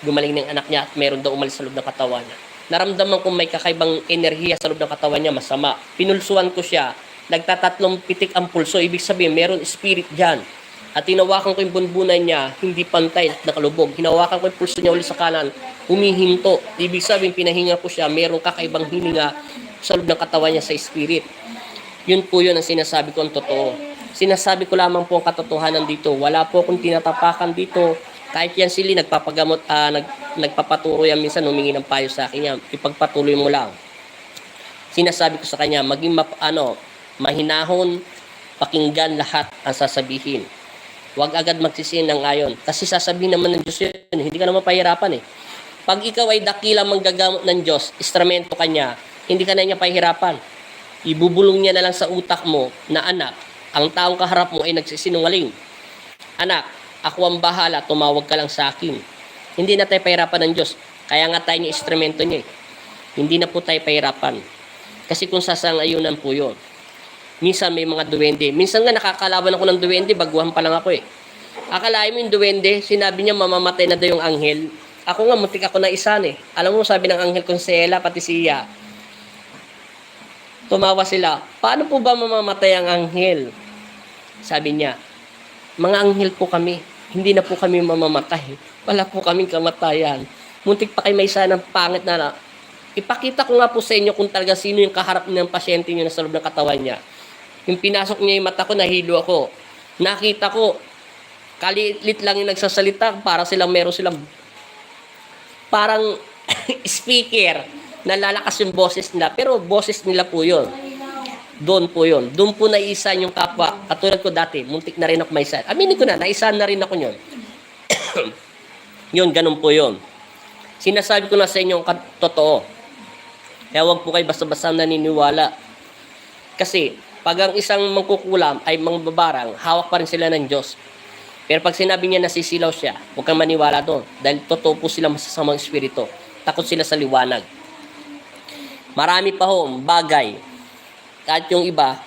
Gumaling ng anak niya at meron daw umalis sa loob ng katawan niya. Naramdaman ko may kakaibang enerhiya sa loob ng katawan niya, masama. Pinulsuan ko siya, nagtatatlong pitik ang pulso. Ibig sabihin, meron spirit dyan. At hinawakan ko yung bunbunan niya, hindi pantay at nakalubog. Hinawakan ko yung pulso niya ulit sa kanan, humihinto. Ibig sabihin, pinahinga ko siya, meron kakaibang hininga sa loob ng katawan niya sa spirit. Yun po yun ang sinasabi ko ang totoo. Sinasabi ko lamang po ang katotohanan dito. Wala po akong tinatapakan dito. Kahit yan sila nagpapagamot, nagpapaturo yan minsan, humingi ng payo sa akin yan. Ipagpatuloy mo lang. Sinasabi ko sa kanya, maging mahinahon, pakinggan lahat ang sasabihin. Huwag agad magsisihin ng ayon. Kasi sasabihin naman ng Diyos yun, hindi ka naman pahirapan eh. Pag ikaw ay dakilang manggagamot ng Diyos, instrumento ka niya, hindi ka na niya pahirapan. Ibubulong niya na lang sa utak mo na anak, ang taong kaharap mo ay nagsisinungaling. Anak, ako ang bahala, tumawag ka lang sa akin. Hindi na tayo pahirapan ng Diyos. Kaya nga tayo yung instrumento niya eh. Hindi na po tayo pahirapan. Kasi kung sasang-ayunan po yun. Minsan may mga duwende. Minsan nga nakakalaban ako ng duwende, baguhan pa lang ako eh. Akalain mo yung duwende, sinabi niya mamamatay na daw yung anghel. Ako nga, muntik ako na isan eh. Alam mo, sabi ng anghel kong si Ella, pati siya. Tumawa sila, paano po ba mamamatay ang anghel? Sabi niya, mga anghel po kami, hindi na po kami mamamatay. Wala po kaming kamatayan. Muntik pa kayo may isa ng pangit na ipakita ko nga po sa inyo kung talaga sino yung kaharap ng pasyente niyo na sa loob ng katawan niya. Yung pinasok niya yung mata ko, nahilo ako. Nakita ko, kalilit lang yung nagsasalita, para meron silang parang speaker, nalalakas yung boses nila. Pero boses nila po yun. Doon po yun. Doon po naisan yung kapwa. Katulad ko dati, muntik na rin ako maisan. Aminin ko na, naisan na rin ako yun. Yun, ganun po yun. Sinasabi ko na sa inyo ang totoo. Kaya huwag po kayo basta-basta naniniwala. Kasi, pag ang isang mangkukulam ay mangbabarang, hawak pa rin sila ng Diyos. Pero pag sinabi niya nasisilaw siya, huwag kang maniwala doon. Dahil totoo po sila masasamang espiritu. Takot sila sa liwanag. Marami pa ho, bagay. Kahit yung iba,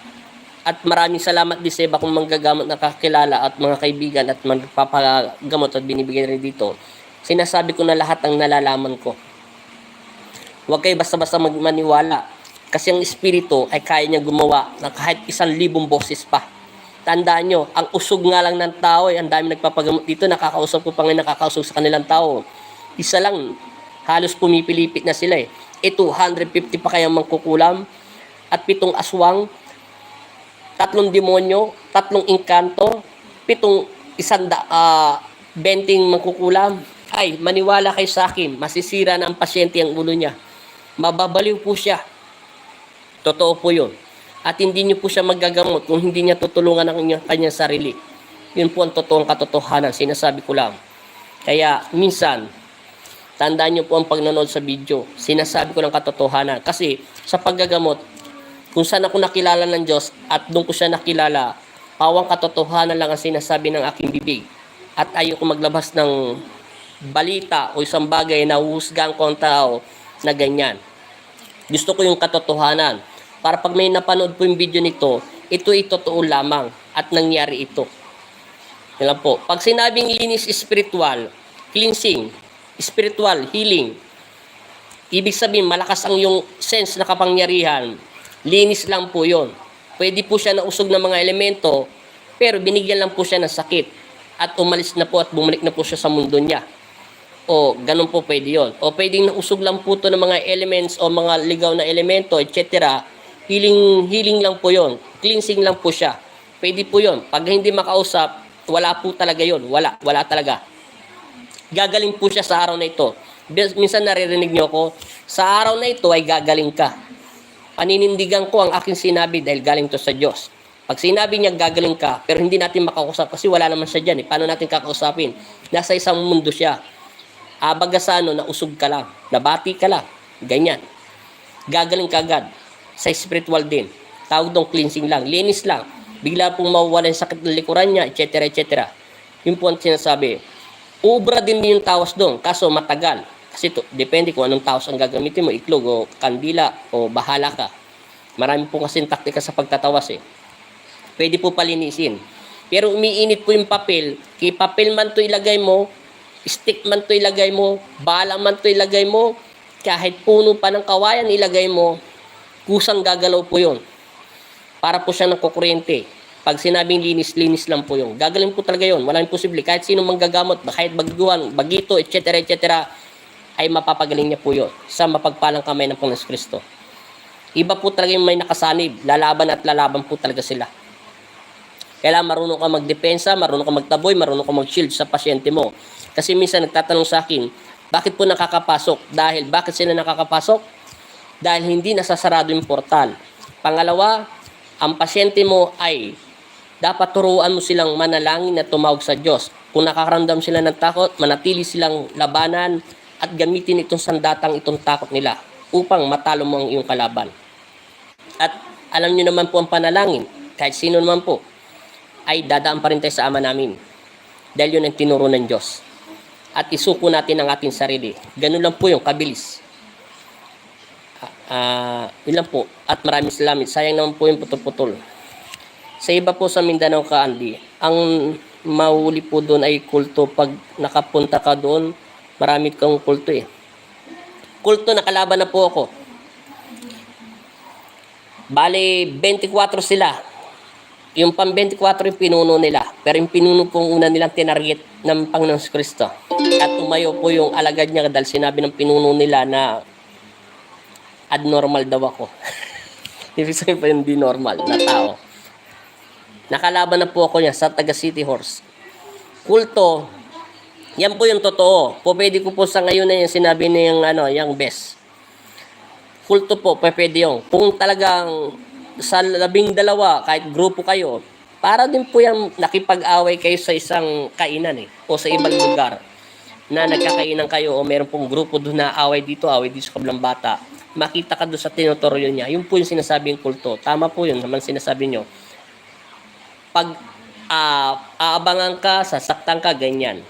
at maraming salamat din sa iba kung manggagamot na kakilala at mga kaibigan at magpapagamot at binibigyan rin dito. Sinasabi ko na lahat ang nalalaman ko. Huwag kayo basta-basta maniwala. Kasi ang espiritu ay kaya niya gumawa ng kahit 1,000 boses pa. Tandaan nyo, ang usog nga lang ng tao, ang dami nagpapagamot dito, nakakausap ko pa ngayon, nakakausap sa kanilang tao. Isa lang, halos pumipilipit na sila eh. 250 pa kayang mangkukulam, at 7 aswang, 3 demonyo, 3 engkanto, 20 mangkukulam. Ay, maniwala kayo sa akin, masisira na ang pasyente ang ulo niya. Mababaliw po siya. Totoo po yun. At hindi niyo po siya magagamot kung hindi niya tutulungan ang kanyang sarili. Yun po ang totoong katotohanan, sinasabi ko lang. Kaya, minsan, tandaan niyo po ang pagnanood sa video. Sinasabi ko ng katotohanan. Kasi, sa paggagamot, kung saan ako nakilala ng Diyos at doon ko siya nakilala, pawang katotohanan lang ang sinasabi ng aking bibig. At ayoko maglabas ng balita o isang bagay na huhusgahan ko ang tao na ganyan. Gusto ko yung katotohanan. Para pag may napanood po yung video nito, ito ay totoo lamang at nangyari ito. Yan po. Pag sinabing linis spiritual, cleansing, spiritual, healing, ibig sabihin malakas ang yung sense na kapangyarihan. Linis lang po yon. Pwede po siya nausog ng mga elemento, pero binigyan lang po siya ng sakit. At umalis na po at bumalik na po siya sa mundo niya. O, ganun po pwede yon. O, pwedeng nausog lang po ito ng mga elements o mga ligaw na elemento, etc. Healing lang po yon. Cleansing lang po siya. Pwede po yon. Pag hindi makausap, wala po talaga yon. Wala talaga. Gagaling po siya sa araw na ito. Minsan naririnig niyo ako, sa araw na ito ay gagaling ka. Paninindigan ko ang aking sinabi dahil galing to sa Diyos. Pag sinabi niya gagaling ka, pero hindi natin makausap kasi wala naman siya dyan. Paano natin kakausapin? Nasa isang mundo siya. Bagasano, nausog ka lang. Nabati ka lang. Ganyan. Gagaling ka agad. Sa spiritual din. Tawag doon cleansing lang, linis lang. Bigla pong mawawala yung sakit ng likuran niya, etc. etc. Yun po ang sinasabi. Ubra din yung tawas doon, kaso matagal. Kasi depende kung anong tawas ang gagamitin mo, iklog o kandila o bahala ka. Marami po kasing taktika sa pagtatawas eh. Pwede po palinisin. Pero umiinit po yung papel, kay papel man to ilagay mo, stick man to ilagay mo, bala man to ilagay mo, kahit puno pa ng kawayan ilagay mo, kusang gagalaw po yun. Para po siya ng kukuryente. Pag sinabing linis, linis lang po yun. Gagaling po talaga yun. Walang imposible. Kahit sino manggagamot, kahit baguhan, bagito, etc. etc. ay mapapagaling niya po yun sa mapagpalang kamay ng Panginoon Kristo. Iba po talaga yung may nakasanib. Lalaban at lalaban po talaga sila. Kailangan marunong ka magdepensa, marunong ka magtaboy, marunong ka mag-shield sa pasyente mo. Kasi minsan nagtatanong sa akin, bakit po nakakapasok? Bakit sila nakakapasok? Dahil hindi nasasarado yung portal. Pangalawa, ang pasyente mo ay dapat turuan mo silang manalangin at tumawag sa Diyos. Kung nakakaramdam sila ng takot, manatili silang labanan at gamitin itong sandatang itong takot nila upang matalo mo ang iyong kalaban. At alam nyo naman po ang panalangin, kahit sino naman po, ay dadaan pa rin tayo sa Ama namin. Dahil yun ang tinuro ng Diyos. At isuko natin ang ating sarili. Ganun lang po yung kabilis. Yun lang po. At maraming salamat. Sayang naman po yung putol-putol. Sa iba po sa Mindanao ka, Andy, ang mahuli po doon ay kulto. Pag nakapunta ka doon, marami kang kulto eh. Kulto, nakalaban na po ako. Bale, 24 sila. Yung pang 24 yung pinuno nila. Pero yung pinuno pong una nilang tinarget ng Panginoon Kristo. At tumayo po yung alagad niya dahil sinabi ng pinuno nila na abnormal daw ako. Ibig sabihin pa yung di normal na tao. Nakalaban na po ako niya sa taga City Horse. Kulto, yan po yung totoo. Pwede ko po sa ngayon na yung sinabi niya yung best. Kulto po, pwede yung. Kung talagang sa 12, kahit grupo kayo, para din po yung nakipag-away kayo sa isang kainan o sa ibang lugar na nagkakainan kayo o meron pong grupo doon na away dito sa kabilang bata. Makita ka doon sa tinutoryo niya. Yun po yung sinasabing kulto. Tama po yun naman sinasabi nyo. Pag aabangan ka, sasaktan ka, ganyan.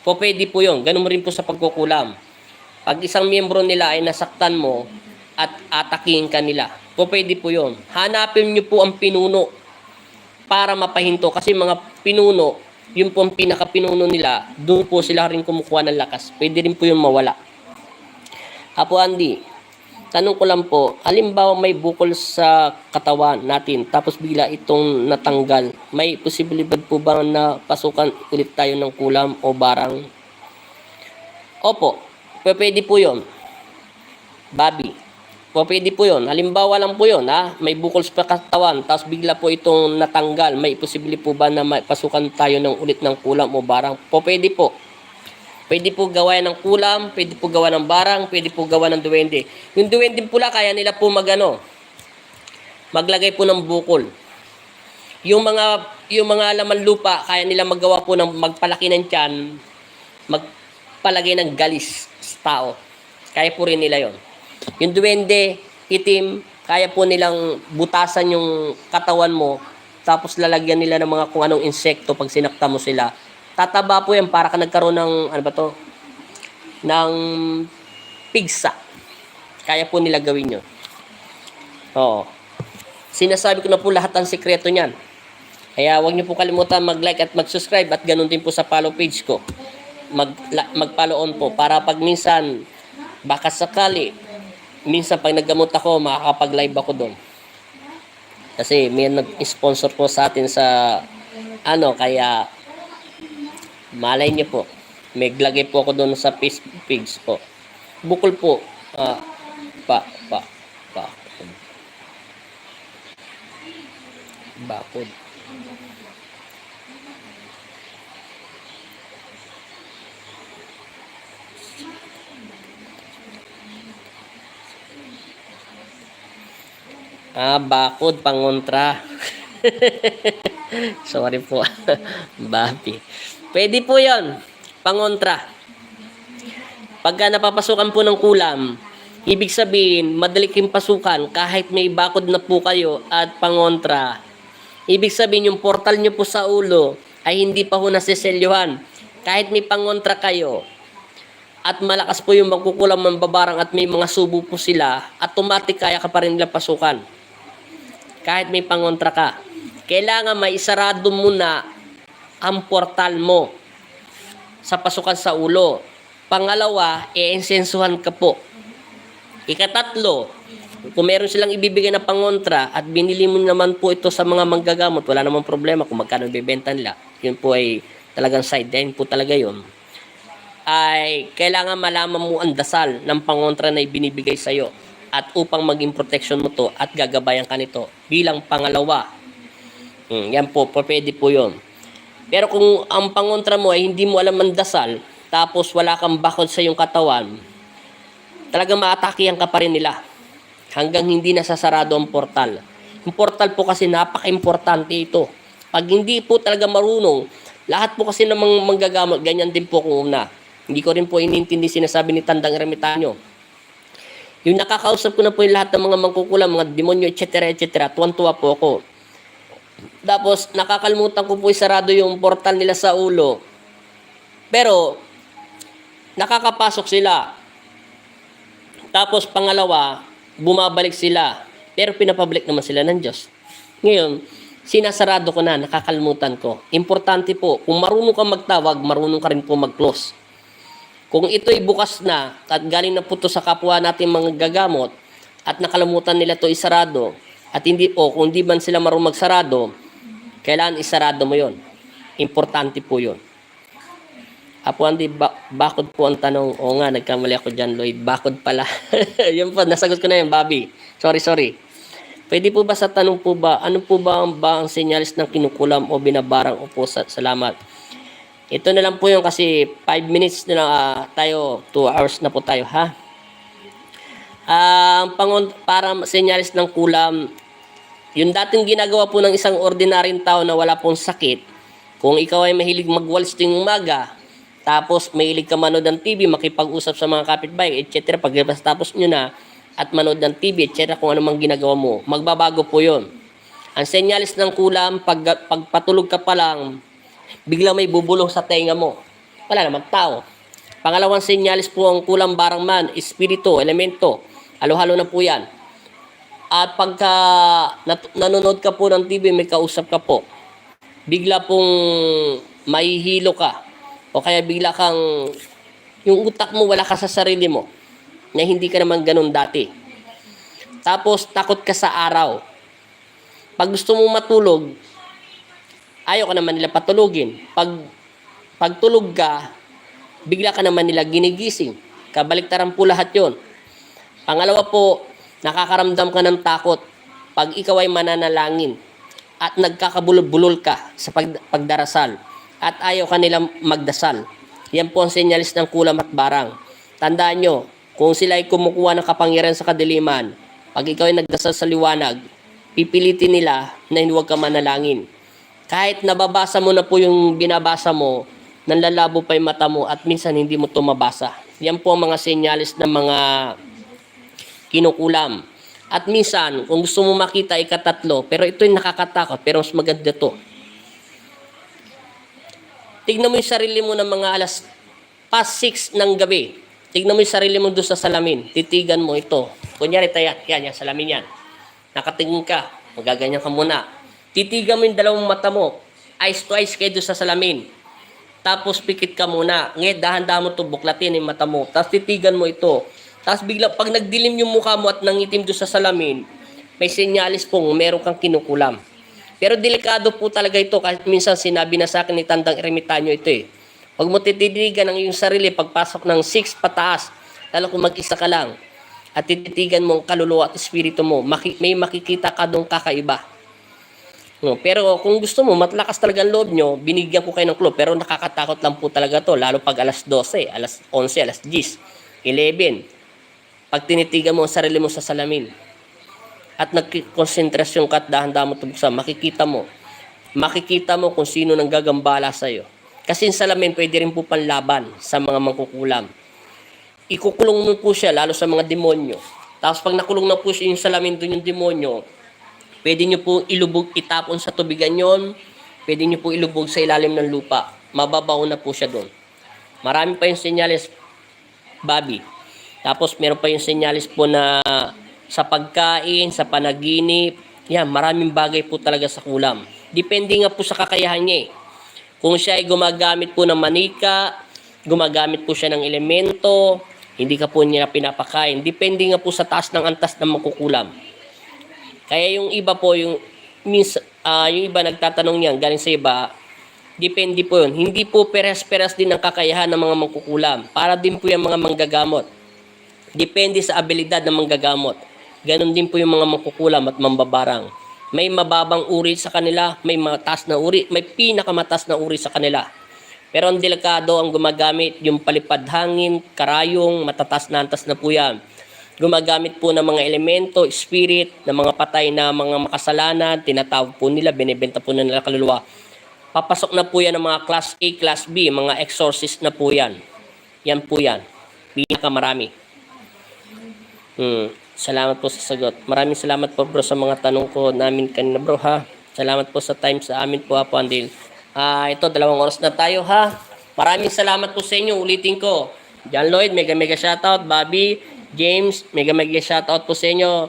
Pwede po yun. Ganun mo rin po sa pagkukulam. Pag isang miyembro nila ay nasaktan mo at atakihin ka nila, pwede po yun. Hanapin nyo po ang pinuno para mapahinto. Kasi mga pinuno, yun po ang pinaka-pinuno nila, doon po sila rin kumukuha ng lakas. Pwede rin po yung mawala. Apo Andy, tanong ko lang po, halimbawa may bukol sa katawan natin, tapos bigla itong natanggal, may posibilidad po ba na pasukan ulit tayo ng kulam o barang? Opo, pwede po yun. Bobby, pwede po yun. Halimbawa lang po yun, may bukol sa katawan, tapos bigla po itong natanggal, may posibilidad po ba na pasukan tayo ng ulit ng kulam o barang? Pwede po. Pwede po gawa ng kulam, pwede po gawa ng barang, pwede po gawa ng duwende. Yung duwende pula, kaya nila po maglagay po ng bukol. Yung mga laman lupa, kaya nila maggawa po ng magpalaki ng tiyan, magpalagay ng galis sa tao. Kaya po rin nila yon. Yung duwende, itim, kaya po nilang butasan yung katawan mo, tapos lalagyan nila ng mga kung anong insekto pag sinakta mo sila. Tataba po yan para ka nagkaroon ng, ng pigsa. Kaya po nila gawin yun. Oo. Sinasabi ko na po lahat ng sikreto niyan. Kaya huwag niyo po kalimutan mag-like at mag-subscribe at ganun din po sa follow page ko. Mag-follow on po para pag minsan, baka sakali, minsan pag naggamot ako, makakapag-live ako doon. Kasi may nag-sponsor po sa atin sa kaya malay niyo po, may glagay po ako doon sa Facebook page po. Bukol po, bakod. Bakod, pangontra. Sorry po. Babi. Pwede po yon, pangontra. Pagka napapasukan po ng kulam, Ibig sabihin, madali kayong pasukan kahit may bakod na po kayo at pangontra. Ibig sabihin, yung portal nyo po sa ulo ay hindi pa ho nasiselyuhan. Kahit may pangontra kayo at malakas po yung magkukulang mambabarang at may mga subo po sila, automatic kaya ka pa rin nila pasukan. Kahit may pangontra ka. Kailangan may isarado muna ang portal mo sa pasukan sa ulo. Pangalawa, i-insensuhan ka po. Ikatatlo, kung meron silang ibibigay na pangontra at binili mo naman po ito sa mga manggagamot, wala namang problema kung magkano ibibenta nila. Yun po ay talagang side line po talaga yun. Ay kailangan malaman mo ang dasal ng pangontra na ibinibigay sa'yo at upang maging protection mo to at gagabayan ka nito bilang pangalawa. Yan po, pwede po yun. Pero kung ang pangontra mo ay hindi mo alam ang dasal, tapos wala kang bakod sa iyong katawan, talagang maatakihan ka pa rin nila hanggang hindi nasasarado ang portal. Yung portal po kasi napaka-importante ito. Pag hindi po talaga marunong, lahat po kasi ng mga manggagamot, ganyan din po kung una. Hindi ko rin po inintindi sinasabi ni Tandang Ermitaño. Yung nakakausap ko na po yung lahat ng mga mangkukulam, mga demonyo, etc. etc. Tuwan-tuwa po ako. Tapos, nakakalimutan ko po isarado yung portal nila sa ulo. Pero, nakakapasok sila. Tapos pangalawa, bumabalik sila. Pero pinapabalik naman sila ng Diyos. Ngayon, sinasarado ko na, nakakalimutan ko. Importante po, kung marunong ka magtawag, marunong ka rin po mag-close. Kung ito'y bukas na, at galing na po ito sa kapwa natin mga gagamot, at nakalimutan nila ito isarado, at hindi po, kung di man sila marunong magsarado, kailangan isarado mo yon. Importante po yon. Apo Andy, bakod po ang tanong. Oo nga, nagkamali ako dyan, Lloyd. Bakod pala. Yun po, nasagot ko na yun, Bobby. Sorry. Pwede po ba sa tanong po ba, ano po ba ang senyalis ng kinukulam o binabarang? Opo, salamat. Ito na lang po yun kasi 5 minutes na lang tayo, 2 hours na po tayo, ha? Para senyalis ng kulam, yung dating ginagawa po ng isang ordinaryong tao na wala pong sakit, kung ikaw ay mahilig magwalis tuwing umaga, tapos mahilig ka manood ng TV, makipag-usap sa mga kapitbahay, etc. Pagkatapos nyo na at manood ng TV, etc. kung ano mang ginagawa mo, magbabago po yon. Ang senyalis ng kulam, pagpatulog ka pa lang, bigla may bubulong sa tenga mo. Wala naman tao. Pangalawang senyalis po ang kulam barang man, espiritu, elemento, halo-halo na po yan. At pagka nanonood ka po ng TV, may kausap ka po, bigla pong mahihilo ka. O kaya bigla kang, yung utak mo wala ka sa sarili mo, na hindi ka naman ganun dati. Tapos takot ka sa araw. Pag gusto mong matulog, ayaw ka naman nila patulugin. Pag tulog ka, bigla ka naman nila ginigising. Kabaliktaran po lahat yon. Pangalawa po, nakakaramdam ka ng takot pag ikaw ay mananalangin at nagkakabulol-bulol ka sa pagdarasal. At ayaw kanilang magdasal. Yan po ang senyalis ng kulam at barang. Tandaan nyo, kung sila ay kumukuha ng kapangyarihan sa kadiliman, pag ikaw ay nagdasal sa liwanag, pipilitin nila na huwag ka manalangin. Kahit nababasa mo na po yung binabasa mo, nanlalabo pa yung mata mo at minsan hindi mo ito mabasa. Yan po ang mga senyalis ng mga kinukulam. At minsan, kung gusto mo makita, ikatatlo, pero ito'y nakakatakot, pero mas maganda to. Tignan mo yung sarili mo ng mga alas past 6 ng gabi. Tignan mo yung sarili mo doon sa salamin. Titigan mo ito. Kunyari tayo, yan, salamin yan. Nakatingin ka, magaganyan ka muna. Titigan mo yung dalawang mata mo. Eyes to eyes kayo doon sa salamin. Tapos pikit ka muna. Ngayon, dahan-dahan mo ito, buklatin yung mata mo. Tapos titigan mo ito. Tapos bigla, pag nagdilim yung mukha mo at nangitim doon sa salamin, may senyalis pong meron kang kinukulam. Pero delikado po talaga ito kahit minsan sinabi na sa akin ni Tandang Ermitaño ito eh. Huwag mo tititigan ang iyong sarili pagpasok ng 6 pataas, lalo kung mag-isa ka lang. At tititigan mo ang kaluluwa at espiritu mo, may makikita ka doon kakaiba. No, pero kung gusto mo, matlakas talaga ang loob nyo, binigyan ko kayo ng clue, pero nakakatakot lang po talaga to, lalo pag alas 12, alas 11, alas 10, 11. Pag tinitigan mo ang sarili mo sa salamin, at nagkonsentrasyon ka at dahan-dahan mo tubuksan, makikita mo kung sino nang gagambala sa'yo. Kasi yung salamin pwede rin po panlaban sa mga mangkukulam. ikukulong mo po siya lalo sa mga demonyo. Tapos pag nakulong na po siya yung salamin doon yung demonyo, pwede nyo po ilubog, itapon sa tubigan yon, pwede nyo po ilubog sa ilalim ng lupa. Mababaw na po siya doon. Marami pa yung senyales, Bobby. Tapos meron pa yung senyales po na sa pagkain, sa panaginip, yan, maraming bagay po talaga sa kulam. Depende nga po sa kakayahan niya eh. Kung siya ay gumagamit po ng manika, gumagamit po siya ng elemento, hindi ka po niya pinapakain. Depende nga po sa taas ng antas ng makukulam. Kaya yung iba po, yung iba nagtatanong niyan, galing sa iba, depende po yun. Hindi po peres-peres din ang kakayahan ng mga mangkukulam. Para din po yung mga manggagamot. Depende sa abilidad ng manggagamot. Ganon din po yung mga mangkukulam at mambabarang. May mababang uri sa kanila, may mataas na uri, may pinakamataas na uri sa kanila. Pero ang delikado ang gumagamit yung palipad hangin, karayong, matataas na antas na po yan. Gumagamit po ng mga elemento, spirit, ng mga patay na mga makasalanan, tinatawag po nila, binibenta po nila kaluluwa. Papasok na po yan ng mga class A, class B, mga exorcist na po yan. Yan po yan. Pinakamarami. Salamat po sa sagot. Maraming salamat po bro sa mga tanong ko namin kanina bro ha. Salamat po sa time sa amin po Apo Andil. Ito 2 oras na tayo ha. Maraming salamat po sa inyo. Ulitin ko. John Lloyd, mega shoutout. Bobby, James, mega shoutout po sa inyo.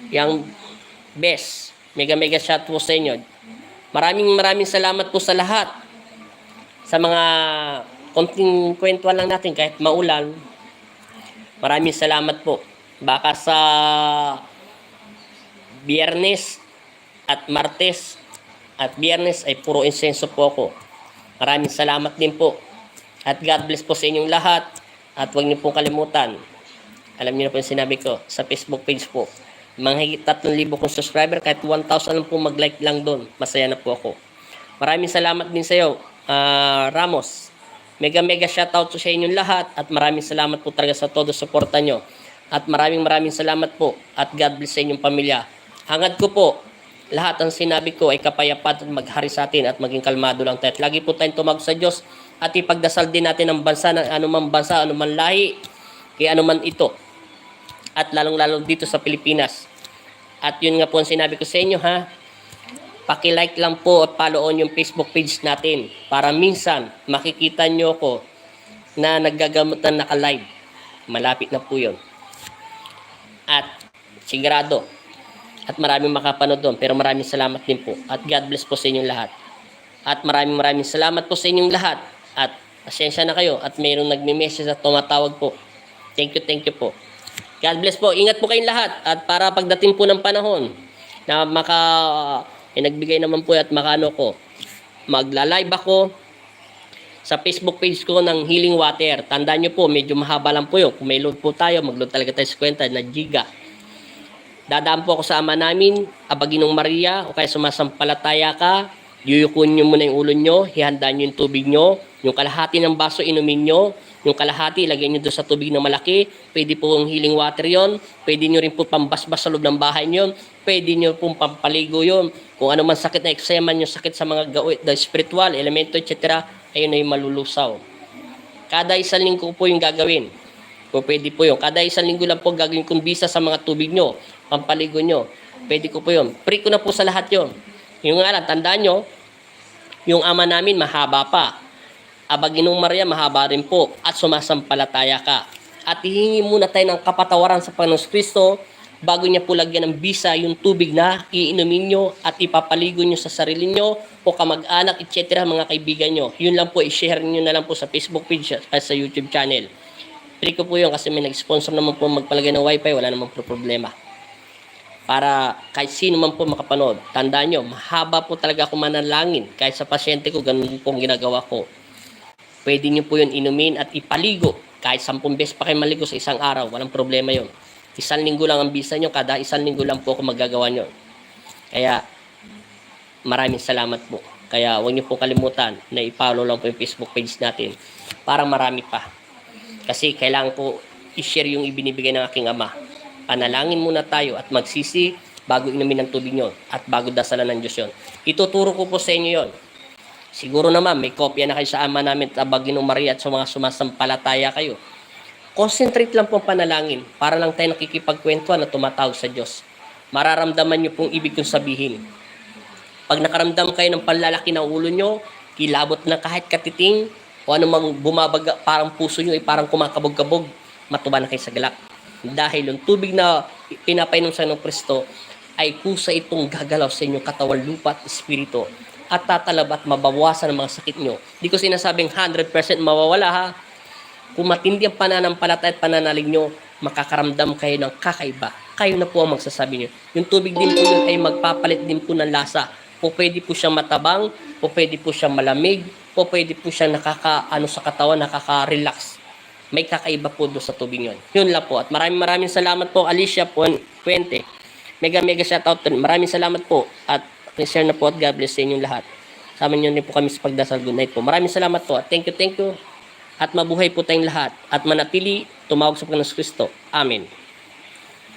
Yang Best, mega shoutout po sa inyo. Maraming salamat po sa lahat. Sa mga konting kwentuhan lang natin kahit maulan. Maraming salamat po. Baka sa Biyernes at Martes at Biyernes ay puro insenso po ako. Maraming salamat din po. At God bless po sa inyong lahat. At huwag niyo pong kalimutan. Alam niyo na po yung sinabi ko sa Facebook page po. Mga higit 3,000 kong subscriber, kahit 1,000 lang po mag-like lang doon. Masaya na po ako. Maraming salamat din sa iyo, Ramos. Mega shoutout sa inyong lahat. At maraming salamat po talaga sa todo suporta nyo. At maraming salamat po. At God bless sa inyong pamilya. Hangad ko po, lahat ang sinabi ko ay kapayapaan at maghari sa atin at maging kalmado lang tayo. At lagi po tayong tumawag sa Diyos at ipagdasal din natin ang bansa, anumang bansa, anumang lahi, kaya anuman ito. At lalong-lalo dito sa Pilipinas. At yun nga po ang sinabi ko sa inyo ha. Paki-like lang po at follow on yung Facebook page natin para minsan makikita nyo ko na naggagamot na naka-live. Malapit na po yun. At sigurado at maraming makapanood doon, pero maraming salamat din po at God bless po sa inyong lahat at maraming salamat po sa inyong lahat at pasensya na kayo at mayroong nagme-message at tumatawag po. Thank you po. God bless po, ingat po kayong lahat at para pagdating po ng panahon na nagbigay naman po at makano ko, magla-live ako sa Facebook page ko ng Healing Water. Tandaan nyo po, medyo mahaba lang po yun. Kung may load po tayo, mag-load talaga tayo sa kwenta na giga. Dadaan po ako sa ama namin, Abaginong Maria, o kaya sumasampalataya ka, yuyukun nyo muna yung ulo nyo, hihandaan nyo yung tubig nyo, yung kalahati ng baso inumin nyo, yung kalahati ilagay nyo doon sa tubig na malaki, pwede po ang healing water yon, pwede nyo rin po pambasbas sa loob ng bahay nyo, pwede nyo po pampaligo yon, kung ano man sakit na eksema nyo, sakit sa mga gawin, the spiritual, elemento, etc., ayun ay malulusaw. Kada isang linggo po yung gagawin. Kung pwede po yun. Kada isang linggo lang po gagawin kong bisa sa mga tubig nyo, pampaligo nyo. Pwede ko po yun. Free ko na po sa lahat yun. Yung nga lang, tandaan nyo, yung ama namin mahaba pa. Abaginong Maria mahaba rin po. At sumasampalataya ka. At hihingi muna tayo ng kapatawaran sa Panginoon Kristo bago niya po lagyan ng bisa yung tubig na iinumin nyo at ipapaligo nyo sa sarili nyo o kamag-anak, etc. mga kaibigan nyo. Yun lang po, i-share nyo na lang po sa Facebook page at sa YouTube channel. Free ko po yun kasi may nag-sponsor naman po magpalagay ng wifi, wala naman po problema. Para kahit sino man po makapanood. Tandaan nyo, mahaba po talaga ako manalangin. Kahit sa pasyente ko, ganun po ang ginagawa ko. Pwede nyo po yun inumin at ipaligo. Kahit 10 beses pa kayo maligo sa isang araw, walang problema yun. 1 linggo lang ang bisa nyo, kada 1 linggo lang po ako magagawa nyo. Kaya, maraming salamat po. Kaya huwag nyo po kalimutan na i-follow lang po yung Facebook page natin para marami pa. Kasi kailangan ko i-share yung ibinibigay ng aking ama. Panalangin muna tayo at magsisi bago inumin ng tubig nyo at bago dasalan ng Diyos yun. Ituturo ko po sa inyo yun. Siguro naman may kopya na kayo sa ama namin at Abaginong Maria at sa mga sumasampalataya kayo. Concentrate lang po ang panalangin para lang tayo nakikipagkwentuhan na tumatawag sa Diyos. Mararamdaman niyo pong ibig kong sabihin. Pag nakaramdam kayo ng panlalaki ng ulo nyo, kilabot na kahit katiting, o anumang bumabaga, parang puso nyo ay parang kumakabog-kabog, matuba na kayo sa galak. Dahil yung tubig na pinapainom sa ng Kristo ay kusa itong gagalaw sa inyong katawan, lupa at espiritu at tatalab at mabawasan ang mga sakit nyo. Hindi ko sinasabing 100% mawawala ha. Kung matindi ang pananampalataya at pananalig nyo, makakaramdam kayo ng kakaiba. Kayo na po ang magsasabi nyo. Yung tubig din po yun ay magpapalit din po ng lasa. O pwede po siyang matabang, o pwede po siyang malamig, o pwede po siyang sa katawan, nakaka-relax. May kakaiba po doon sa tubig yun. Yun lang po. At maraming salamat po, Alicia Puente. Mega shoutout. Maraming salamat po. At share na po at God bless sa inyong lahat. Sama niyo din po kami sa pagdasal. Good night po. Maraming salamat po. At thank you. At mabuhay po tayong lahat. At manatili tumawag sa Panginoon Kristo. Amen.